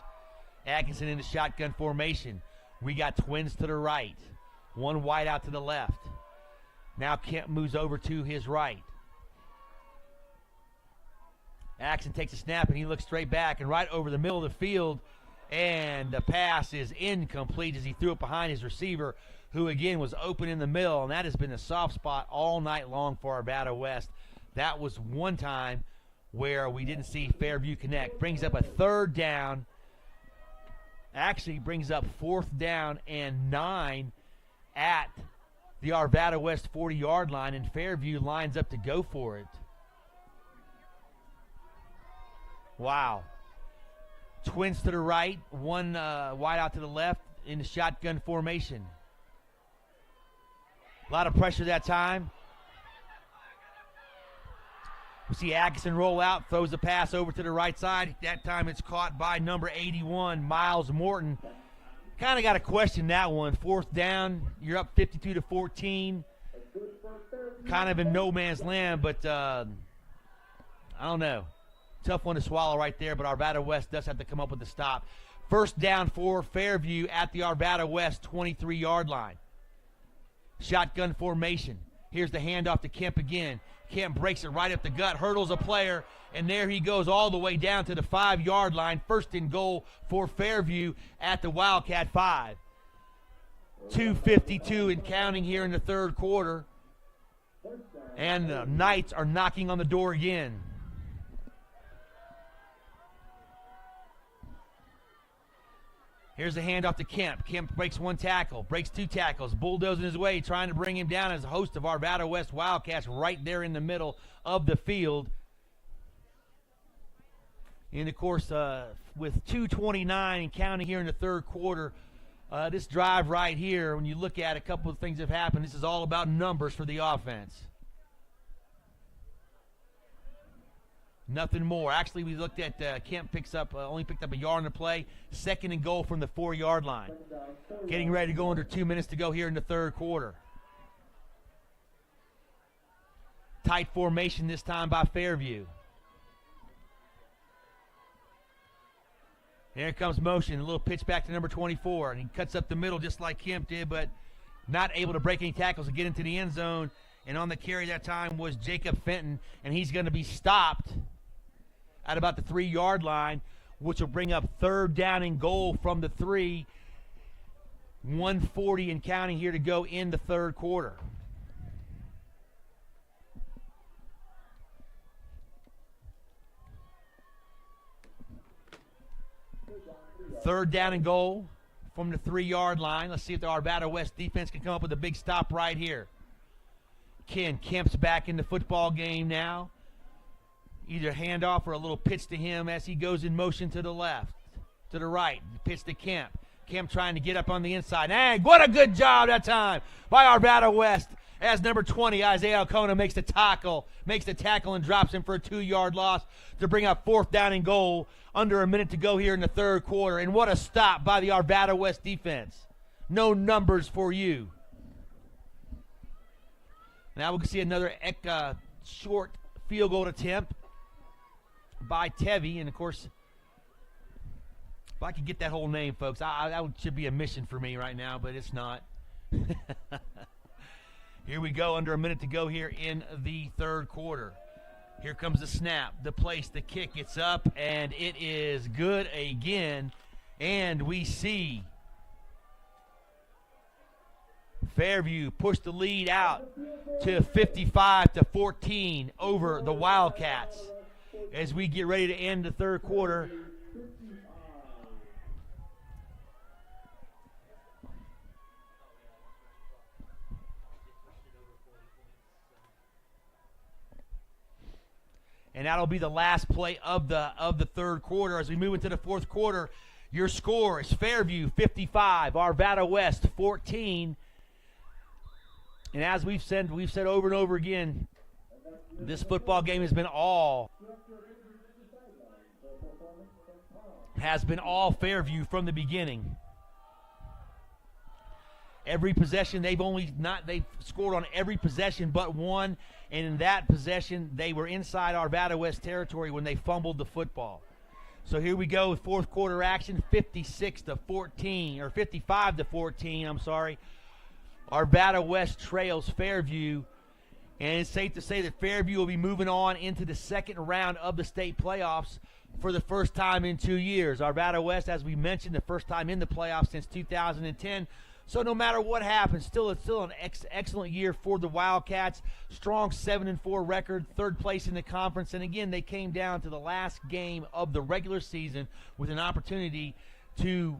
Atkinson in the shotgun formation. We got twins to the right. One wide out to the left. Now Kemp moves over to his right. Atkinson takes a snap and he looks straight back and right over the middle of the field. And the pass is incomplete as he threw it behind his receiver, who again was open in the middle, and that has been a soft spot all night long for Arvada West. That was one time where we didn't see Fairview connect. Brings up a 3rd down. Actually brings up 4th down and 9 at the Arvada West 40-yard line, and Fairview lines up to go for it. Wow. Twins to the right, one wide out to the left in the shotgun formation. A lot of pressure that time. We see Atkinson roll out, throws the pass over to the right side. That time it's caught by number 81, Miles Morton. Kind of got to question that one. 4th down, you're up 52-14. Kind of in no man's land, but I don't know. Tough one to swallow right there, but Arvada West does have to come up with the stop. 1st down for Fairview at the Arvada West 23-yard line. Shotgun formation. Here's the handoff to Kemp again. Kemp breaks it right up the gut, hurdles a player, and there he goes all the way down to the 5-yard line. 1st and goal for Fairview at the Wildcat 5. 2:52 and counting here in the third quarter. And the Knights are knocking on the door again. Here's the handoff to Kemp. Kemp breaks 1 tackle, breaks 2 tackles, bulldozing his way, trying to bring him down as a host of Arvada West Wildcats right there in the middle of the field. And, of course, with 2:29 and counting here in the third quarter, this drive right here, when you look at a couple of things that have happened, this is all about numbers for the offense. Nothing more. Actually, we looked at Kemp only picked up a yard on the play. 2nd and goal from the 4-yard line. Getting ready to go under 2 minutes to go here in the third quarter. Tight formation this time by Fairview. Here comes motion. A little pitch back to number 24. And he cuts up the middle just like Kemp did, but not able to break any tackles to get into the end zone. And on the carry that time was Jacob Fenton. And he's going to be stopped at about the 3-yard line, which will bring up 3rd down and goal from the 3. 1:40 and counting here to go in the third quarter. Third down and goal from the 3-yard line. Let's see if the Arvada West defense can come up with a big stop right here. Kemp's back in the football game now. Either handoff or a little pitch to him as he goes in motion to the left, to the right. Pitch to Kemp. Kemp trying to get up on the inside. And what a good job that time by Arvada West as number 20, Isaiah Alcona, makes the tackle and drops him for a 2-yard loss to bring up 4th down and goal. Under a minute to go here in the third quarter. And what a stop by the Arvada West defense. No numbers for you. Now we can see another short field goal attempt by Tevi. And, of course, if I could get that whole name, folks, that should be a mission for me right now, but it's not. Here we go, under a minute to go here in the third quarter. Here comes the snap, the place, the kick. It's up, and it is good again. And we see Fairview push the lead out to 55-14 over the Wildcats. As we get ready to end the third quarter, And that'll be the last play of the third quarter. As we move into the fourth quarter, your score is Fairview 55, Arvada West 14. And as we've said over and over again, this football game has been all Fairview from the beginning. Every possession they've scored on every possession but one, and in that possession they were inside Arvada West territory when they fumbled the football. So here we go with fourth quarter action, 55 to 14, I'm sorry. Arvada West trails Fairview, and it's safe to say that Fairview will be moving on into the second round of the state playoffs for the first time in 2 years. Arvada West, as we mentioned, the first time in the playoffs since 2010. So no matter what happens, it's still an excellent year for the Wildcats. Strong 7-4 record, third place in the conference. And again, they came down to the last game of the regular season with an opportunity to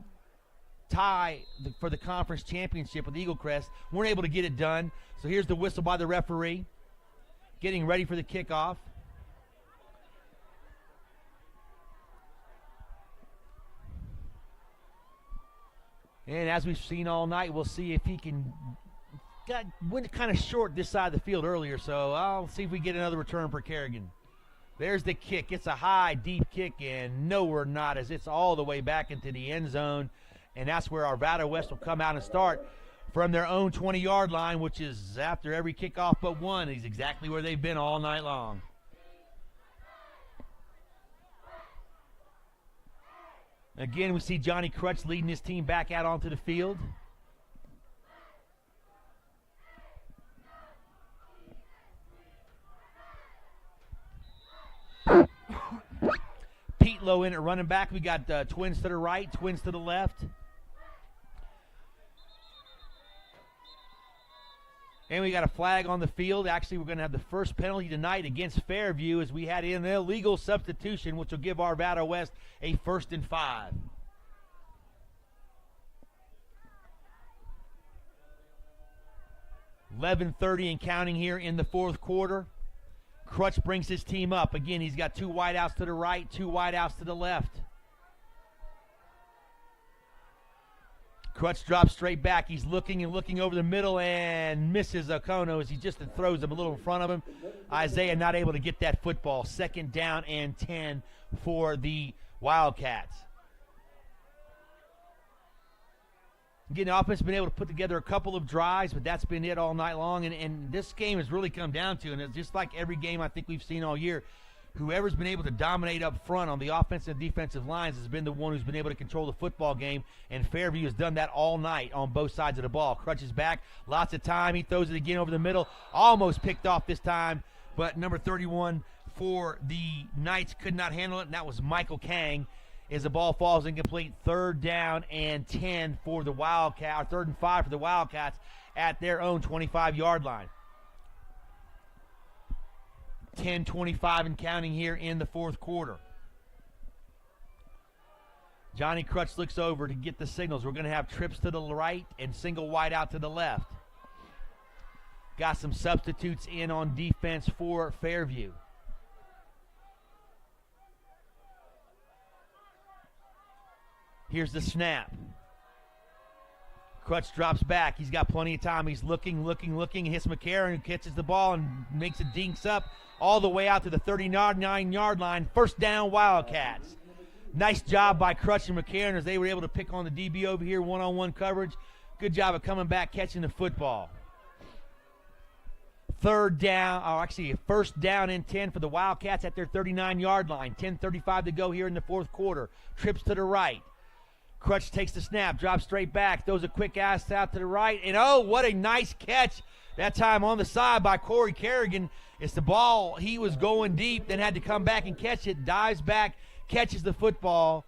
tie for the conference championship with Eagle Crest. Weren't able to get it done. So here's the whistle by the referee, getting ready for the kickoff. And as we've seen all night, we'll see if he went kind of short this side of the field earlier, so I'll see if we get another return for Kerrigan. There's the kick. It's a high, deep kick, and nowhere not as it's all the way back into the end zone. And that's where Arvada West will come out and start from their own 20-yard line, which is after every kickoff but one. Is exactly where they've been all night long. Again, we see Johnny Crutch leading his team back out onto the field. Pete Lowe in at running back. We got twins to the right, twins to the left. And we got a flag on the field. Actually, we're going to have the first penalty tonight against Fairview as we had an illegal substitution, which will give Arvada West a 1st and 5. .11:30 and counting here in the fourth quarter. Crutch brings his team up. Again, he's got two wideouts to the right, two wideouts to the left. Crutch drops straight back. He's looking and looking over the middle and misses Okono as he just throws him a little in front of him. Isaiah not able to get that football. 2nd down and 10 for the Wildcats. Again, the offense has been able to put together a couple of drives, but that's been it all night long. And this game has really come down to, and it's just like every game I think we've seen all year, whoever's been able to dominate up front on the offensive and defensive lines has been the one who's been able to control the football game, and Fairview has done that all night on both sides of the ball. Crutch is back, lots of time. He throws it again over the middle, almost picked off this time, but number 31 for the Knights could not handle it, and that was Michael Kang as the ball falls incomplete. 3rd down and 10 for the Wildcats, 3rd and 5 for the Wildcats at their own 25-yard line. 10:25 and counting here in the fourth quarter. Johnny Crutch looks over to get the signals. We're going to have trips to the right and single wide out to the left. Got some substitutes in on defense for Fairview. Here's the snap. Crutch drops back. He's got plenty of time. He's looking. Hits McCarron, who catches the ball and makes it dinks up all the way out to the 39-yard line. 1st down, Wildcats. Nice job by Crutch and McCarron as they were able to pick on the DB over here, one-on-one coverage. Good job of coming back, catching the football. 1st down and 10 for the Wildcats at their 39-yard line. 10:35 to go here in the fourth quarter. Trips to the right. Crutch takes the snap, drops straight back, throws a quick ass out to the right, and oh, what a nice catch. That time on the side by Corey Kerrigan. It's the ball. He was going deep, then had to come back and catch it, dives back, catches the football,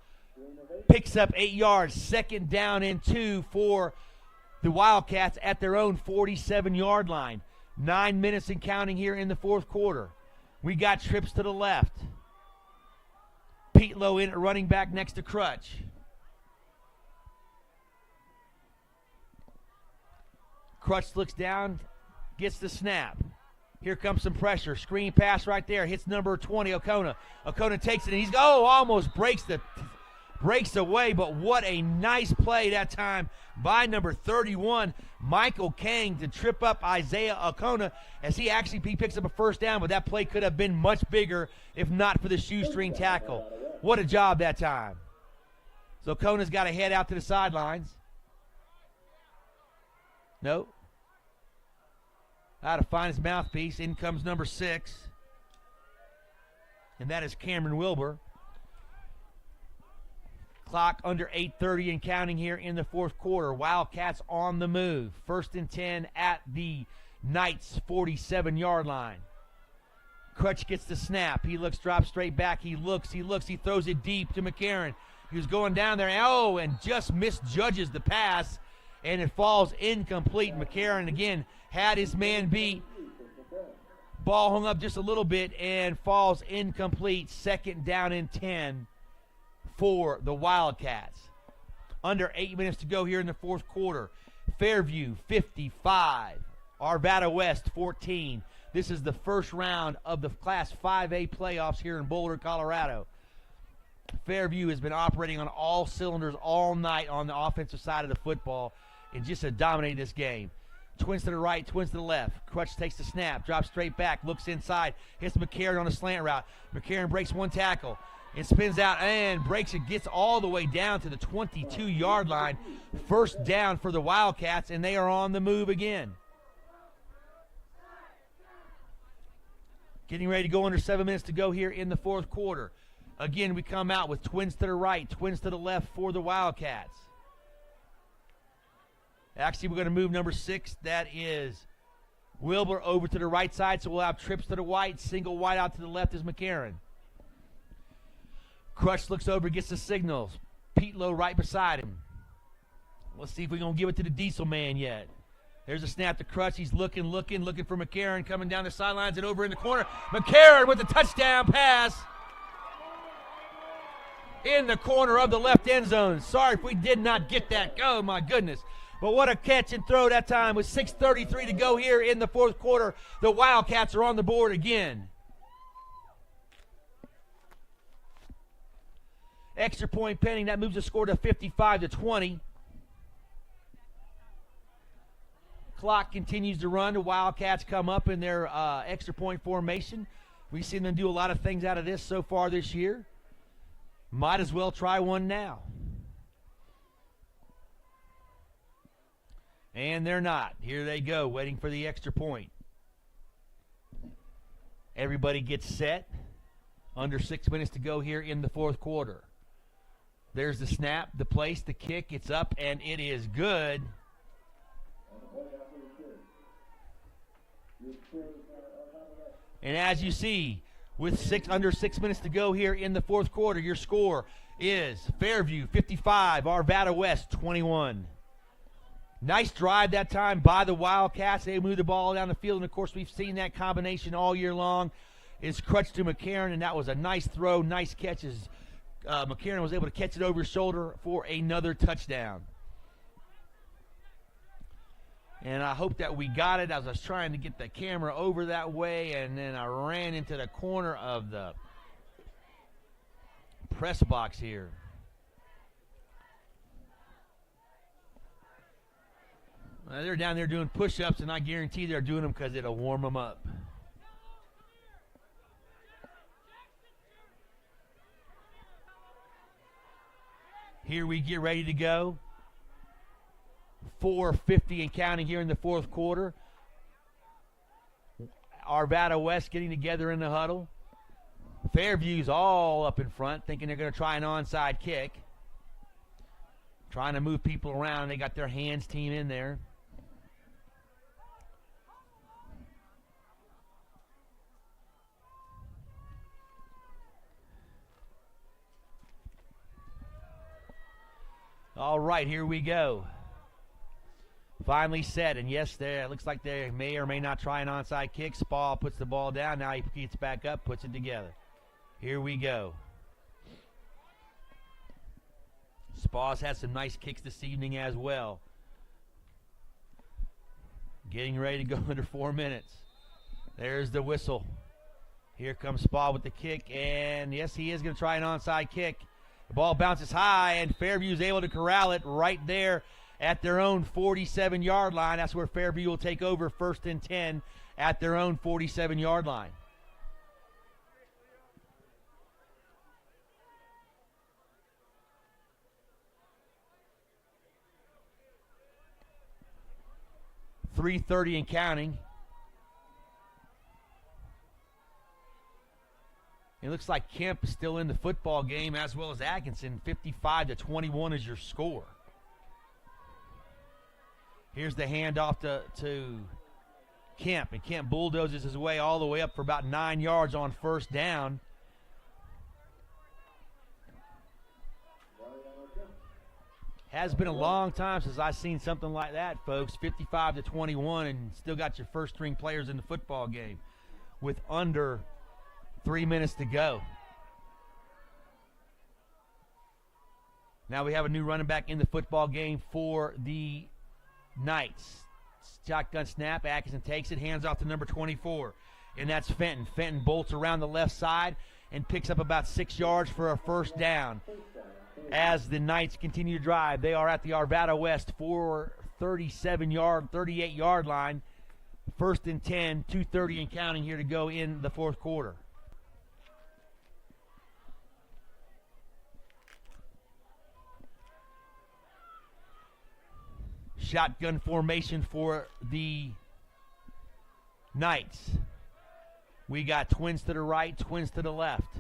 picks up 8 yards. 2nd down and 2 for the Wildcats at their own 47-yard line. 9 minutes and counting here in the fourth quarter. We got trips to the left. Pete Lowe in at running back next to Crutch. Crutch looks down, gets the snap. Here comes some pressure. Screen pass right there. Hits number 20, O'Kona. O'Kona takes it, and almost breaks away, but what a nice play that time by number 31, Michael Kang, to trip up Isaiah O'Kona as he picks up a first down, but that play could have been much bigger if not for the shoestring tackle. What a job that time. So O'Kona's got to head out to the sidelines. Nope. Out to find his mouthpiece. In comes number 6. And that is Cameron Wilbur. Clock under 8:30 and counting here in the fourth quarter. Wildcats on the move. 1st and 10 at the Knights' 47-yard line. Crutch gets the snap. He looks, drops straight back. He looks. He throws it deep to McCarron. He was going down there, and just misjudges the pass, and it falls incomplete. McCarron, again, had his man beat. Ball hung up just a little bit and falls incomplete. 2nd down and 10 for the Wildcats. Under 8 minutes to go here in the fourth quarter. Fairview 55, Arvada West 14. This is the first round of the Class 5A playoffs here in Boulder, Colorado. Fairview has been operating on all cylinders all night on the offensive side of the football and just to dominate this game. Twins to the right, twins to the left. Crutch takes the snap, drops straight back, looks inside, hits McCarron on a slant route. McCarron breaks one tackle and spins out and breaks it, gets all the way down to the 22-yard line. 1st down for the Wildcats, and they are on the move again. Getting ready to go under 7 minutes to go here in the fourth quarter. Again, we come out with twins to the right, twins to the left for the Wildcats. Actually, we're going to move number 6. That is Wilbur over to the right side, so we'll have trips to the white. Single wide out to the left is McCarron. Crutch looks over, gets the signals. Pete Lowe right beside him. Let's see if we're going to give it to the Diesel man yet. There's a snap to Crutch. He's looking for McCarron coming down the sidelines and over in the corner. McCarron with the touchdown pass in the corner of the left end zone. Sorry if we did not get that. Oh, my goodness. But what a catch and throw that time with 6:33 to go here in the fourth quarter. The Wildcats are on the board again. Extra point pending. That moves the score to 55-20. Clock continues to run. The Wildcats come up in their extra point formation. We've seen them do a lot of things out of this so far this year. Might as well try one now. And they're not. Here they go, waiting for the extra point. Everybody gets set. Under 6 minutes to go here in the fourth quarter. There's the snap, the place, the kick. It's up, and it is good. And as you see, with under 6 minutes to go here in the fourth quarter, your score is Fairview 55, Arvada West 21. Nice drive that time by the Wildcats. They move the ball down the field, and of course we've seen that combination all year long. It's Crutch to McCarron, and that was a nice throw, nice catch as McCarron was able to catch it over his shoulder for another touchdown. And I hope that we got it. As I was trying to get the camera over that way, and then I ran into the corner of the press box here. They're down there doing push-ups, and I guarantee they're doing them because it'll warm them up. Here we get ready to go. 4:50 and counting here in the fourth quarter. Arvada West getting together in the huddle. Fairview's all up in front, thinking they're going to try an onside kick. Trying to move people around. They got their hands team in there. All right, here we go. Finally set, and yes, it looks like they may or may not try an onside kick. Spall puts the ball down. Now he gets back up, puts it together. Here we go. Spall's had some nice kicks this evening as well. Getting ready to go under 4 minutes. There's the whistle. Here comes Spa with the kick, and yes, he is going to try an onside kick. The ball bounces high, and Fairview is able to corral it right there at their own 47-yard line. That's where Fairview will take over 1st and 10 at their own 47-yard line. .330 and counting. It looks like Kemp is still in the football game, as well as Atkinson. 55-21 is your score. Here's the handoff to Kemp, and Kemp bulldozes his way all the way up for about 9 yards on 1st down. Has been a long time since I've seen something like that, folks. 55-21, and still got your first-string players in the football game with under 3 minutes to go. Now we have a new running back in the football game for the Knights. Shotgun snap. Atkinson takes it, hands off to number 24, and that's Fenton. Fenton bolts around the left side and picks up about 6 yards for a 1st down. As the Knights continue to drive, they are at the Arvada West 38-yard line. 1st and 10, 2:30 and counting here to go in the 4th quarter. Shotgun formation for the Knights. We got twins to the right, twins to the left.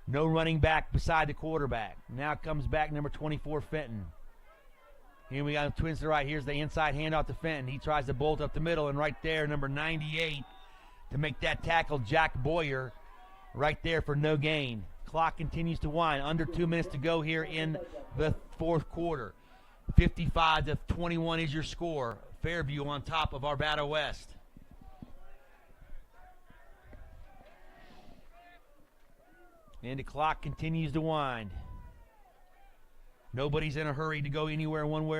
No running back beside the quarterback. Now comes back number 24, Fenton. Here we got twins to the right. Here's the inside handoff to Fenton. He tries to bolt up the middle, and right there, number 98 to make that tackle, Jack Boyer, right there for no gain. Clock continues to wind. Under 2 minutes to go here in the 4th quarter. 55-21 is your score. Fairview on top of Arvada West. And the clock continues to wind. Nobody's in a hurry to go anywhere one way